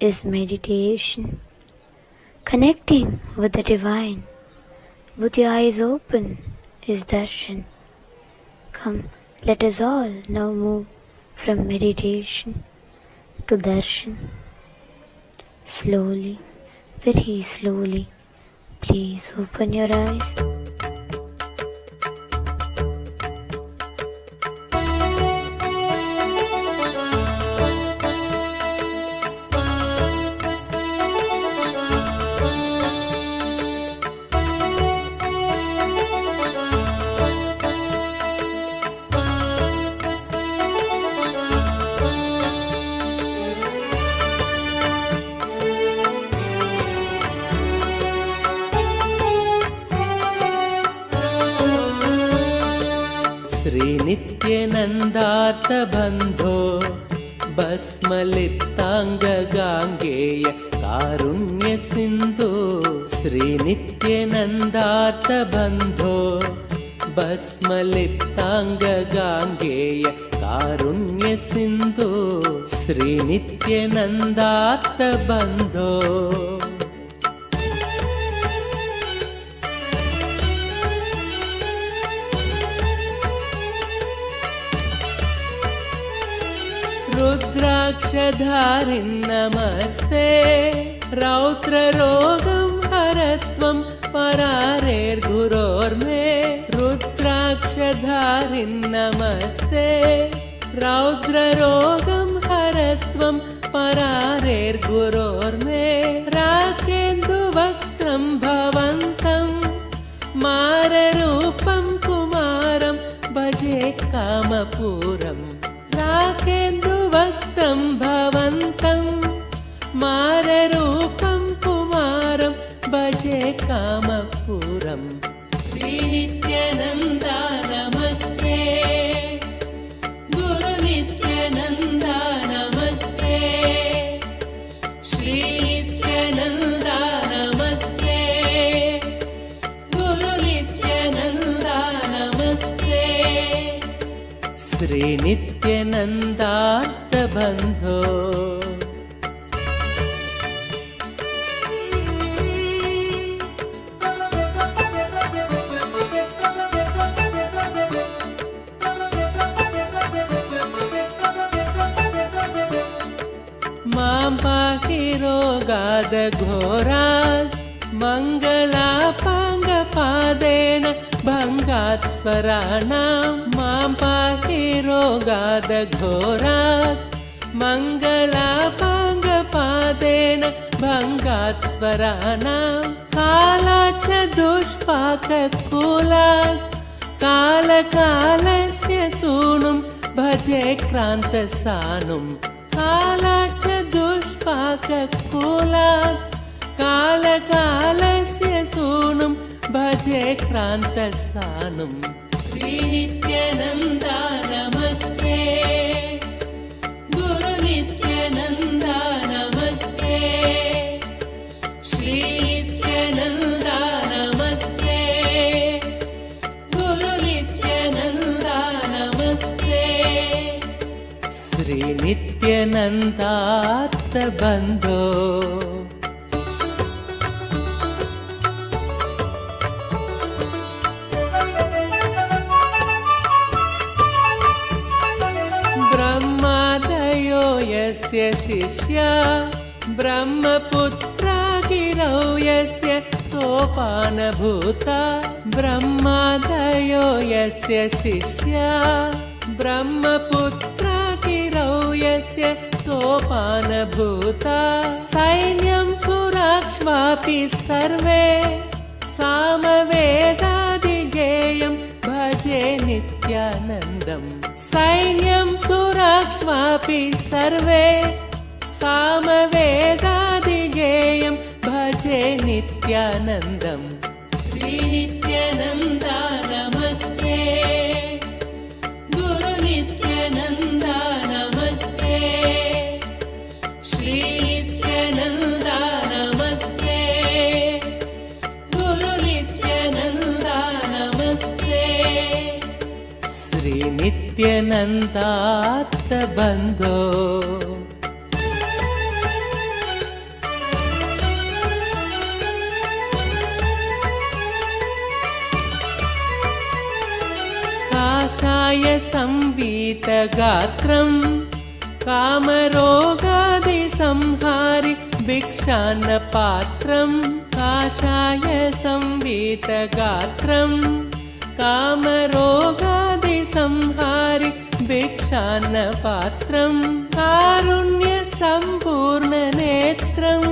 is meditation. Connecting with the divine with your eyes open is darshan. Come, let us all now move from meditation to darshan. Slowly, very slowly, please open your eyes. श्रीनित्यनन्दार्तबन्धो भस्मलिप्ताङ्गगाङ्गेय कारुण्यसिन्धो श्रीनित्यनन्दार्तबन्धो భస్మలిప్తాంగ Gangeya కారుణ్య సింధు శ్రీ నిత్యానందాత్త బంధో रुद्राक्षधारिन् नमस्ते रौद्ररोगं हरत्वं परारेर्गुरोर्मे रुद्राक्षधारिन् नमस्ते रौद्ररोगं हरत्वं परारेर्गुरोर्मे राकेन्दुवक्त्रं भवन्तं माररूपं कुमारं भजे कामपूरम् राकेन्दुवक्त्रं भवन्तं माररूपं कुमारं भजे कामपूरम् श्रीनित्यानन्दा नमस्ते गुरुनित्यानन्दा नमस्ते श्रीनित्यानन्दा नमस्ते गुरुनित्यानन्दा नमस्ते श्री नित्यानन्दार्थ बन्धो मां पाहि रोगाद घोरात् मङ्गलापाङ्गपादेन भङ्गात् स्वराणां मां पाहि रोगाद घोरात् मङ्गलापाङ्गपादेन भङ्गात् स्वराणां कालाच्च दुष्पाककूलात् कालकालस्य सूनुं भजे क्रान्तसानुं कालाच्च दुष्पाककूलात् कालकालस्य सूनुं भजे क्रान्तसानुं श्रीनित्यानन्दा नमस्ते गुरुनित्यानन्दा नमस्ते श्रीनित्यानन्दा नमस्ते गुरुनित्यानन्दा नमस्ते श्रीनित्यानन्दार्थ बन्धो ब्रह्मादयो यस्य शिष्या ब्रह्मपुत्रा गिरौ यस्य सोपानभूता ब्रह्मादयो यस्य शिष्या ब्रह्मपुत्रा गिरौ यस्य सोपानभूता सैन्यं सुराक्ष्वापि सर्वे सामवेदादिगेयं भजे नित्यानन्दम् सैन्यं सुराक्ष्वापि सर्वे सामवेदादिगेयं भजे नित्यानन्दम् श्रीनित्यानन्दा नमस्ते गुरुनित्यानन्दा नमस्ते श्रीनित्यानन्दा नमस्ते गुरुनित्यानन्दा नमस्ते श्रीनित्यानन्दार्थ बन्धो काषाय संवीतगात्रं कामरोगादिसंहारि भिक्षान्नपात्रं काषाय संवीतगात्रं कामरोगादिसंहारि भिक्षान्नपात्रं कारुण्यसम्पूर्णनेत्रं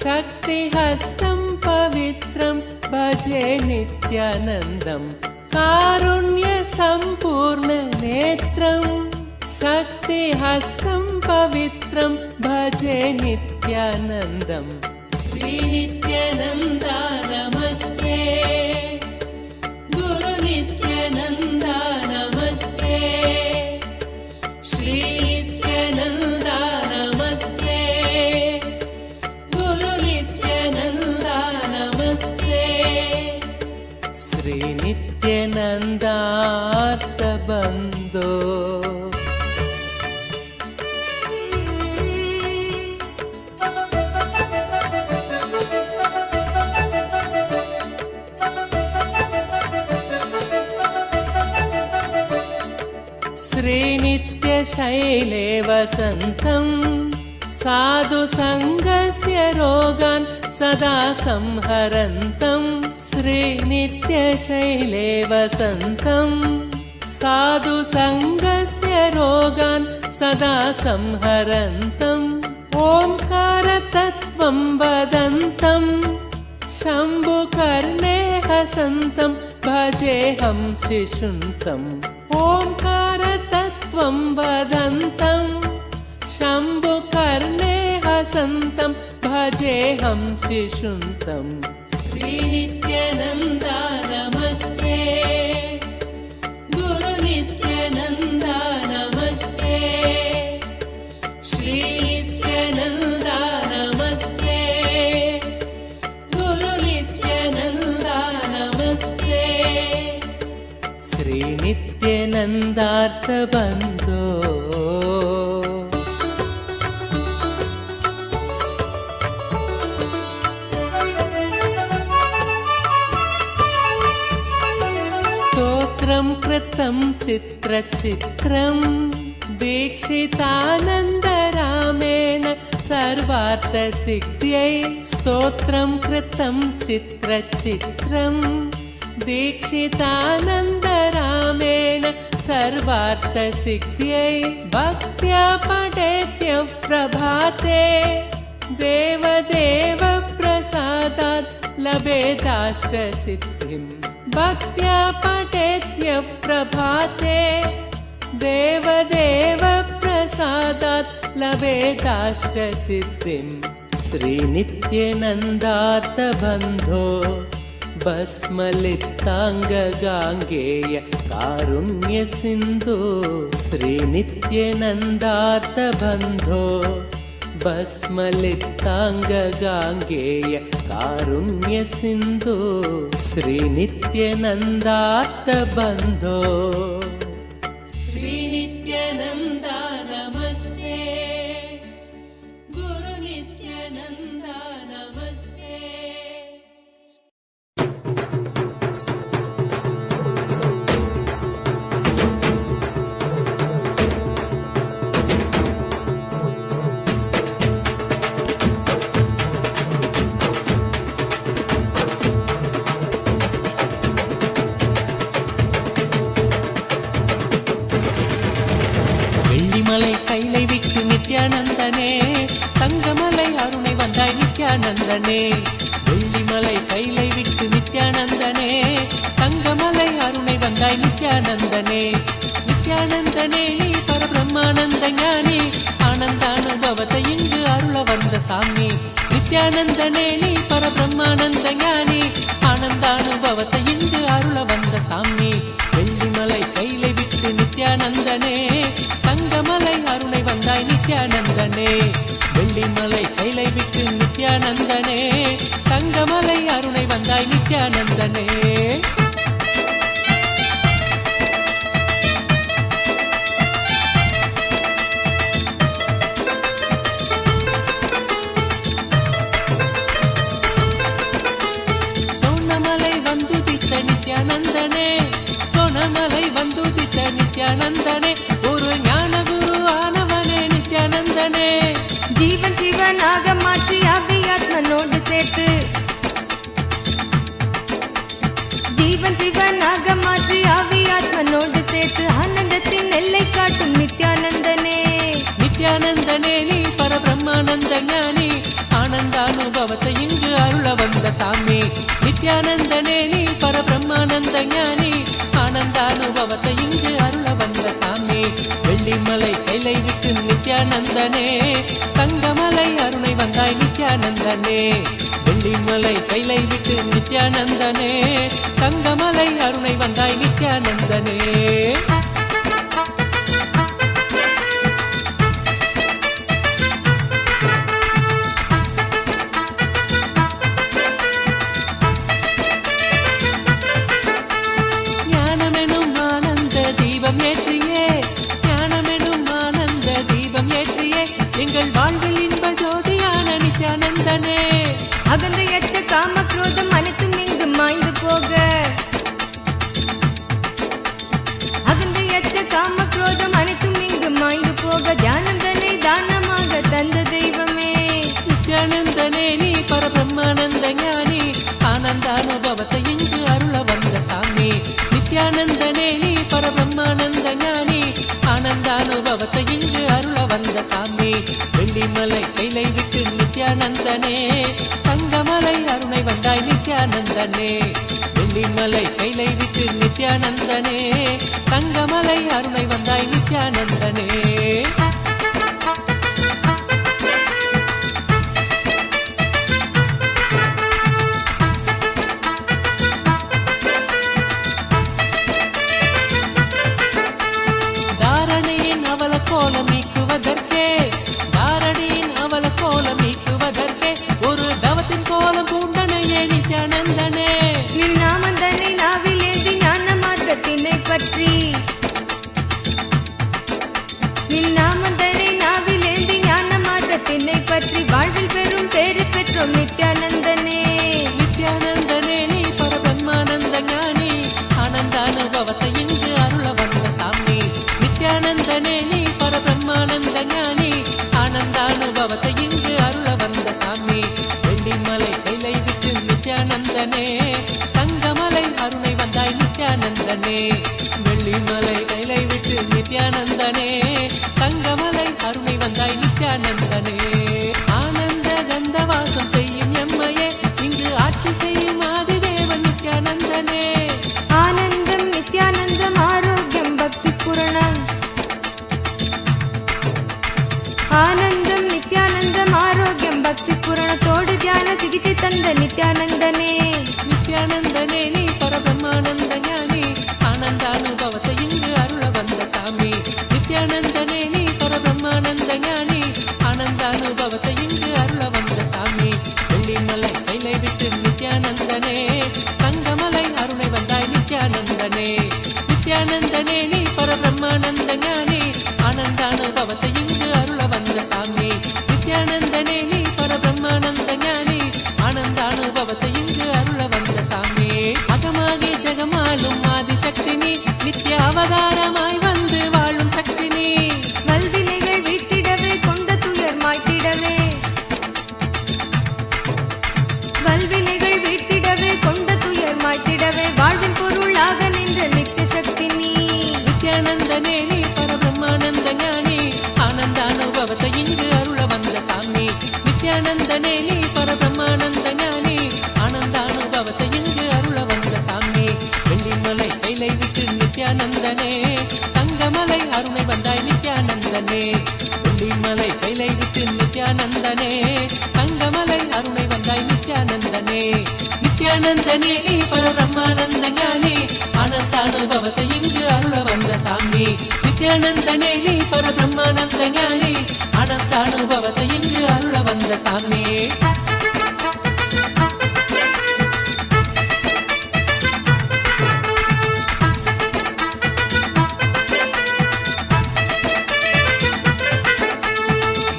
शक्तिहस्तं पवित्रं भजे नित्यानन्दम् कारुण्यसम्पूर्णनेत्रं शक्तिहस्तं पवित्रं भजे नित्यानन्दम् श्रीनित्यानन्दा नमस्ते गुरुनित्यानन्दा नमस्ते श्रीनित्यानन्दा नमस्ते गुरुनित्यानन्दा नमस्ते श्रीनित्यानन्दा श्रीनित्यशैले वसन्तं साधु सङ्गस्य रोगान् सदा संहरन्तं श्रीनित्यशैले वसन्तं साधु सङ्गस्य रोगान् सदा संहरन्तम् ओंकारतत्त्वं वदन्तं शम्भुकर्णे हसन्तं भजेऽहं शिशुन्तं ओंकारतत्त्वं वदन्तं शम्भुकर्णे हसन्तं भजेऽहं शिशुन्तं श्रीनित्यानन्दा नमस्ते गुरु नित्यानन्दा नमस्ते श्री नित्यानन्दा नमस्ते गुरु नित्यानन्दा नमस्ते श्री नित्यानन्दार्थबन्धो स्तोत्रं कृतं चित्रचित्रं दीक्षितानन्दरामेण सर्वार्थसिद्ध्यै स्तोत्रं कृतं चित्रचित्रं दीक्षितानन्दरामेण सर्वार्थसिद्ध्यै भक्त्या पठेत्यः प्रभाते देवदेव प्रसादात् लभेदाष्टसिद्धिम् भक्त्या पठेत्यः प्रभाते देवदेव प्रसादात् लभेदाष्टसिद्धिम् श्रीनित्यानन्दार्थबन्धो भस्मलिप्ताङ्गगाङ्गेय कारुण्यसिन्धु श्रीनित्यानन्दार्थबन्धो भस्मलिप्ताङ्गगाङ्गेय कारुण्यसिन्धु श्रीनित्यानन्दार्थबन्धो श्रीनित्यानन्दा नमस्ते गुरु नित्यानन्दा नमस्ते வெள்ளிமலை கைலை விட்டு நித்யானந்தனே தங்கமலை அருணை வந்தாய் நித்யானந்தனே வெள்ளிமலை கைலை விட்டு நித்யானந்தனே தங்கமலை அருணை வந்தாய் நித்யானந்தனே நித்யானந்தனே நீ பரபிரம்மானந்த ஞானி ஆனந்தானுபவத்தை இங்கு அருள வந்த சாமி நித்யானந்தனே நீ பரபிரம்மானந்த ஞானி ஆனந்தானுபவத்தை இங்கு அருள வந்த சாமி வெள்ளிமலை கைலை விட்டு நித்யானந்தனே தங்கமலை அருணை வந்தாய் நித்யானந்தனே வெள்ளிமலை கைலை விட்டு நித்யானந்தனே தங்கமலை அருணை வந்தாய் நித்யானந்தனே சோனமலை வந்துதித்த நித்யானந்தனே சோனமலை வந்துதித்த நித்யானந்தனே ஒரு ஞான குரு ஆனவனே நித்யானந்தனே ஜீவன் சிவனாக மாற்றி அபியாத்மனோடு சேர்த்து ஜீவன் சிவனாக மாற்றி அபியாத்மனோடு சேர்த்து ஆனந்தத்தின் எல்லை காட்டும் நித்யானந்தனே நித்யானந்தனே நீ பரபிரம்மானந்த ஞானி ஆனந்தானுபவத்தை இங்கு அருள வந்த சாமி நித்யானந்தனே நீ பரபிரம்மானந்த ஞானி ஆனந்தானுபவத்தை இங்கு அருள வந்த சாமி வெள்ளிமலை கைலை விட்டு நித்யானந்தனே தங்கமலை அருணை வந்தாய் நித்யானந்தனே வெள்ளிமலை கைலை விட்டு நித்யானந்தனே தங்கமலை அருணை வந்தாய் நித்யானந்தனே ஞானமெனும் ஆனந்த தீபம் ஏற்றியே ஞானமெனும் ஆனந்த தீபம் ஏற்றியே எங்கள் வாழ்வில் இன்ப ஜோதியான நித்யானந்தனே அகந்தையற்ற காம குரோதம் அனைத்தும் இங்கு மாய்ந்து போக அகந்தையற்ற காம குரோதம் பற்றி நின் நாமந்தனை நாவிலேந்தி ஞான மார்க்கத்தினை பற்றி வாழ்வில் பெரும் பேறு பெற்றோம் நித்யானந்தனே. நித்யானந்தனே நீ பரபிரம்மானந்த ஞானி ஆனந்த அனுபவத்தை இங்கு அருள வந்த சாமி. நித்யானந்தனே நீ பரபிரம்மானந்த ஞானி ஆனந்த அனுபவத்தை இங்கு அருள வந்த சாமி. வெள்ளிமலை கைலை விட்டு நித்யானந்தனே தங்கமலை அருணை வந்தாய் நித்யானந்தனே. வெள்ளிமலை கைலை விட்டு நித்யானந்தனே தங்கமலை அருணை வந்தாய் நித்யானந்தனே. ஆனந்த கந்தவாசம் செய்யும் எம்மையே இங்கு ஆட்சி செய்யும் ஆதிதேவன் நித்யானந்தனே. ஆனந்தம் நித்யானந்தம் ஆரோக்கியம் பக்தி ஸ்புரணம். ஆனந்தம் நித்யானந்தம் ஆரோக்கியம் பக்தி ஸ்புரணத்தோடு தியான சிகிச்சை தந்த நித்யானந்தனே. நித்யானந்தனே நீ பரபிரம்மானந்த ஞானி ஆனந்த அனுபவத்தை இங்கு அருள வந்த சாமி. நித்யானந்தனே நீ பரபிரம்மானந்த ஞானி ஆனந்த அனுபவத்தை இங்கு அருள வந்த சாமி. வெள்ளிமலை கைலை விட்டு நித்யானந்தனே தங்கமலை அருணை வந்தாய் நித்யானந்தனே. நித்யானந்தனே நீ பரபிரம்மானந்த ஞானி ஆனந்த அனுபவத்தை இங்கு அருள வந்த சாமி. நித்யானந்தனே நீ பரபிரம்மானந்த ஞானி ஆனந்த அனுபவத்தை இங்கு அருள வந்த சாமி. அகமாகி ஜெகமாளும் ஆதிசக்தி நீ நித்ய அவதாரமாய் வந்து வாழும் சக்தி நீ. வல்வினைகள் வீட்டிடவே கொண்ட துயர் மாய்த்திடவே. வல்வினைகள் வீட்டிடவே கொண்ட துயர் மாய்த்திடவே வாழ்வின் பொருளாக நின்ற நித்திய சக்தி நீ. நித்யானந்தனே நீ பரபிரம்மானந்த ஞானி ஆனந்த அனுபவத்தை இங்கு அருள வந்த சாமி. நித்யானந்தனே நீ பரபிரம்மானந்த ஞானி ஆனந்த அனுபவத்தை இங்கு அருள வந்த சாமி. வெள்ளிமலை கைலை விட்டு நித்யானந்தனே தங்கமலை அருணை வந்தாய் நித்யானந்தனே. வெள்ளிமலை கைலை விட்டு நித்யானந்தனே தங்கமலை அருணை வந்தாய் நித்யானந்தனே. நித்யானந்தனே நீ பரபிரம்மானந்த ஞானி ஆனந்த அனுபவத்தை இங்கு அருள வந்த சாமி. நித்யானந்தனே நீ பரபிரம்மானந்த ஞானி ஆனந்த அனுபவத்தை இங்கு அருள வந்த சாமி.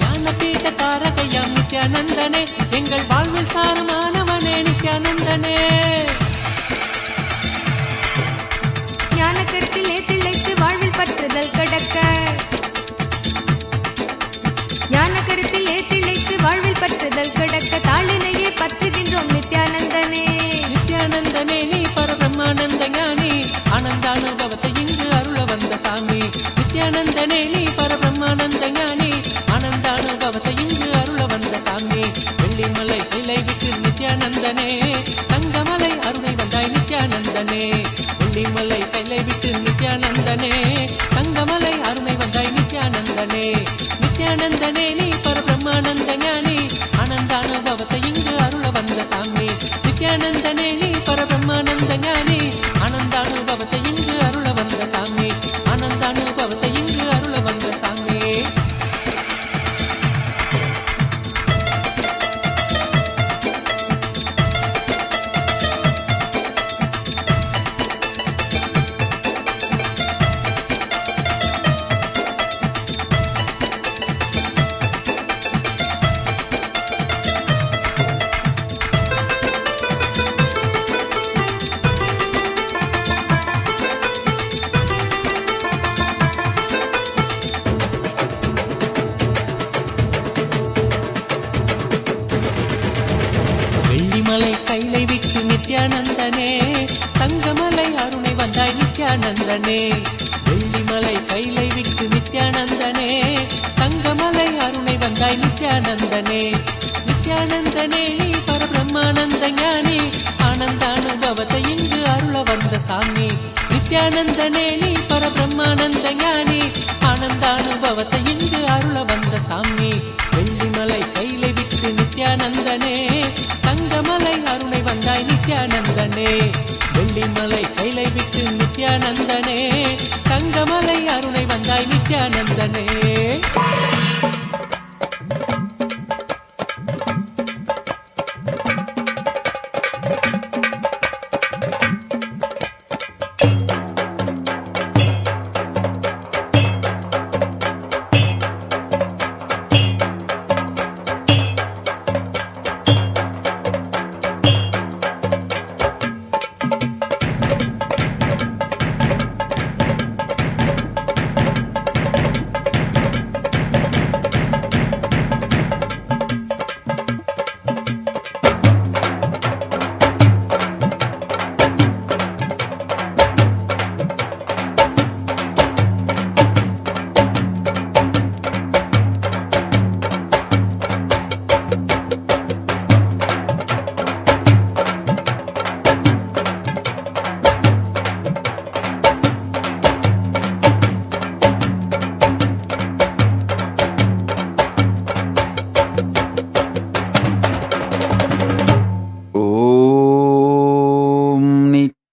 ஞானபீட தாரகையாம் நித்யானந்தனே எங்கள் வாழ்வில் சாரமானவனே நித்யானந்தனே. ஞான கருத்திலே திளைத்து வாழ்வில் பற்றுதல் கடக்க. ஞான கருத்திலே திளைத்து வாழ்வில் பற்றுதல் கடக்க தாளினையே பற்றுகின்றோம் நித்யானந்தனே. நித்யானந்தனே நீ பரபிரம்மானந்த ஞானி ஆனந்த அனுபவத்தை இங்கு அருள வந்த சாமி. நித்யானந்தனே நீ பரபிரம்மானந்த ஞானி ஆனந்த அனுபவத்தை இங்கு அருள வந்த சாமி. வெள்ளிமலை கைலை விட்டு நித்யானந்தனே தங்கமலை அருணை வந்தாய் நித்யானந்தனே. வெள்ளிமலை கைலை விட்டு நித்யானந்தனே தங்கமலை அருணை வந்தாய் நித்யானந்தனே. நித்யானந்தனே நீ பரபிரம்மானந்த ஞானி ஆனந்த அனுபவத்தை இங்கு அருள வந்த சாமி. நித்யானந்தனே நீ பரபிரம்மானந்த ஞானி ஆனந்த அனுபவத்தை இங்கு அருள வந்த சாமி. ஆனந்த அனுபவத்தை இங்கு அருள வந்த சாமி. வெள்ளிமலை கைலை விட்டு நித்யானந்தனே தங்கமலை அருணை வந்தாய் நித்யானந்தனே. வெள்ளிமலை கைலை விட்டு நித்யானந்தனே தங்கமலை அருணை வந்தாய் நித்யானந்தனே. நித்யானந்தனே நீ பரபிரம்மானந்த ஞானி ஆனந்த அனுபவத்தை இங்கு அருள வந்த சாமி. நித்யானந்தனே நீ பரபிரம்மானந்த ஞானி ஆனந்த அனுபவத்தை இங்கு அருள வந்த சாமி. வெள்ளிமலை கைலை விட்டு நித்யானந்தனே தங்கமலை அருணை வந்தாய் நித்யானந்தனே. வெள்ளிமலை கைலை விட்டு நித்யானந்தனே தங்கமலை அருணை வந்தாய் நித்யானந்தனே.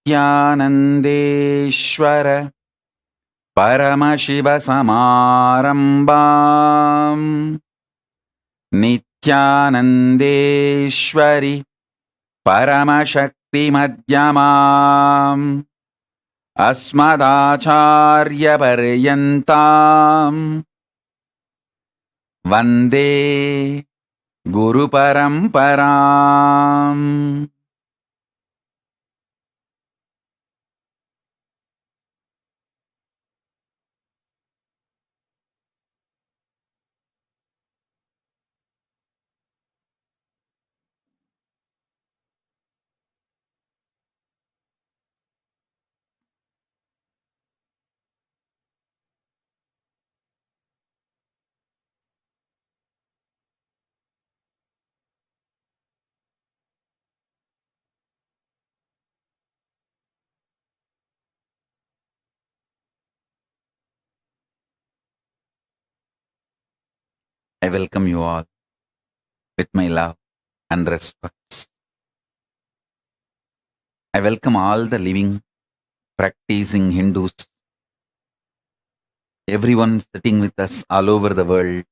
नित्यानन्देश्वर परमशिवसमारम्भाम् नित्यानन्देश्वरि परमशक्तिमध्यमाम् अस्मदाचार्यपर्यन्ताम् वन्दे गुरुपरम्पराम्. I welcome you all with my love and respect. I welcome all the living, practicing Hindus, everyone sitting with us all over the world.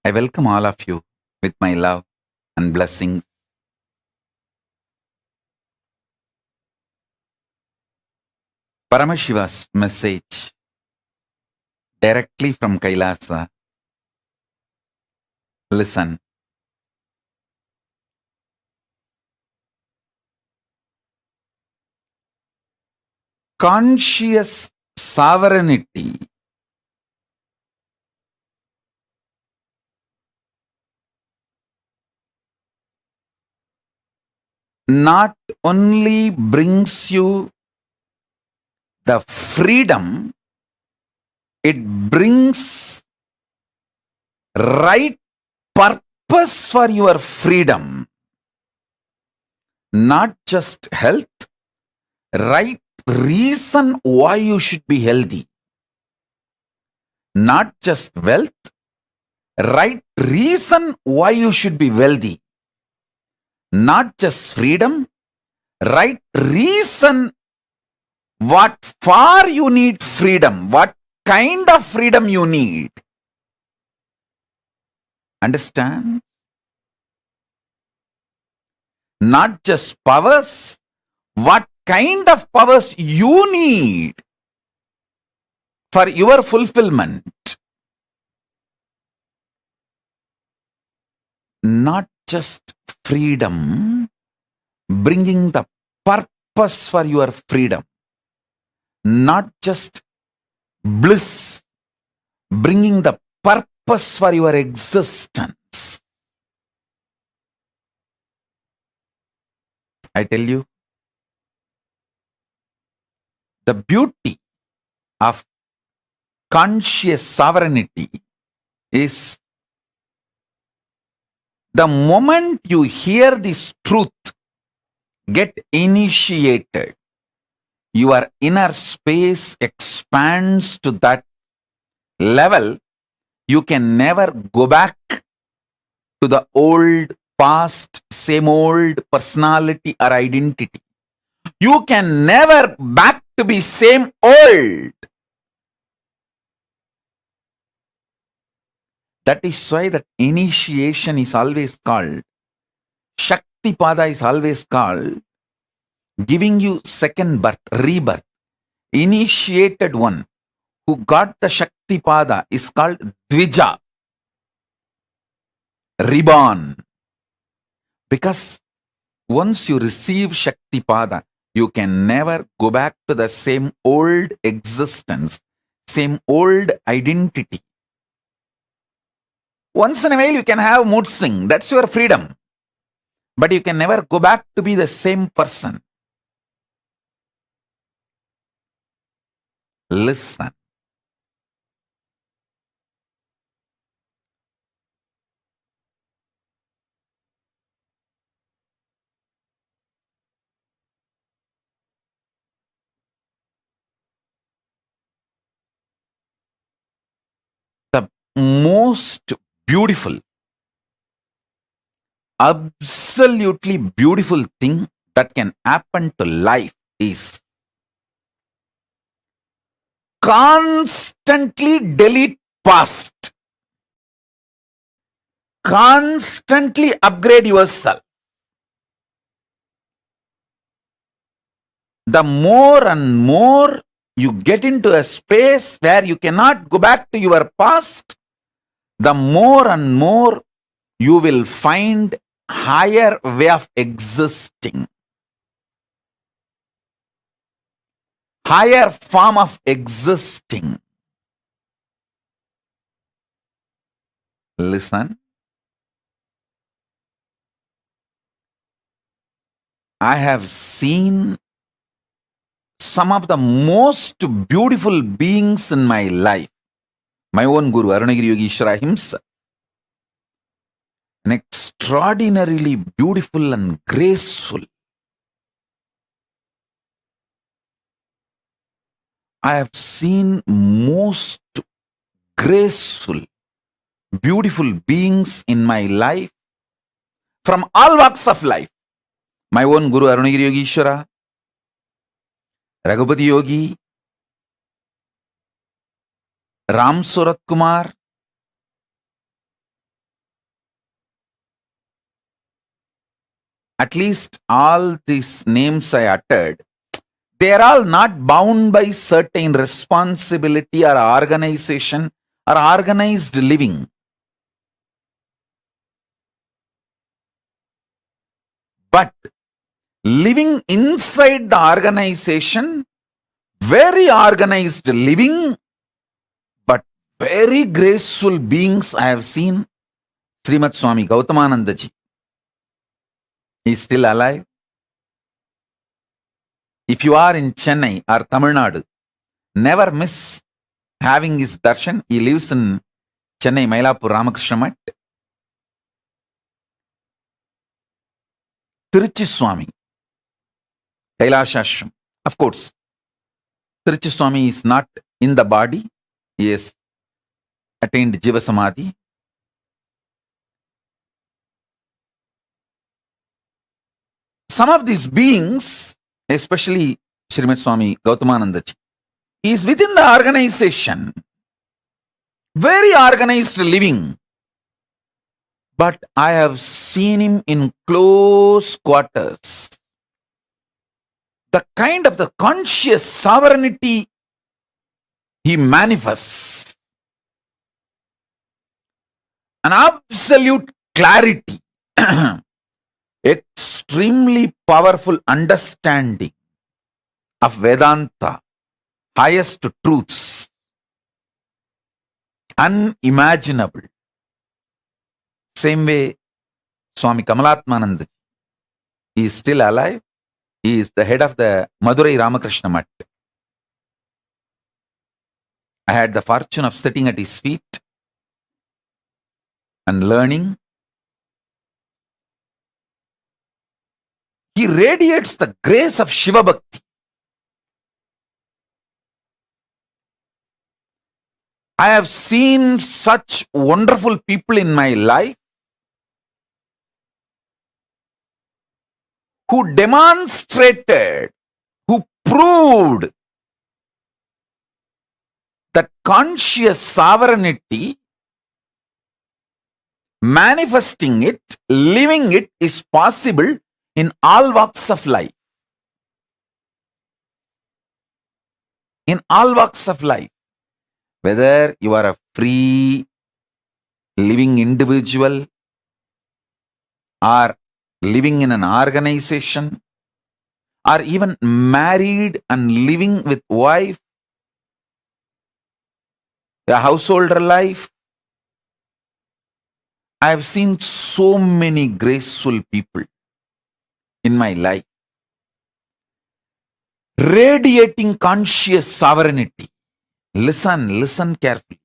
I welcome all of you with my love and blessings. Paramashiva's message directly from Kailasa. Listen. Conscious sovereignty not only brings you the freedom, it brings right purpose for your freedom. Not just health, right reason why you should be healthy. Not just wealth, right reason why you should be wealthy. Not just freedom, right reason what for you need freedom, what kind of freedom you need. Understand? Not just powers, what kind of powers you need for your fulfillment. Not just freedom, bringing the purpose for your freedom. Not just bliss, bringing the purpose for your existence. I tell you, the beauty of conscious sovereignty is the moment you hear this truth, get initiated, your inner space expands to that level. You can never go back to the old past, same old personality or identity. You can never back to be same old. That is why that initiation is always called, Shakti Pada is always called, giving you second birth, rebirth. Initiated one who got the Shakti Pada is called Dvija, reborn. Because once you receive Shakti Pada, you can never go back to the same old existence, same old identity. Once in a while you can have mood swing, that's your freedom. But you can never go back to be the same person. Listen. The most beautiful absolutely beautiful thing that can happen to life is constantly delete past. Constantly upgrade yourself. The more and more you get into a space where you cannot go back to your past, the more and more you will find higher way of existing. Higher form of existing. Listen. I have seen some of the most beautiful beings in my life. My own Guru, Arunagiri Yogeshwara himself. An extraordinarily beautiful and graceful. I have seen most graceful, beautiful beings in my life from all walks of life. My own Guru Arunagiri Yogeshwara, Raghupati Yogi, Ram Surat Kumar, at least all these names I uttered, they are all not bound by certain responsibility or organization or organized living. But living inside the organization, very organized living, but very graceful beings I have seen. Srimad Swami Gautamananda ji. He is still alive. If you are in Chennai or Tamil Nadu, never miss having his darshan. He lives in Chennai, Mailapur, Ramakrishna Mat. Tiruchi Swami, Kailasa Ashram. Of course, Tiruchi Swami is not in the body. He has attained Jiva Samadhi. Some of these beings, especially Srimad Swami Gautamananda ji, he is within the organization. Very organized living. But I have seen him in close quarters. The kind of the conscious sovereignty he manifests. An absolute clarity. Extremely powerful understanding of Vedanta, highest truths, unimaginable. Same way, Swami Kamalatmananda, he is still alive. He is the head of the Madurai Ramakrishna Mat. I had the fortune of sitting at his feet and learning. He radiates the grace of Shiva Bhakti. I have seen such wonderful people in my life who demonstrated, who proved that conscious sovereignty, manifesting it, living it is possible in all walks of life. In all walks of life. Whether you are a free living individual or living in an organization or even married and living with wife, a householder life. I have seen so many graceful people in my life radiating conscious sovereignty. Listen carefully.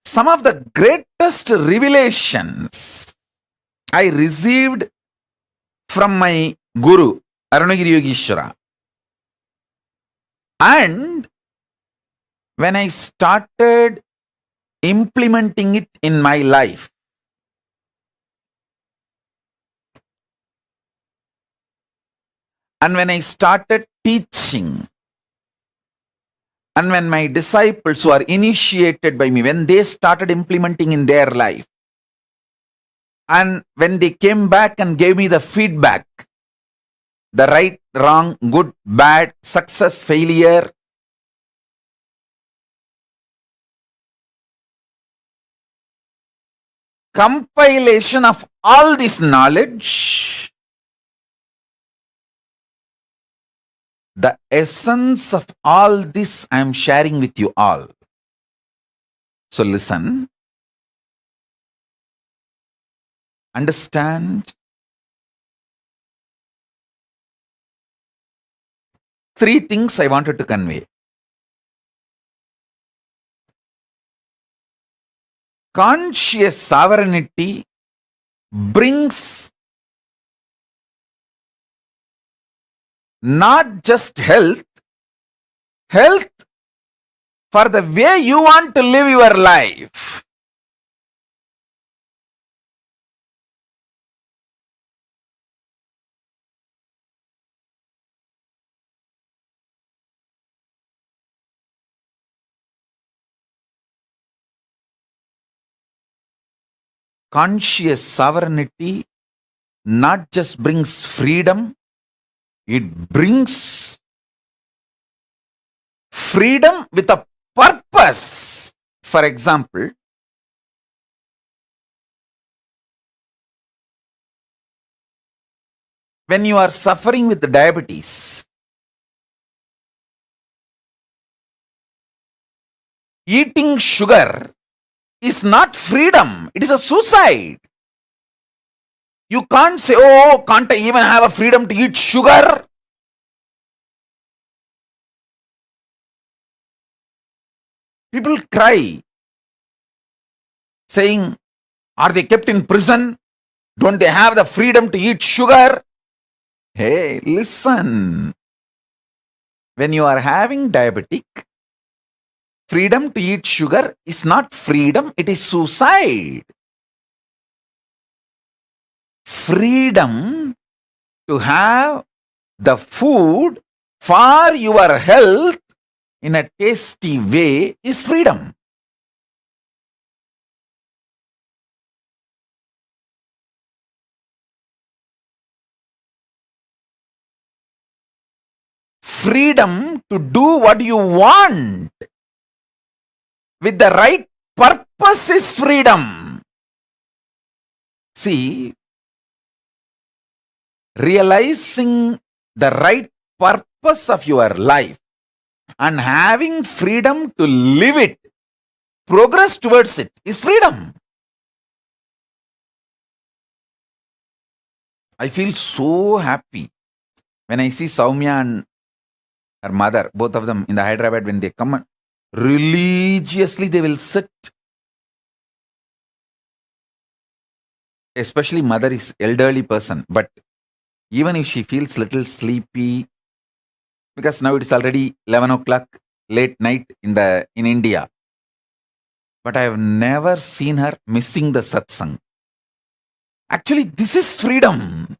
Some of the greatest revelations I received from my Guru, Arunagiri Yogeshwara. And when I started implementing it in my life. And when I started teaching, and when my disciples who are initiated by me, when they started implementing in their life, and when they came back and gave me the feedback, the right, wrong, good, bad, success, failure, compilation of all this knowledge, the essence of all this I am sharing with you all. So listen, understand. Three things I wanted to convey. Conscious sovereignty brings not just health for the way you want to live your life. Conscious sovereignty not just brings freedom, it brings freedom with a purpose. For example, when you are suffering with diabetes, eating sugar is not freedom, it is a suicide. You can't say, oh, can't I even have a freedom to eat sugar? People cry, saying, are they kept in prison? Don't they have the freedom to eat sugar? Hey, listen. When you are having diabetic, freedom to eat sugar is not freedom, it is suicide. Freedom to have the food for your health in a tasty way is freedom. Freedom to do what you want with the right purpose is freedom. See, realizing the right purpose of your life and having freedom to live it, progress towards it is freedom. I feel so happy when I see Soumya and her mother, both of them in the Hyderabad, when they come, religiously they will sit. Especially mother is elderly person, but even if she feels little sleepy, because now it's already 11 o'clock, late night in India. But I have never seen her missing the satsang. Actually, this is freedom.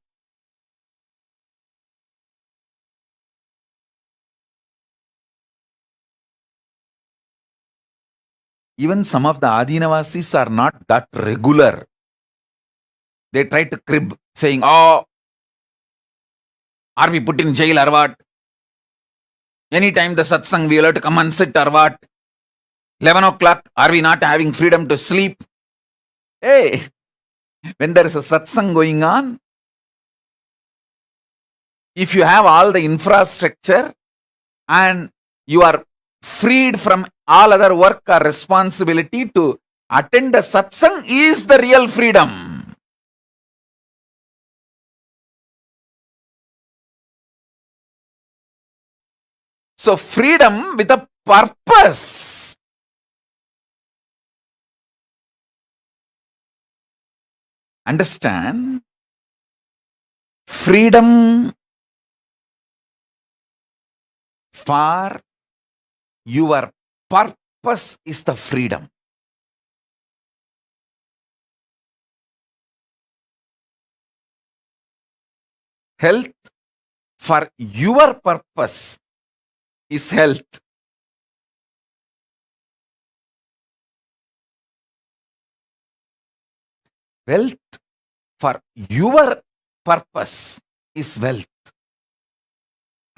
Even some of the Adinavasis are not that regular. They try to crib, saying, oh, are we put in jail or what? Anytime the satsang, we will have to come and sit or what? 11 o'clock, are we not having freedom to sleep? Hey, when there is a satsang going on, if you have all the infrastructure and you are freed from all other work or responsibility to attend the satsang is the real freedom. So freedom with a purpose. Understand? Freedom for your purpose is the freedom. Health for your purpose is health. Wealth for your purpose is wealth.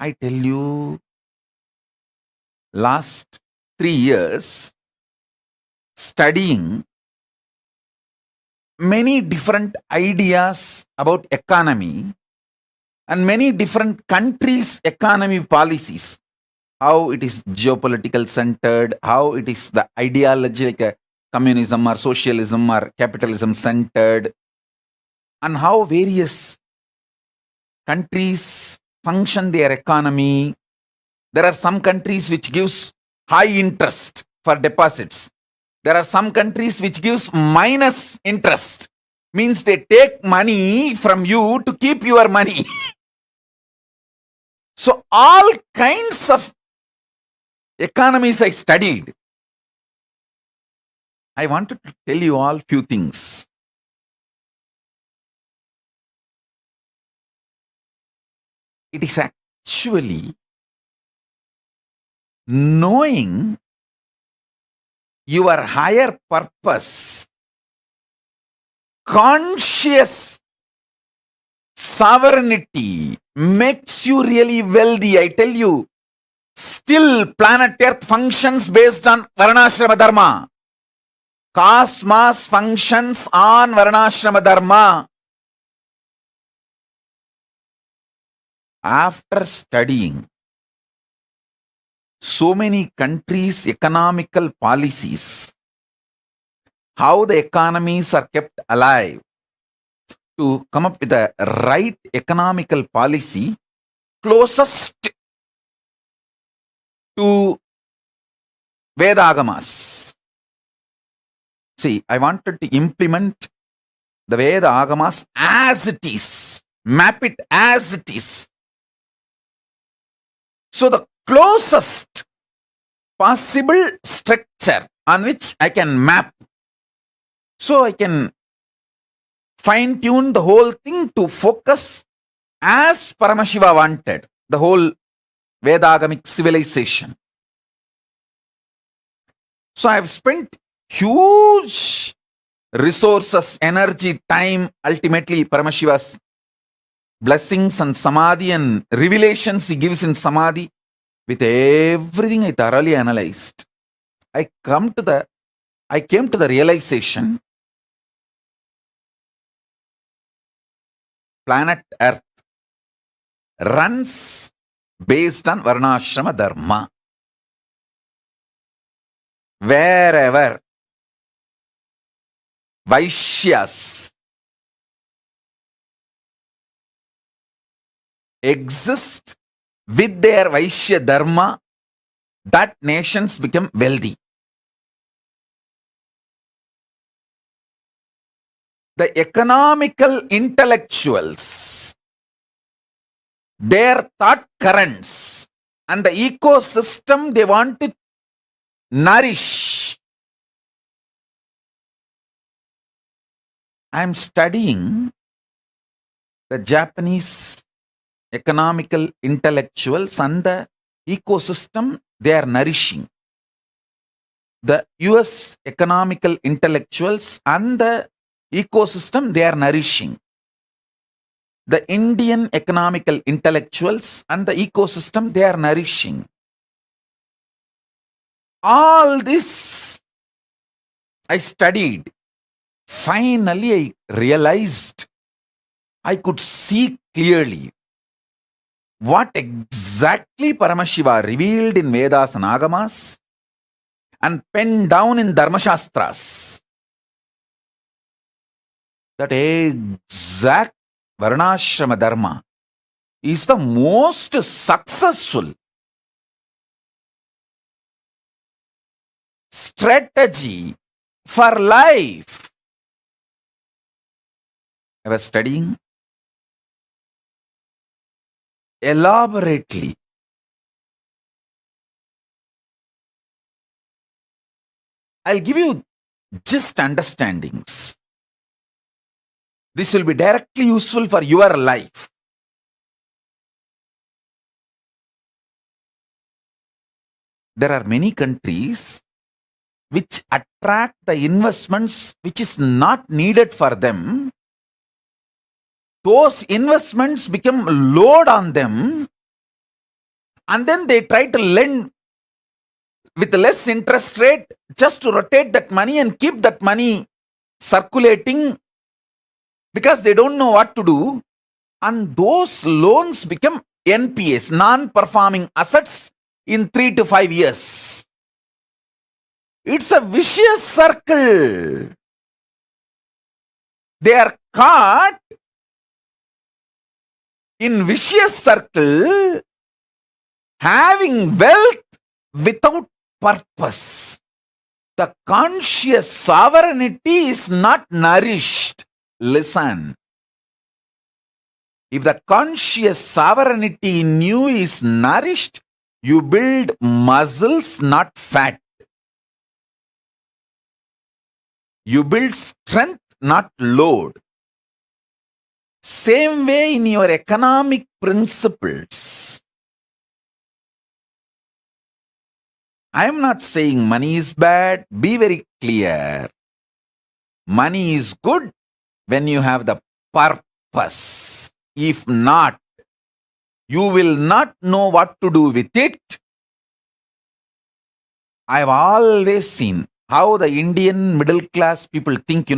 I tell you, last 3 years studying many different ideas about economy and many different countries' economy policies, how it is geopolitical centered, how it is the ideology like a communism or socialism or capitalism centered, and how various countries function their economy. There are some countries which gives high interest for deposits. There are some countries which gives minus interest, means they take money from you to keep your money. So all kinds of economies I studied. I wanted to tell you all few things. It is actually knowing your higher purpose, conscious sovereignty makes you really wealthy. I tell you, still planet Earth functions based on Varnashrama Dharma. Cosmos functions on Varnashrama Dharma. After studying so many countries' economical policies, how the economies are kept alive, to come up with a right economical policy closest to Veda-agamas. See, I wanted to implement the Veda-agamas as it is, map it as it is. So the closest possible structure on which I can map, so I can fine-tune the whole thing to focus as Paramashiva wanted, the whole Vedagamic civilization. So I have spent huge resources, energy, time, ultimately Paramashiva's blessings and samadhi and revelations he gives in samadhi. With everything I thoroughly analyzed, I came to the realization, planet Earth runs based on Varnashrama Dharma. Wherever Vaishyas exist with their Vaishya Dharma, that nations become wealthy. The economical intellectuals, their thought currents, and the ecosystem they want to nourish. I am studying the Japanese economical intellectuals and the ecosystem they are nourishing. The US economical intellectuals and the ecosystem they are nourishing. The Indian economical intellectuals and the ecosystem they are nourishing. All this I studied. Finally, I realized, I could see clearly what exactly Paramashiva revealed in Vedas and Agamas and penned down in Dharmashastras. That exact Varnashrama Dharma is the most successful strategy for life. I was studying elaborately. I'll give you just understandings. This will be directly useful for your life. there are many countries which attract the investments which is not needed for them. Those investments become load on them, and then they try to lend with less interest rate just to rotate that money and keep that money circulating because they don't know what to do. And those loans become NPAs, non-performing assets, in 3 to 5 years. It's a vicious circle. They are caught in vicious circle, having wealth without purpose. The conscious sovereignty is not nourished. Listen. If the conscious sovereignty in you is nourished, you build muscles, not fat. You build strength, not load. Same way in your economic principles. I am not saying money is bad. Be very clear. Money is good when you have the purpose. If not, you will not know what to do with it. I have always seen how the Indian middle class people think,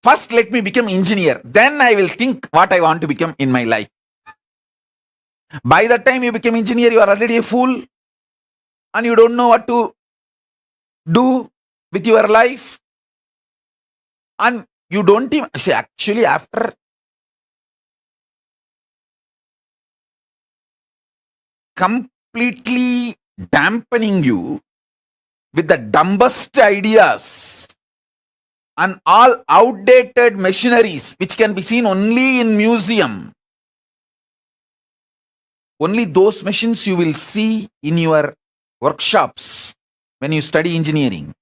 first let me become engineer, then I will think what I want to become in my life. By the time you become engineer, you are already a fool and you don't know what to do with your life. And you don't even, actually after completely dampening you with the dumbest ideas and all outdated machineries which can be seen only in museum. Only those machines you will see in your workshops when you study engineering.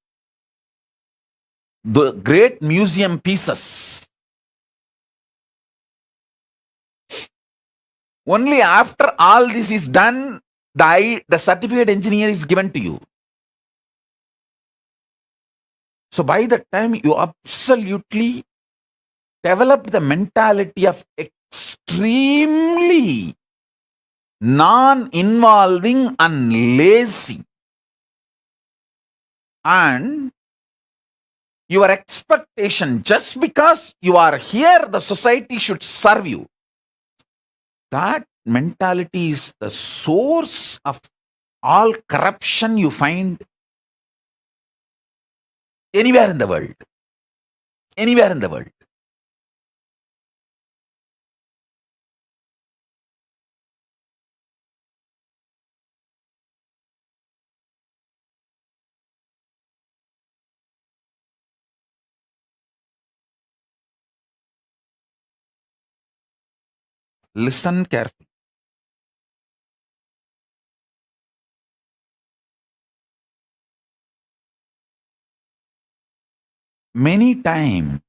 The great museum pieces. Only after all this is done, the certificate engineer is given to you. So by the time you absolutely develop the mentality of extremely non-involving and lazy, and your expectation, just because you are here, the society should serve you. That mentality is the source of all corruption you find anywhere in the world. Anywhere in the world. Listen carefully. Many times,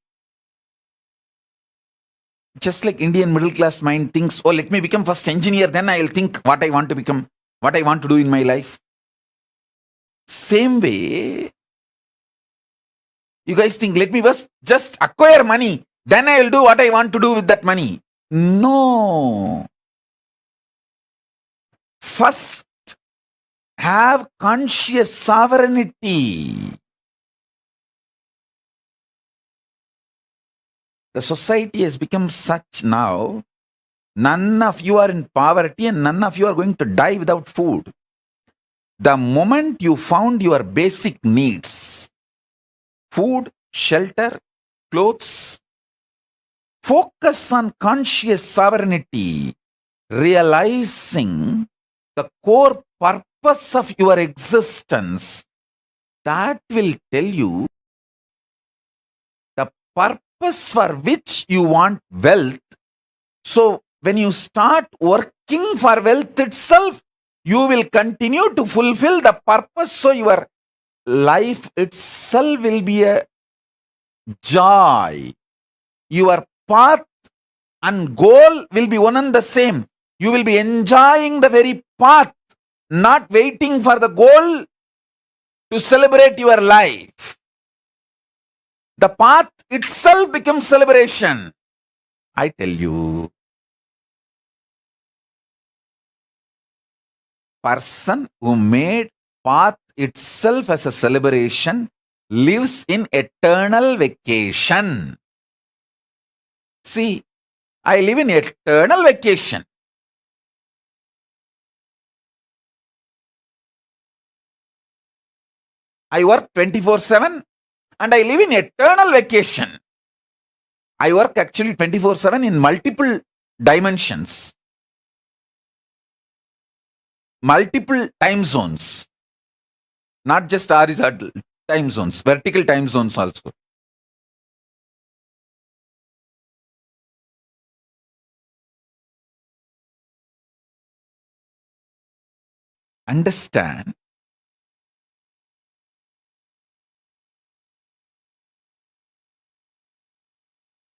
just like Indian middle class mind thinks, let me become first engineer, then I'll think what I want to become, what I want to do in my life. Same way, you guys think, let me first just acquire money, then I will do what I want to do with that money. No. First, have conscious sovereignty. The society has become such now, none of you are in poverty and none of you are going to die without food. The moment you found your basic needs, food, shelter, clothes, focus on conscious sovereignty, realizing the core purpose of your existence. That will tell you the purpose for which you want wealth. So when you start working for wealth itself, you will continue to fulfill the purpose. So your life itself will be a joy. Your path and goal will be one and the same. You will be enjoying the very path, not waiting for the goal to celebrate your life. The path itself becomes celebration. I tell you, person who made path itself as a celebration lives in eternal vacation. See, I live in eternal vacation. I work 24/7 and I live in eternal vacation. I work actually 24/7 in multiple dimensions, multiple time zones, not just horizontal time zones, vertical time zones also. Understand,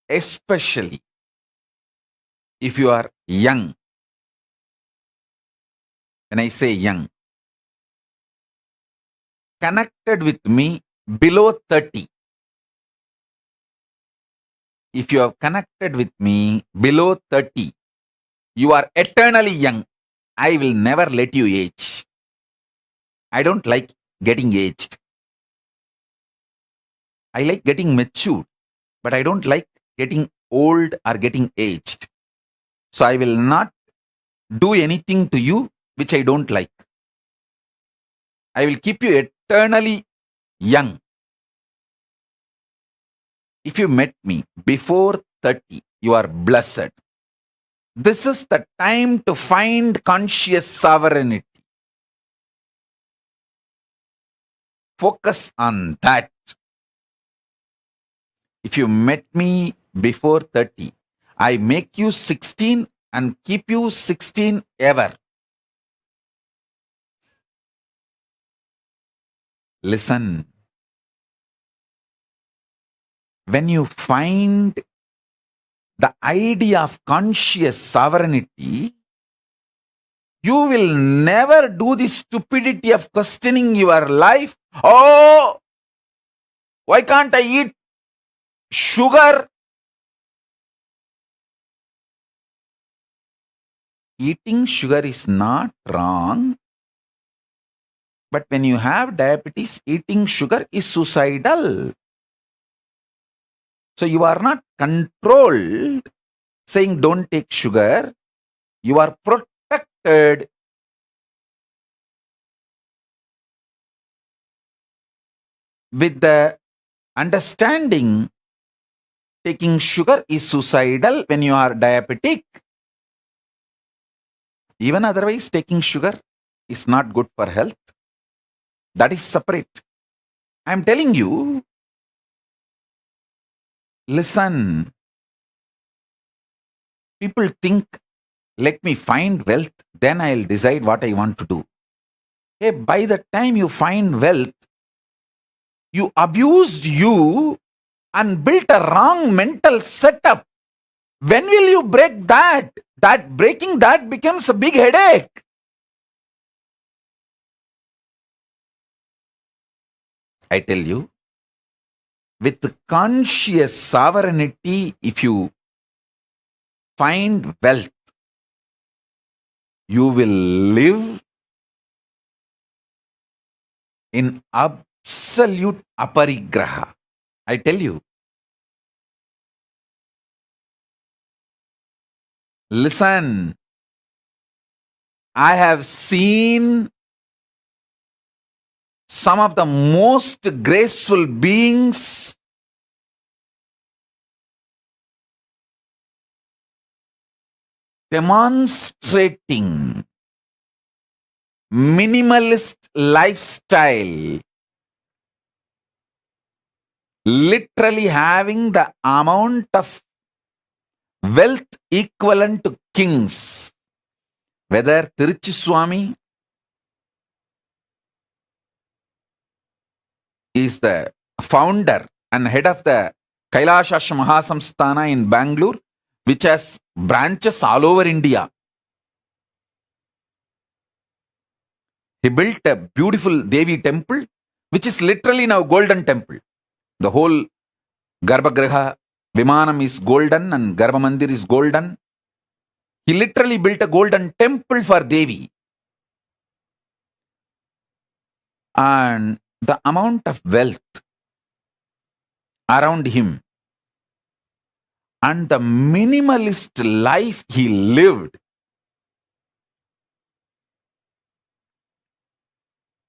especially if you are young. When I say young, connected with me below 30. If you are connected with me below 30, you are eternally young. I will never let you age. I don't like getting aged. I like getting matured, but I don't like getting old or getting aged. So I will not do anything to you which I don't like. I will keep you eternally young. If you met me before 30, you are blessed. This is the time to find conscious sovereignty. Focus on that. If you met me before 30, I make you 16 and keep you 16 ever. Listen. When you find the idea of conscious sovereignty, you will never do the stupidity of questioning your life. Oh, why can't I eat sugar? Eating sugar is not wrong. But when you have diabetes, eating sugar is suicidal. So you are not controlled saying don't take sugar. You are protected. With the understanding taking sugar is suicidal when you are diabetic. Even otherwise, taking sugar is not good for health. That is separate. I am telling you, listen. People think, let me find wealth, then I'll decide what I want to do. Hey, by the time you find wealth, you abused you and built a wrong mental setup. When will you break that? That breaking that becomes a big headache. I tell you, with conscious sovereignty, if you find wealth, you will live in absolute aparigraha. I tell you. Listen, I have seen some of the most graceful beings demonstrating minimalist lifestyle, literally having the amount of wealth equivalent to kings. Whether Tiruchiswami is the founder and head of the Kailasa Mahasamsthana in Bangalore, which has branches all over India. He built a beautiful Devi temple which is literally now golden temple. The whole Garbhagriha, Vimanam is golden and Garbha Mandir is golden. He literally built a golden temple for Devi. And the amount of wealth around him and the minimalist life he lived,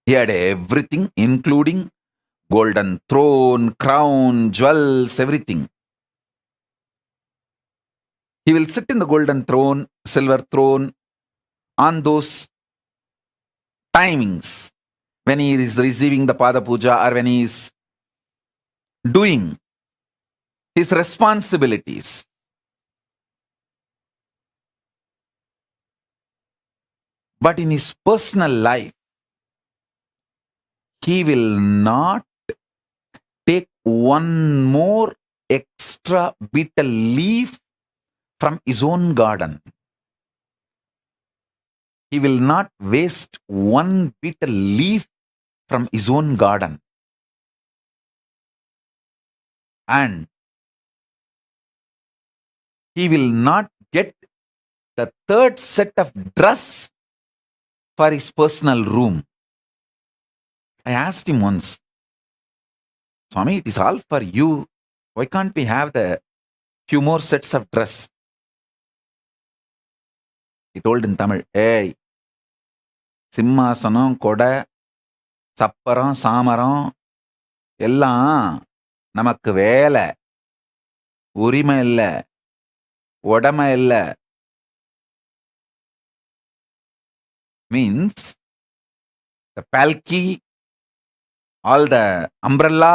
he had everything, including golden throne, crown, jewels, everything. He will sit in the golden throne, silver throne, on those timings when he is receiving the Pada Puja or when he is doing his responsibilities. But in his personal life, he will not take one more extra betel leaf from his own garden. He will not waste one betel leaf from his own garden. And he will not get the third set of dress for his personal room. I asked him once, Swami, it is all for you. Why can't we have the few more sets of dress? He told in Tamil, hey, சிம்மாசனம் கொடை சப்பரம் சாமரம் எல்லாம் நமக்கு வேலை, உரிமை இல்லை, உடமை இல்லை. Means the palki, all the umbrella,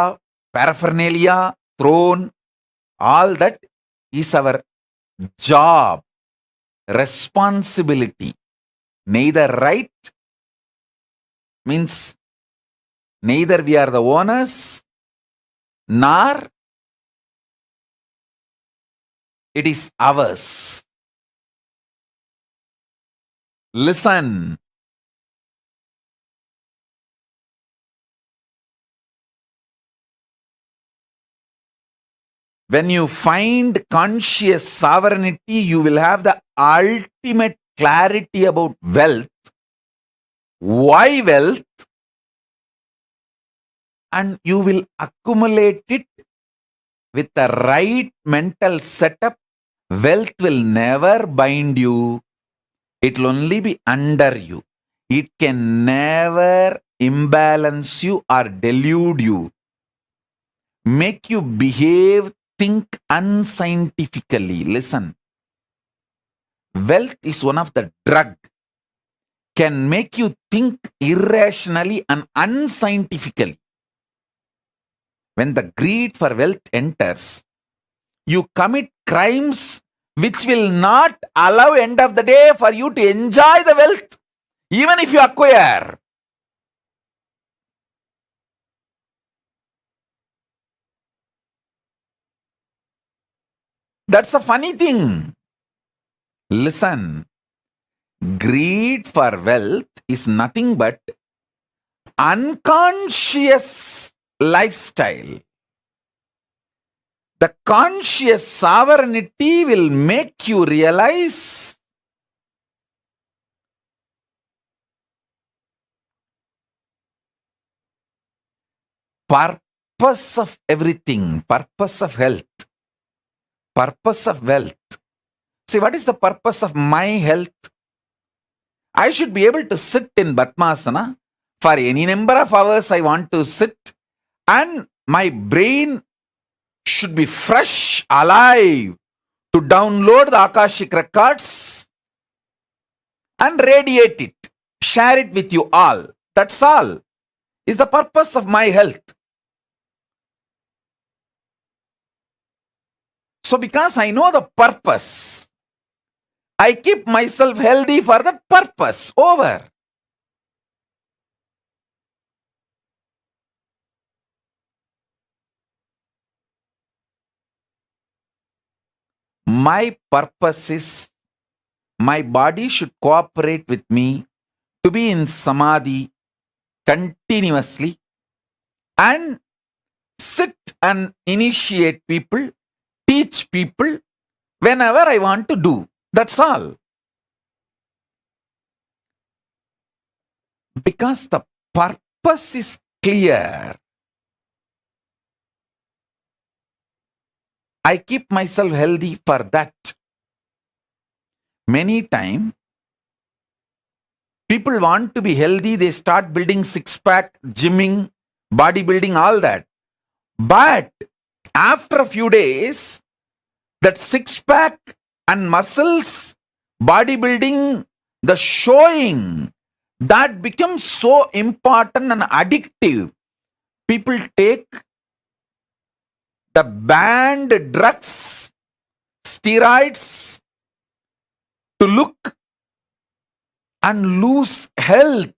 paraphernalia, throne, all that is our job, responsibility. Neither right, means neither we are the owners, nor it is ours. Listen. When you find conscious sovereignty, you will have the ultimate clarity about wealth. Why wealth? And you will accumulate it with the right mental setup. Wealth will never bind you. It will only be under you. It can never imbalance you or delude you. Make you behave, think unscientifically. Listen. Wealth is one of the drug. Can make you think irrationally and unscientifically. When the greed for wealth enters, you commit crimes which will not allow end of the day for you to enjoy the wealth, even if you acquire. That's a funny thing. Listen, greed for wealth is nothing but unconscious lifestyle. The conscious sovereignty will make you realize purpose of everything, purpose of health, purpose of wealth. See, what is the purpose of my health? I should be able to sit in Padmasana for any number of hours I want to sit, and my brain should be fresh, alive, to download the Akashic records and radiate it, share it with you all. That's all is the purpose of my health. So because I know the purpose, I keep myself healthy for that purpose. Over. My purpose is my body should cooperate with me to be in samadhi continuously and sit and initiate people, teach people whenever I want to do. That's all. Because the purpose is clear. I keep myself healthy for that. Many times, people want to be healthy, they start building six-pack, gymming, bodybuilding, all that. But after a few days, that six-pack and muscles, bodybuilding, the showing, that becomes so important and addictive. People take the banned drugs, steroids to look and lose health.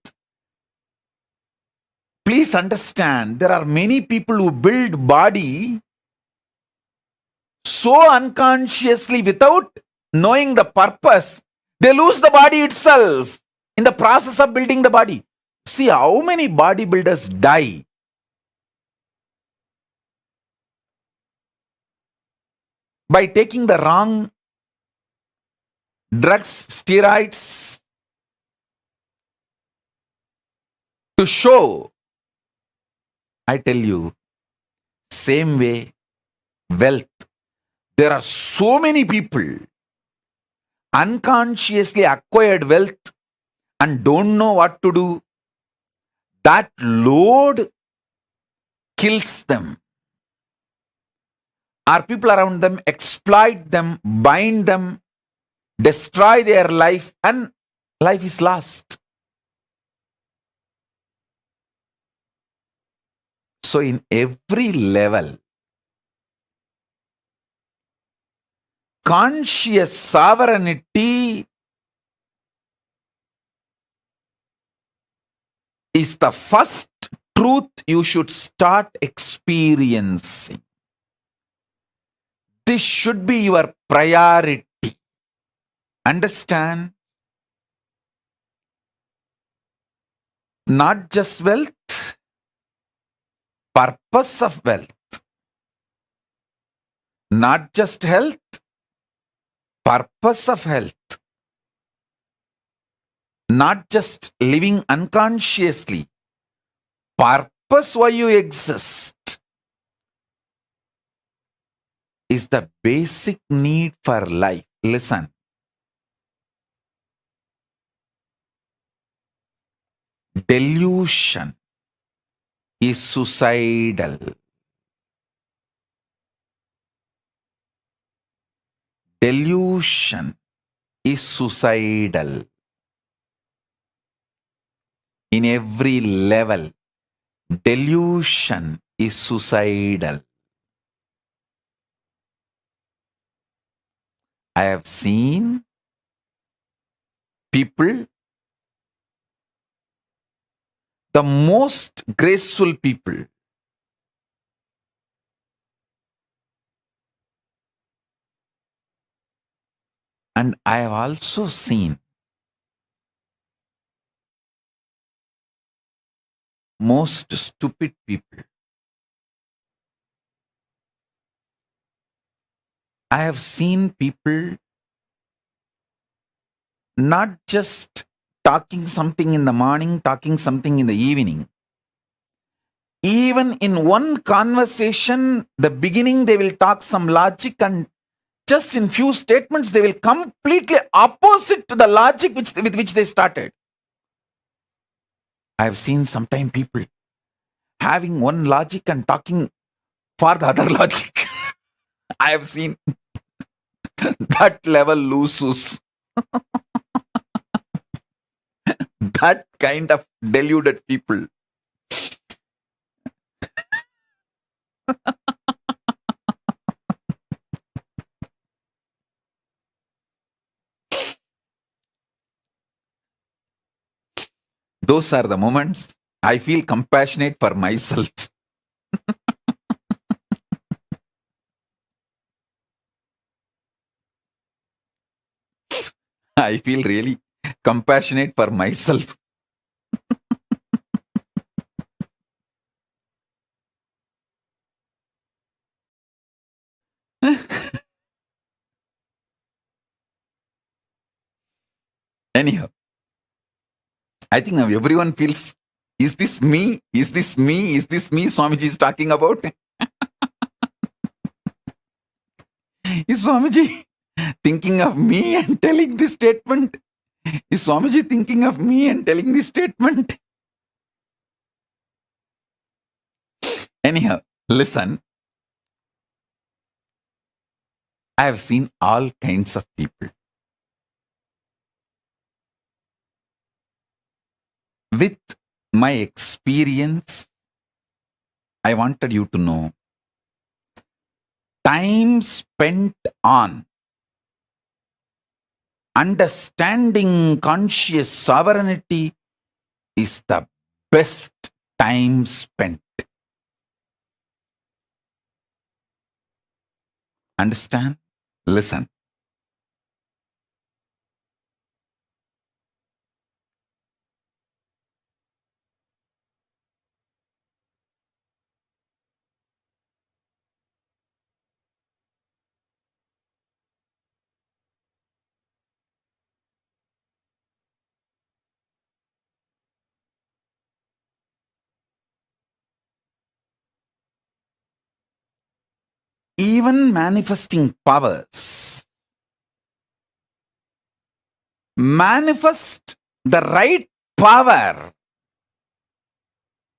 Please understand, there are many people who build body so unconsciously without knowing the purpose, they lose the body itself in the process of building the body. See how many bodybuilders die. By taking the wrong drugs, steroids to show. I tell you, same way, wealth. There are so many people unconsciously acquired wealth and don't know what to do. That load kills them. Our people around them exploit them, bind them, destroy their life, and life is lost. So in every level, conscious sovereignty is the first truth you should start experiencing. This should be your priority. Understand? Not just wealth, purpose of wealth. Not just health, purpose of health. Not just living unconsciously, purpose why you exist is the basic need for life. Listen. Delusion is suicidal. Delusion is suicidal. In every level, delusion is suicidal. I have seen people, the most graceful people, and I have also seen most stupid people. I have seen people not just talking something in the morning, talking something in the evening. Even in one conversation, the beginning they will talk some logic, and just in few statements they will completely opposite to the logic with which they started. I have seen sometimes people having one logic and talking for the other logic. I have seen that level loses. That kind of deluded people. Those are the moments I feel compassionate for myself. I feel really compassionate for myself. Anyhow, I think now everyone feels, is this me? Is this me? Is this me Swamiji is talking about? Is Swamiji thinking of me and telling this statement? Is Swamiji thinking of me and telling this statement? Anyhow, listen. I have seen all kinds of people. With my experience, I wanted you to know time spent on understanding conscious sovereignty is the best time spent. Understand? Listen. Even manifesting powers manifest the right power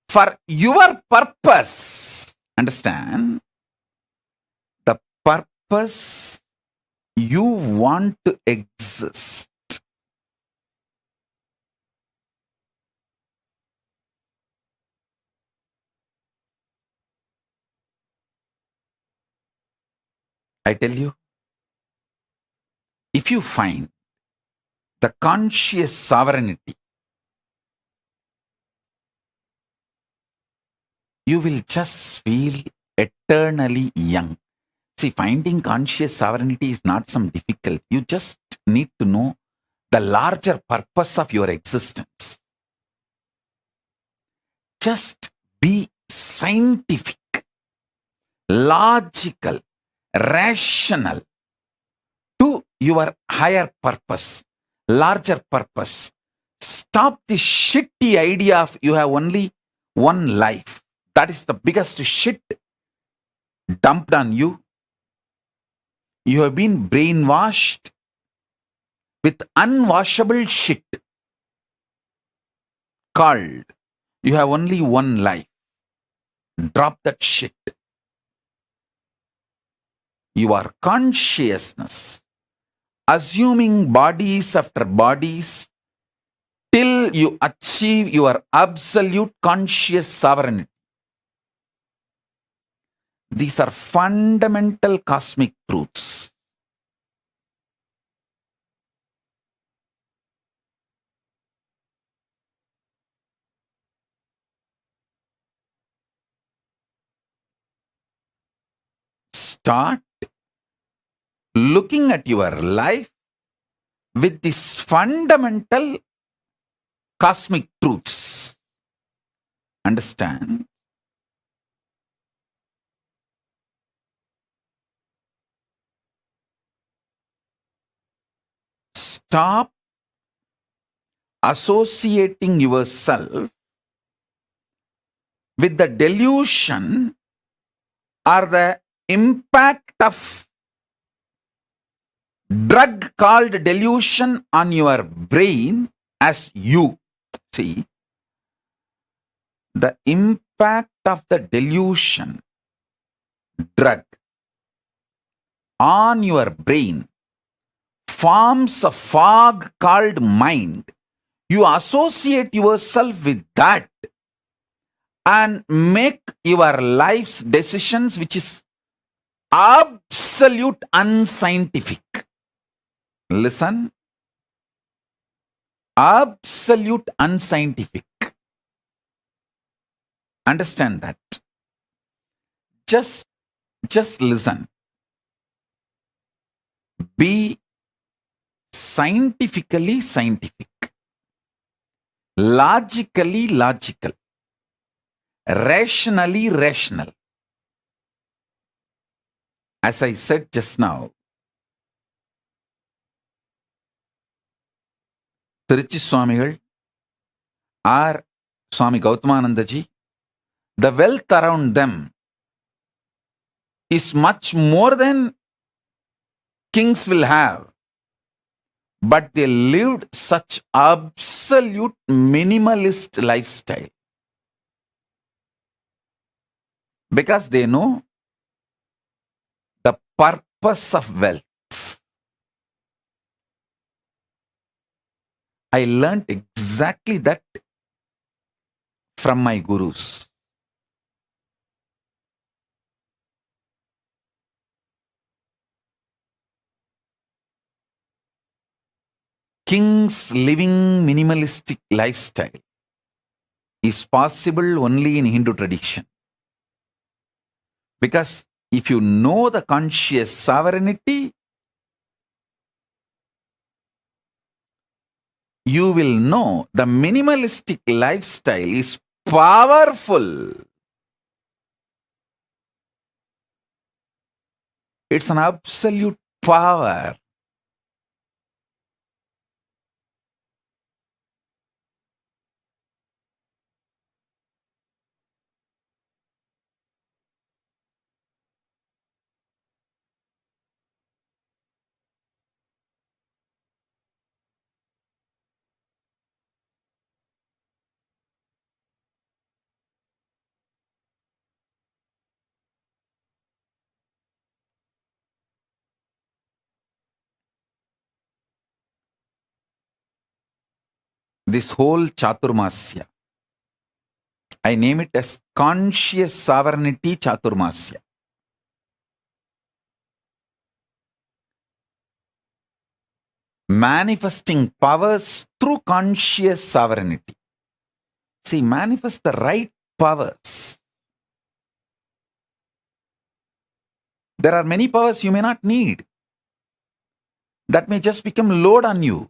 for your purpose. Understand? The purpose you want to exist. I tell you, if you find the conscious sovereignty, you will just feel eternally young. See, finding conscious sovereignty is not some difficult. You just need to know the larger purpose of your existence. Just be scientific, logical, rational to your higher purpose, larger purpose. Stop the shitty idea of you have only one life. That is the biggest shit dumped on you. You have been brainwashed with unwashable shit called you have only one life. Drop that shit. Your consciousness, assuming bodies after bodies, till you achieve your absolute conscious sovereignty. These are fundamental cosmic truths. Start looking at your life with these fundamental cosmic truths. Understand? Stop associating yourself with the delusion or the impact of drug called delusion on your brain as you. See, the impact of the delusion drug on your brain forms a fog called mind. You associate yourself with that and make your life's decisions, which is absolute unscientific. Listen, absolute unscientific. Understand that. Just listen. Be scientifically scientific, logically logical, rationally rational. As I said just now, Tirichi Swamigal or Swami Gautamanandaji, the wealth around them is much more than kings will have. But they lived such absolute minimalist lifestyle. Because they know the purpose of wealth. I learned exactly that from my gurus. Kings living minimalistic lifestyle is possible only in Hindu tradition. Because if you know the conscious sovereignty, you will know the minimalistic lifestyle is powerful. It's an absolute power. This whole Chaturmasya, I name it as conscious sovereignty Chaturmasya. Manifesting powers through conscious sovereignty. See, manifest the right powers. There are many powers you may not need. That may just become load on you.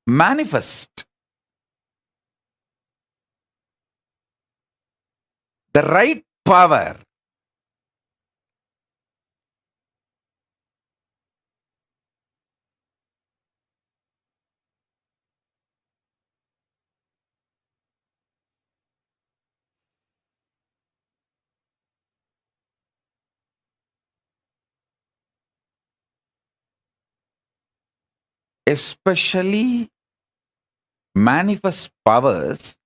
Manifest the right power. Especially manifest powers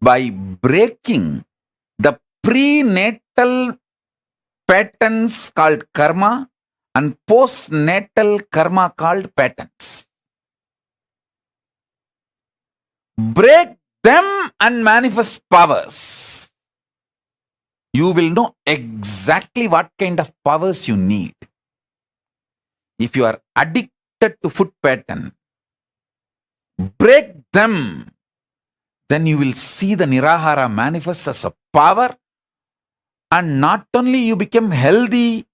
by breaking the prenatal patterns called karma and postnatal karma called patterns. Break them and manifest powers. You will know exactly what kind of powers you need. If you are addicted to food pattern, break them. Then you will see the Nirahara manifest as a power, and not only you become healthy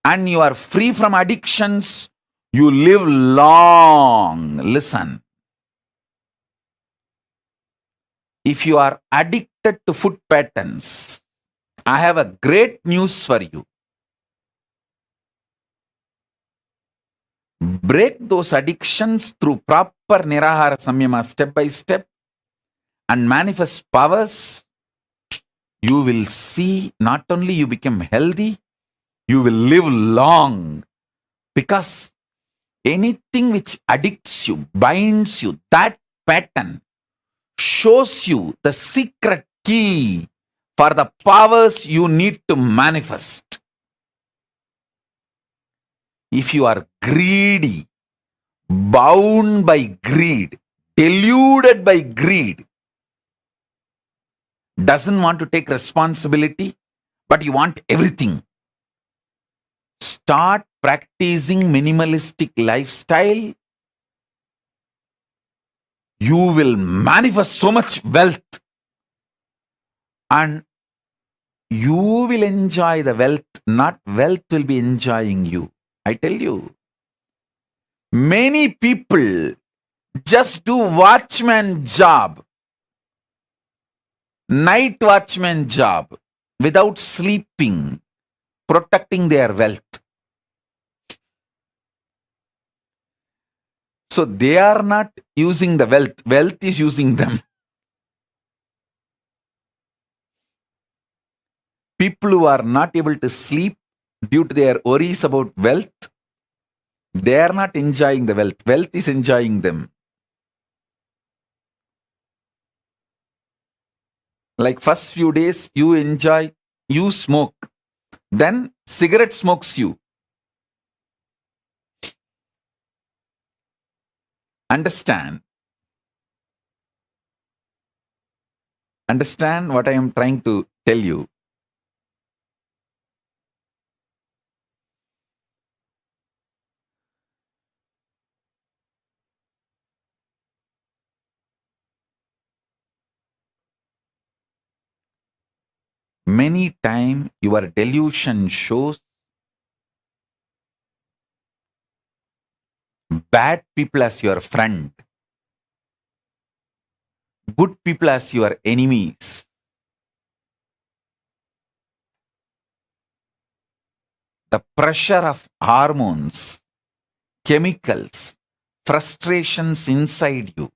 and you are free from addictions, you live long. Listen. If you are addicted to food patterns, I have a great news for you. Break those addictions through proper Nirahara Samyama step by step and manifest powers. You will see not only you become healthy, you will live long. Because anything which addicts you, binds you, that pattern shows you the secret key for the powers you need to manifest. If you are greedy, bound by greed, deluded by greed, doesn't want to take responsibility, but you want everything, start practicing minimalistic lifestyle. You will manifest so much wealth, and you will enjoy the wealth, not wealth will be enjoying you. I tell you, many people just do watchman job, night watchman job, without sleeping, protecting their wealth. So they are not using the wealth. Wealth is using them. People who are not able to sleep due to their worries about wealth, they are not enjoying the wealth. Wealth is enjoying them. Like first few days, you smoke. Then cigarette smokes you. Understand what I am trying to tell you. Many times your delusion shows bad people as your friend, good people as your enemies. The pressure of hormones, chemicals, frustrations inside you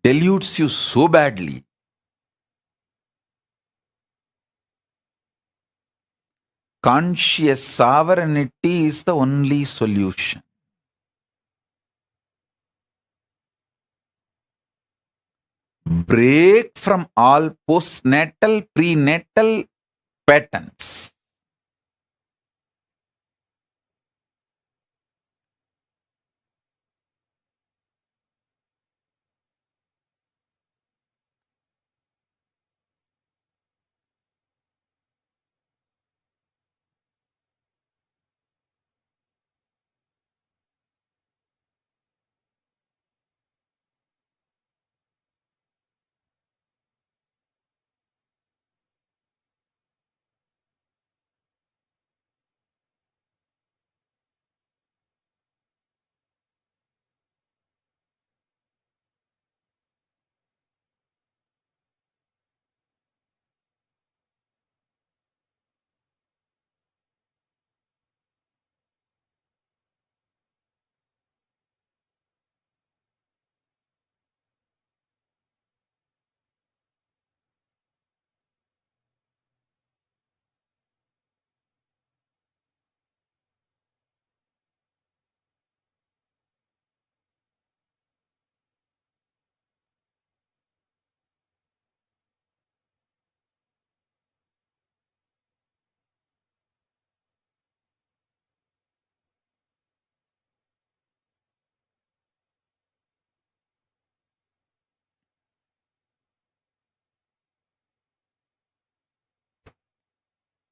deludes you so badly. Conscious sovereignty is the only solution. Break from all postnatal, prenatal patterns.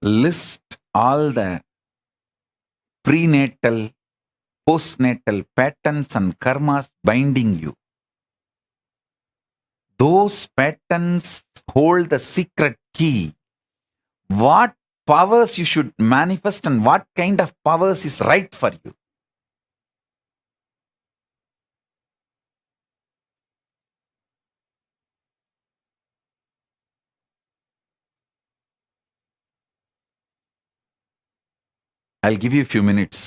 List all the prenatal, postnatal patterns and karmas binding you. Those patterns hold the secret key. What powers you should manifest and what kind of powers is right for you. I'll give you a few minutes.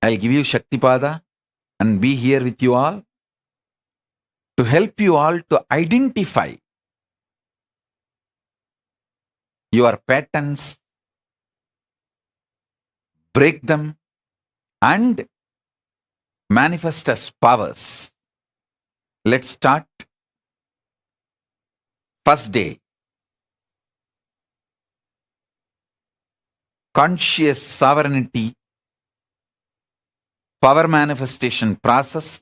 I'll give you Shaktipada and be here with you all to help you all to identify your patterns, break them, and manifest as powers. Let's start. First day. Conscious sovereignty, power manifestation process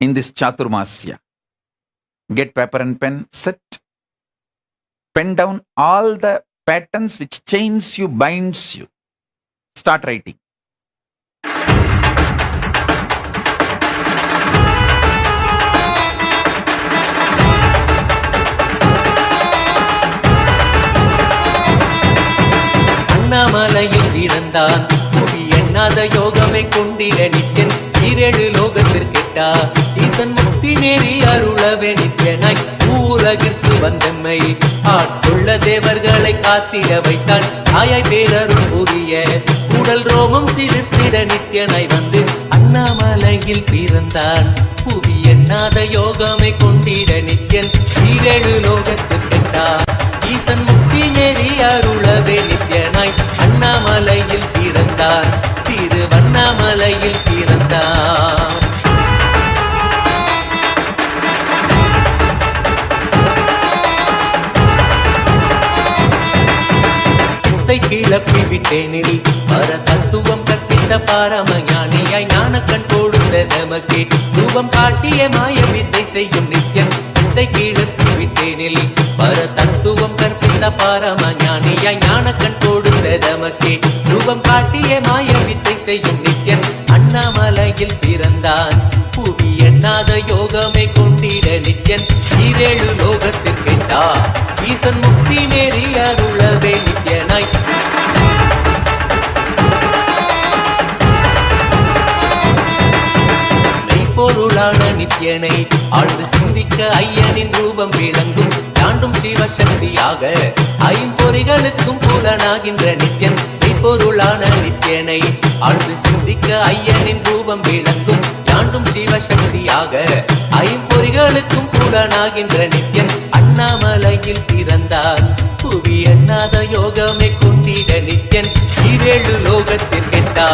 in this Chaturmasya. Get paper and pen, sit. Pen down all the patterns which chains you, binds you. Start writing. அண்ணாமலையில் பிறந்தான் புவி எண்ணாத யோகமை கொண்டிட நித்தன் ஈரேழு லோகத்திற்கெட்டா ஈசன் முக்தி நெறி அருளவே நித்யனாய் உலகிற்கு வந்தம்மை ஆட்கொள்ள தேவர்களை காத்திட வைத்தான் தாயாய் பேரருள் புரிய உடல் ரோமம் சிலிர்த்திட நித்யனாய் வந்து அண்ணாமலையில் பிறந்தான் புவி எண்ணாத யோகமை கொண்டிட நித்யன் ஈரேழு லோகத்திற்கெட்டார் ஈசன் முக்தி நெறி அருளவே நித்யனாய் அண்ணாமலையில் பிறந்தான் திருவண்ணாமலையில் பிறந்தான் கிளப்பி விட்டேனில் பர தத்துவம் கற்பித்த பாரமஞானியாய் ஞானக்கண் கொடுத்த தமக்கே ரூபம் காட்டிய மாய வித்தை செய்யும் நித்யன் வித்தை கிளப்பி விட்டேனில் பர தத்துவம் கற்பித்த பாரமஞானியாய் ஞானக்கண் கொடுத்த தமக்கே ரூபம் காட்டிய மாய வித்தை செய்யும் நித்யன் அண்ணாமலையில் பிறந்தான் புவி எண்ணாத யோகமை கொண்டிட நித்யன் ஈரேழு லோகத்திற்கெட்டா ஈசன் முக்தி நெறி அருளவே நித்யனாய் பொருளான நித்யனை ஆழ்ந்து சிந்திக்க ஐயனின் ரூபம் விளங்கும் தாண்டும் சிவசக்தியாக ஐம்பொறிகளுக்கும் புலனாகின்ற நித்யன் பொருளான நித்யனை ஆழ்ந்து சிந்திக்க ஐயனின் ரூபம் விளங்கும் தாண்டும் சிவசக்தியாக ஐம்பொறிகளுக்கும் புலனாகின்ற நித்யன் அண்ணாமலையில் பிறந்தான் புவி எண்ணாத யோகமை கொண்டிட நித்யன் ஈரேழு லோகத்திற்கெட்டா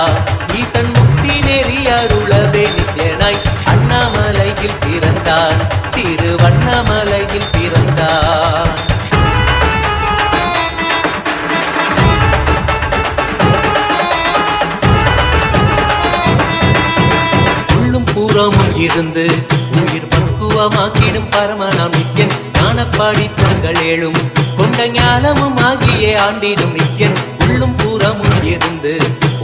ஈசன் முக்தி நெறி அருளவே நித்யனாய் அண்ணாமலையில் பிறந்தான் திருவண்ணாமலையில் பிறந்தான் உள்ளும் பூரமும் இருந்து உயிர் பக்குவமாக்கிடும் பரமனாம் நித்யன் ஞானப்பாடி தங்கள் ஏழும் கொண்ட ஞானமும் ஆகிய ஆண்டிடும் நித்யன் உள்ளும் பூரமும் இருந்து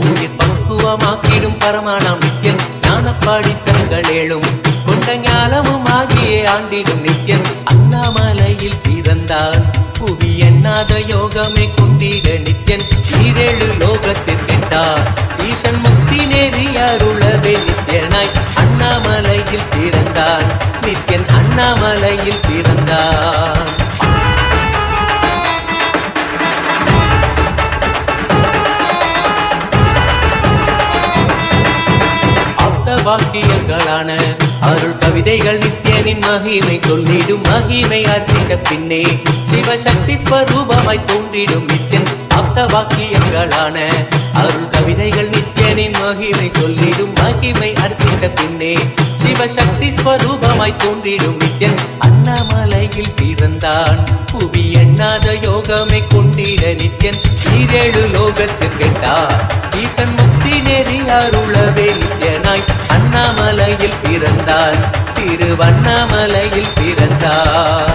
உயிர் பக்குவமாக்கிடும் பரமனாம் நித்யன் ஞானப்பாடி தங்கள் ஏழும் கொண்ட ஞானமும் ஆகிய ஆண்டிடும் நித்யன் அண்ணாமலையில் பிறந்தான் புவி எண்ணாத யோகமை கொண்டிட நித்யன் ஈரேழு லோகத்திற்கெட்டார் ஈசன் முக்தி நெறி அருளவே நித்யனாய் அண்ணாமலையில் பிறந்தான் நித்யன் அண்ணாமலையில் பிறந்தான் வாக்கியங்களான அருள் கவிதைகள் நித்யனின் மகிமை சொல்லிடும் மகிமை அர்ப்பித்த பின்னே சிவசக்தி ஸ்வரூபமாய் தோன்றிடும் நித்யன் அப்த வாக்கியங்களான அருள் கவிதைகள் நித்யனின் மகிமை சொல்லிடும் மகிமை அர்ப்பித்த பின்னே சிவசக்தி ஸ்வரூபமாய் தோன்றிடும் நித்யன் அண்ணாமலையில் பிறந்தான் புவி எண்ணாத யோகமை கொண்டிட நித்யன் ஈரேழு லோகத்திற்கெட்டார் ஈசன் முக்தி நெறி அருளவே நித்யனாய் அண்ணாமலையில் பிறந்தான் திருவண்ணாமலையில் பிறந்தான்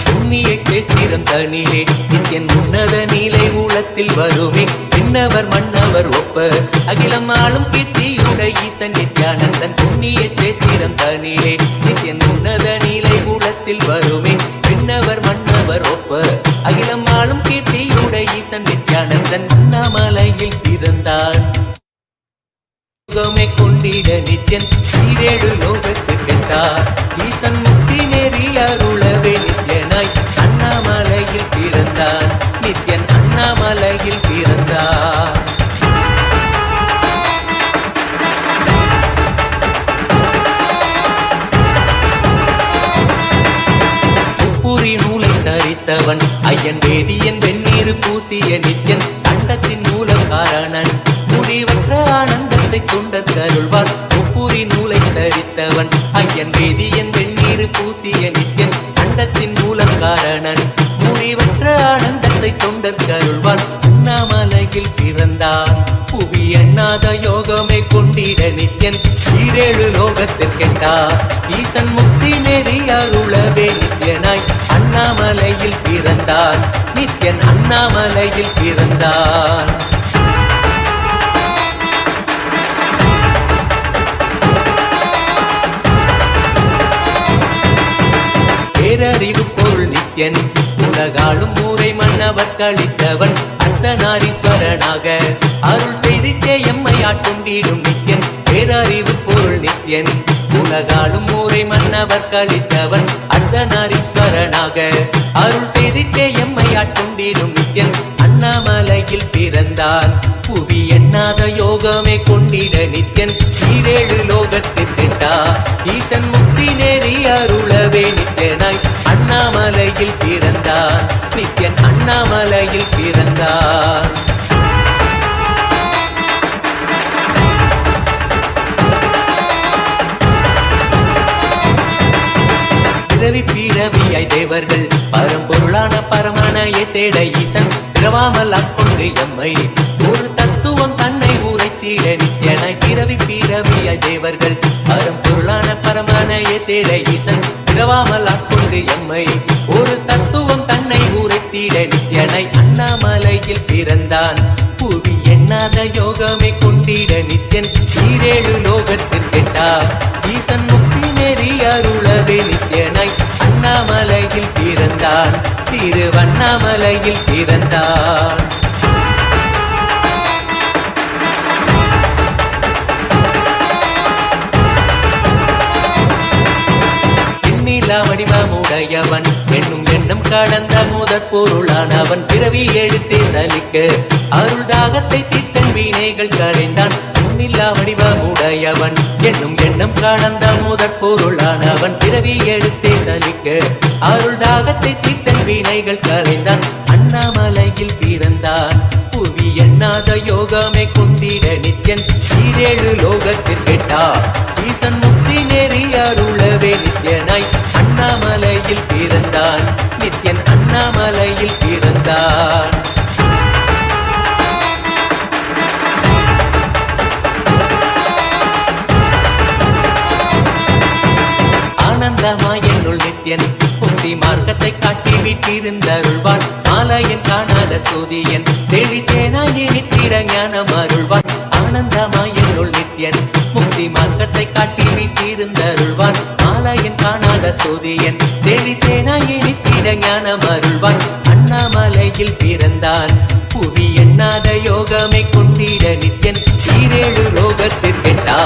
புண்ணிய கேத்திரம் தனிலே நித்யன் உன்னத நீலை ஊழத்தில் வருமே விண்ணவர் மன்னவர் ஒப்ப அகிலம் ஆளும் கீர்த்தியுட ஈசன் நித்யானந்தன் புண்ணிய கேத்திரம் தனிலே நித்யன் உன்னத நீலை ஊழத்தில் வருமே விண்ணவர் மன்னவர் ஒப்ப அகிலம் ஆளும் கீர்த்தியுட ஈசன் நித்யானந்தன் அண்ணாமலையில் பிறந்தான் யோகமே கொண்டிட நித்யன் ஈரேழு லோகத்திற்கெட்டார் ஈசன் முக்தி நெறி அருளவே நித்யனாய் அண்ணாமலையில் பிறந்தான் நித்யன் அண்ணாமலையில் பிறந்தான் முப்புரி நூலை தரித்தவன் ஐயன் வேதியன் வெந்நீர் பூசிய நித்யன் அண்டத்தின் மூலக்காரணன் முடிவற்ற ஆனந்தத்தை தொண்டர் கருள்வான் முப்புரி நூலை தரித்தவன் ஐயன் வேதியன் வெந்நீர் பூசிய நித்யன் அண்டத்தின் மூலக்காரணன் முடிவற்ற ஆனந்தத்தை தொண்டர் கருள்வான் அண்ணாமலையில் பிறந்தான் புவி எண்ணாத யோகமே கொண்டிட நித்யன் ஈரேழு லோகத்திற்கெட்டார் ஈசன் முக்தி நெறி அருளவே நித்யனாய் அண்ணாமலையில் பிறந்தான் நித்யன் அண்ணாமலையில் பிறந்தான் பேரறிவு பொருள் நித்யன் உலகாளும் ஊரை மன்ன மன்னவர்களித்தவன் அர்த்தநாரீஸ்வரனாக அருள் செய்திட்டே எம்மை ஆட்கொண்டிடும் நித்யன் பேரறிவு பொருள் நித்யன் உலகாலும் ஊரை மன்னவர்களித்தவன் அர்த்தநாரீஸ்வரனாக அருள் செய்திட்டே எம்மை ஆட்கொண்டிடும் நித்யன் அண்ணாமலையில் பிறந்தான் புவி எண்ணாத யோகமே கொண்டிட நித்யன் ஈரேழு லோகத்திற்கிட்டா ஈசன் முக்தி நேரி அருளவே நித்யனாய் அண்ணாமலையில் பிறந்தான் நித்யன் அண்ணாமலையில் பிறந்தான். பிறவி பிறவியாய் தேவர்கள் பரம்பொருளான பரமனையை தேட ஈசன் பிறவாமல் ஆட்கொண்டு எம்மை ஒரு தத்துவம் தன்னை உரைத்திட நித்யனாய் பிறவி பிறவியாய் தேவர்கள் பரம்பொருளான பரமனையை தேட ஈசன் பிறவாமல் ஆட்கொண்டு எம்மை ஒரு தத்துவம் தன்னை உரைத்திட நித்யனாய் அண்ணாமலையில் பிறந்தான் புவி எண்ணாத யோகமே கொண்டிட நித்யன் ஈரேழு லோகத்திற்கெட்டா ஈசன் முக்தி நெறி அருளவே நித்யனாய் அண்ணாமலையில் பிறந்தான் திருவண்ணாமலையில் பிறந்தான். வடிவமுடையவன் என்னும் எண்ணம் கடந்த முதற் பொருளானவன் பிறவி எடுத்தே சலிக்க அருள் தாகத்தை தீர்த்தன் வினைகள் களைந்தான். எண்ணில்லா வடிவமுடையவன் என்னும் எண்ணம் கடந்த முதற் பொருளானவன் பிறவி எடுத்தே சலிக்க அருள் தாகத்தை தீர்த்தன் வினைகள் களைந்தான். அண்ணாமலையில் பிறந்தான் புவி எண்ணாத யோகமே கொண்டிட நித்யன் ஈரேழு லோகத்திற்கெட்டா ஈசன் முக்தி நெறி அருளவே நித்யனாய் அண்ணாமலையில் பிறந்தான் நித்யன் அண்ணாமலையில் பிறந்தான். ஆனந்தமாய் என்னுள் நித்யன் முக்தி மார்க்கத்தை காட்டி வீட்டிருந்தருள்வான் மாலையன் காணாத சோதியன் தெளித்தேனாய் இனித்திட ஞானம் அருள்வான். ஆனந்தமாய் என்னுள் நித்யன் முக்தி மார்க்கத்தை காட்டி வீட்டிருந்தருள்வான் மாலையன் காணாத சோதியன் தெளித்தேனாய் இனித்திட ஞானம் அருள்வான். அண்ணாமலையில் பிறந்தான் புவி எண்ணாத யோகமே கொண்டிட நித்யன் ஈரேழு லோகத்திற்கெட்டா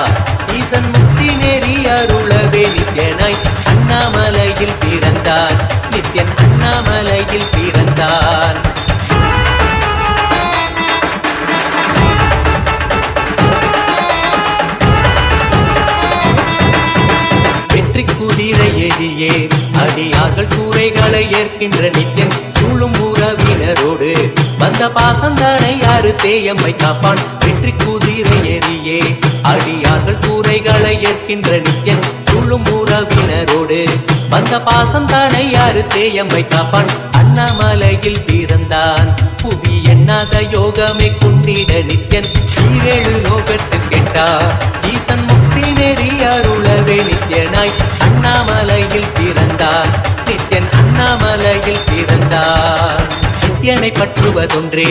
ஈசன் முக்தி நெறி அருளவே நித்யனாய் அண்ணாமலையில் பிறந்தான் நித்யன் அண்ணாமலையில் பிறந்தான். வெற்றி குதிரை எதியே அடியார்கள் கூரைகளை ஏற்கின்ற நித்யன் சூழும் உறவினரோடு வந்த பாசந்தானை யாரு தேயம்மை காப்பான். வெற்றி குதிரை எதியே அடியார்கள் கூரைகளை ஏற்கின்ற நித்யன் சூழும் உறவினரோடு வந்த பாசந்தானை யாரு தேயம்மை காப்பான். அண்ணாமலையில் பிறந்தான் புவி எண்ணாத யோகமே கொண்டிட நித்யன் ஈரேழு லோகத்திற்கெட்டா ஈசன் முக்தி நெறி அருளவே நித்யனாய் அண்ணாமலையில் பிறந்தான் நித்யன் அண்ணாமலையில் பிறந்தான். நித்யனை பற்றுவதொன்றே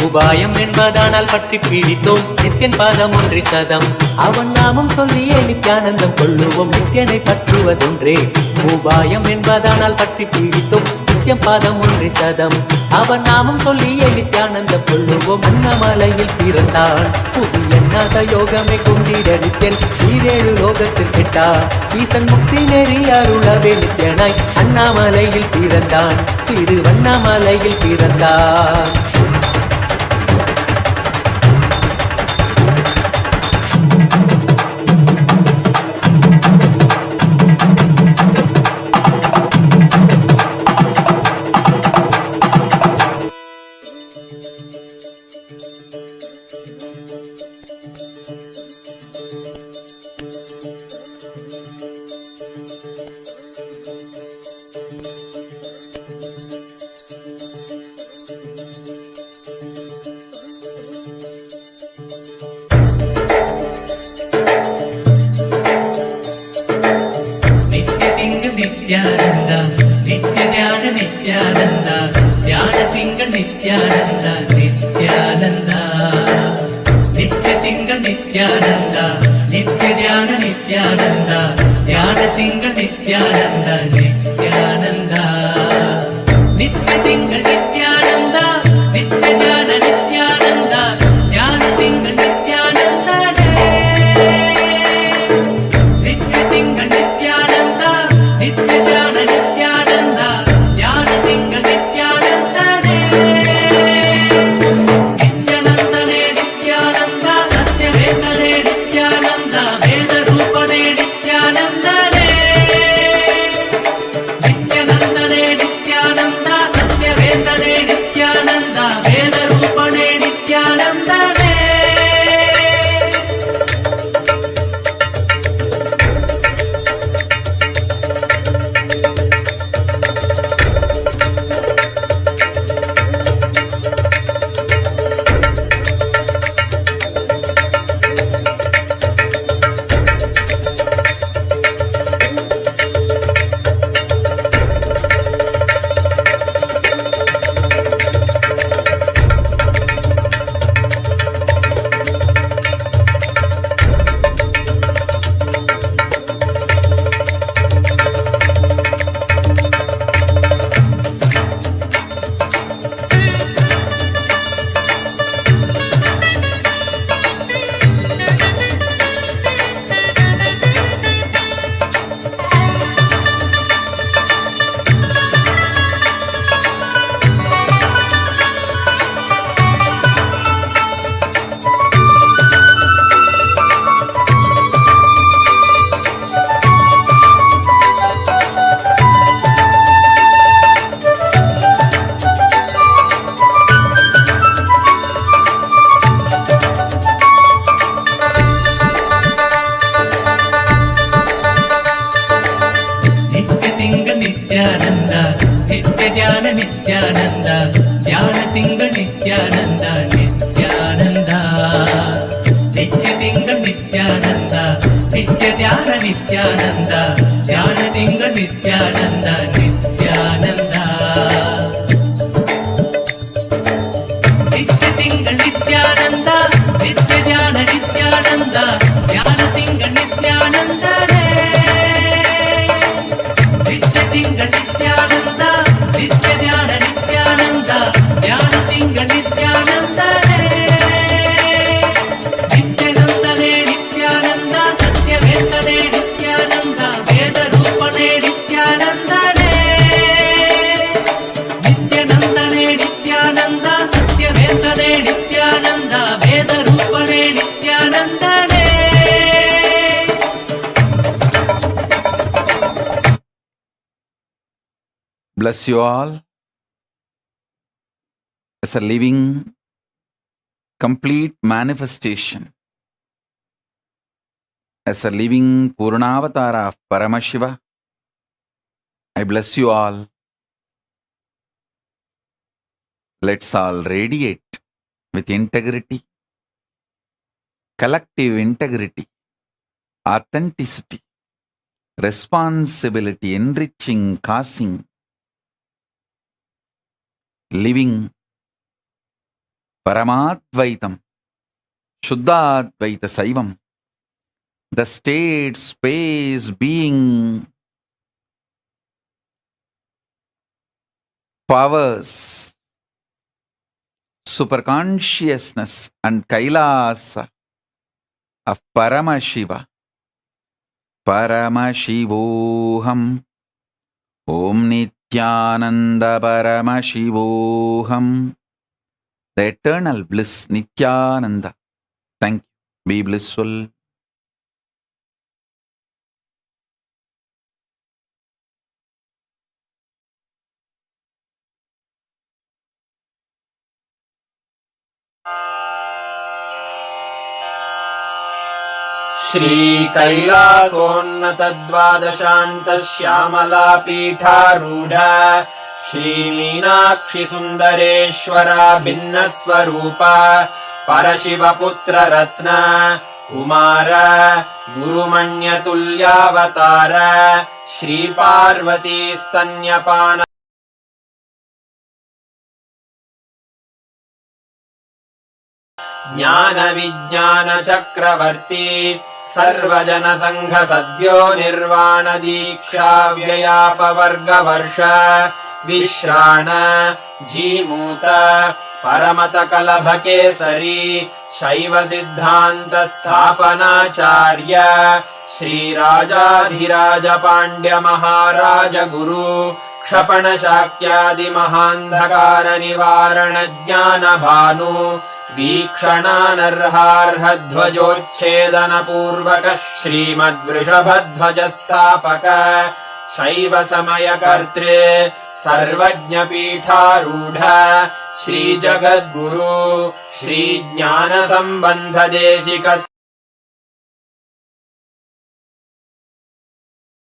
உபாயம் என்பதானால் பற்றி பிடித்தோம் நித்யன் பாதம் ஒன்றி சதம் அவன் நாமம் சொல்லியே நித்யானந்தம் கொள்ளுவோம். நித்யனை பற்றுவதொன்றே உபாயம் என்பதானால் பற்றி பிடித்தோம் நித்யம் பாதம் ஒன்றி சதம் அவன் நாமம் சொல்லியே நித்யானந்தம் கொள்ளுவோம். அண்ணாமலையில் பிறந்தான் புவி எண்ணாத யோகமே கொண்டிட நித்யன் ஈரேழு லோகத்திற்கெட்டா ஈசன் முக்தி நெறி அருளவே நித்யனாய் அண்ணாமலையில் பிறந்தான் திருவண்ணாமலையில் பிறந்தான். நித்யானந்த நித்ய ஞான நித்யானந்த ஞான திங்கள் நித்யானந்த நித்யானந்த நித்ய திங்கள் நித்யானந்த நித்ய ஞான நித்யானந்த ஞான திங்கள் நித்யானந்த நித்யானந்த நித்ய திங்கள் நித்யானந்த ನಿತ್ಯಾನಂದ ಧ್ಯಾನಲಿಂಗ ನಿತ್ಯಾನಂದ ನಿತ್ಯಾನಂದ ನಿತ್ಯ ತಿಂಗಳ ನಿತ್ಯಾನಂದ ನಿತ್ಯ ಧ್ಯಾನ ನಿತ್ಯಾನಂದ ಧ್ಯಾನ ತಿಂಗಳ ನಿತ್ಯಾನಂದನೇ ನಿತ್ಯ ತಿಂಗಳ ನಿತ್ಯಾನಂದ ನಿತ್ಯ ಧ್ಯಾನ ನಿತ್ಯಾನಂದ ಧ್ಯಾನ ತಿಂಗಳ ನಿತ್ಯಾನಂದನೇ ನಿತ್ಯಾನಂದನೇ ನಿತ್ಯಾನಂದ ಸತ್ಯವೇತ್ತನೇ ನಿತ್ಯಾನಂದ ವೇದ ರೂಪನೇ ನಿತ್ಯಾನಂದನೇ ನಿತ್ಯಾನಂದನೇ ನಿತ್ಯಾನಂದ ಸತ್ಯವೇತ್ತನೇ ನಿತ್ಯಾನಂದ ವೇದ ರೂಪನೇ ನಿತ್ಯಾನಂದನೇ. Bless you all as a living, complete manifestation, as a living Purnavatara of Paramashiva. I bless you all. Let's all radiate with integrity, collective integrity, authenticity, responsibility, enriching, causing, living Paramadvaitam, Shuddhadvaita Saivam, the state, space, being, powers, superconsciousness and Kailasa of Paramashiva. Paramashivoham. Om Nithyananda Paramashivoham. The eternal bliss Nithyananda. Thank you. Be blissful. श्रीकैलासोन्नतद्वादशान्त Shyamala पीठारूढ श्रीमीनाक्षि सुन्दरेश्वरा भिन्नस्वरूप परशिवपुत्र रत्न कुमार गुरुमण्यतुल्यावतार श्रीपार्वती स्तन्यपान ज्ञान विज्ञान चक्रवर्ती सर्वजन संघ सद्यो निर्वाण दीक्षा व्ययापवर्गवर्ष विश्राण जीमूत परमत कलभ केसरी शैव सिद्धांत स्थापनाचार्य श्रीराजाधिराज पाण्ड्य महाराज गुरु क्षपण शाक्यादि महान्धकार निवारण ज्ञान भानु वीक्षणानर्हार्हध्वजोच्छेदन पूर्वक श्रीमद्वृषभध्वज स्थापक शैव समय कर्त्रे सर्वज्ञ पीठारूढ श्री जगद्गुरु श्री ज्ञान संबंध देशिक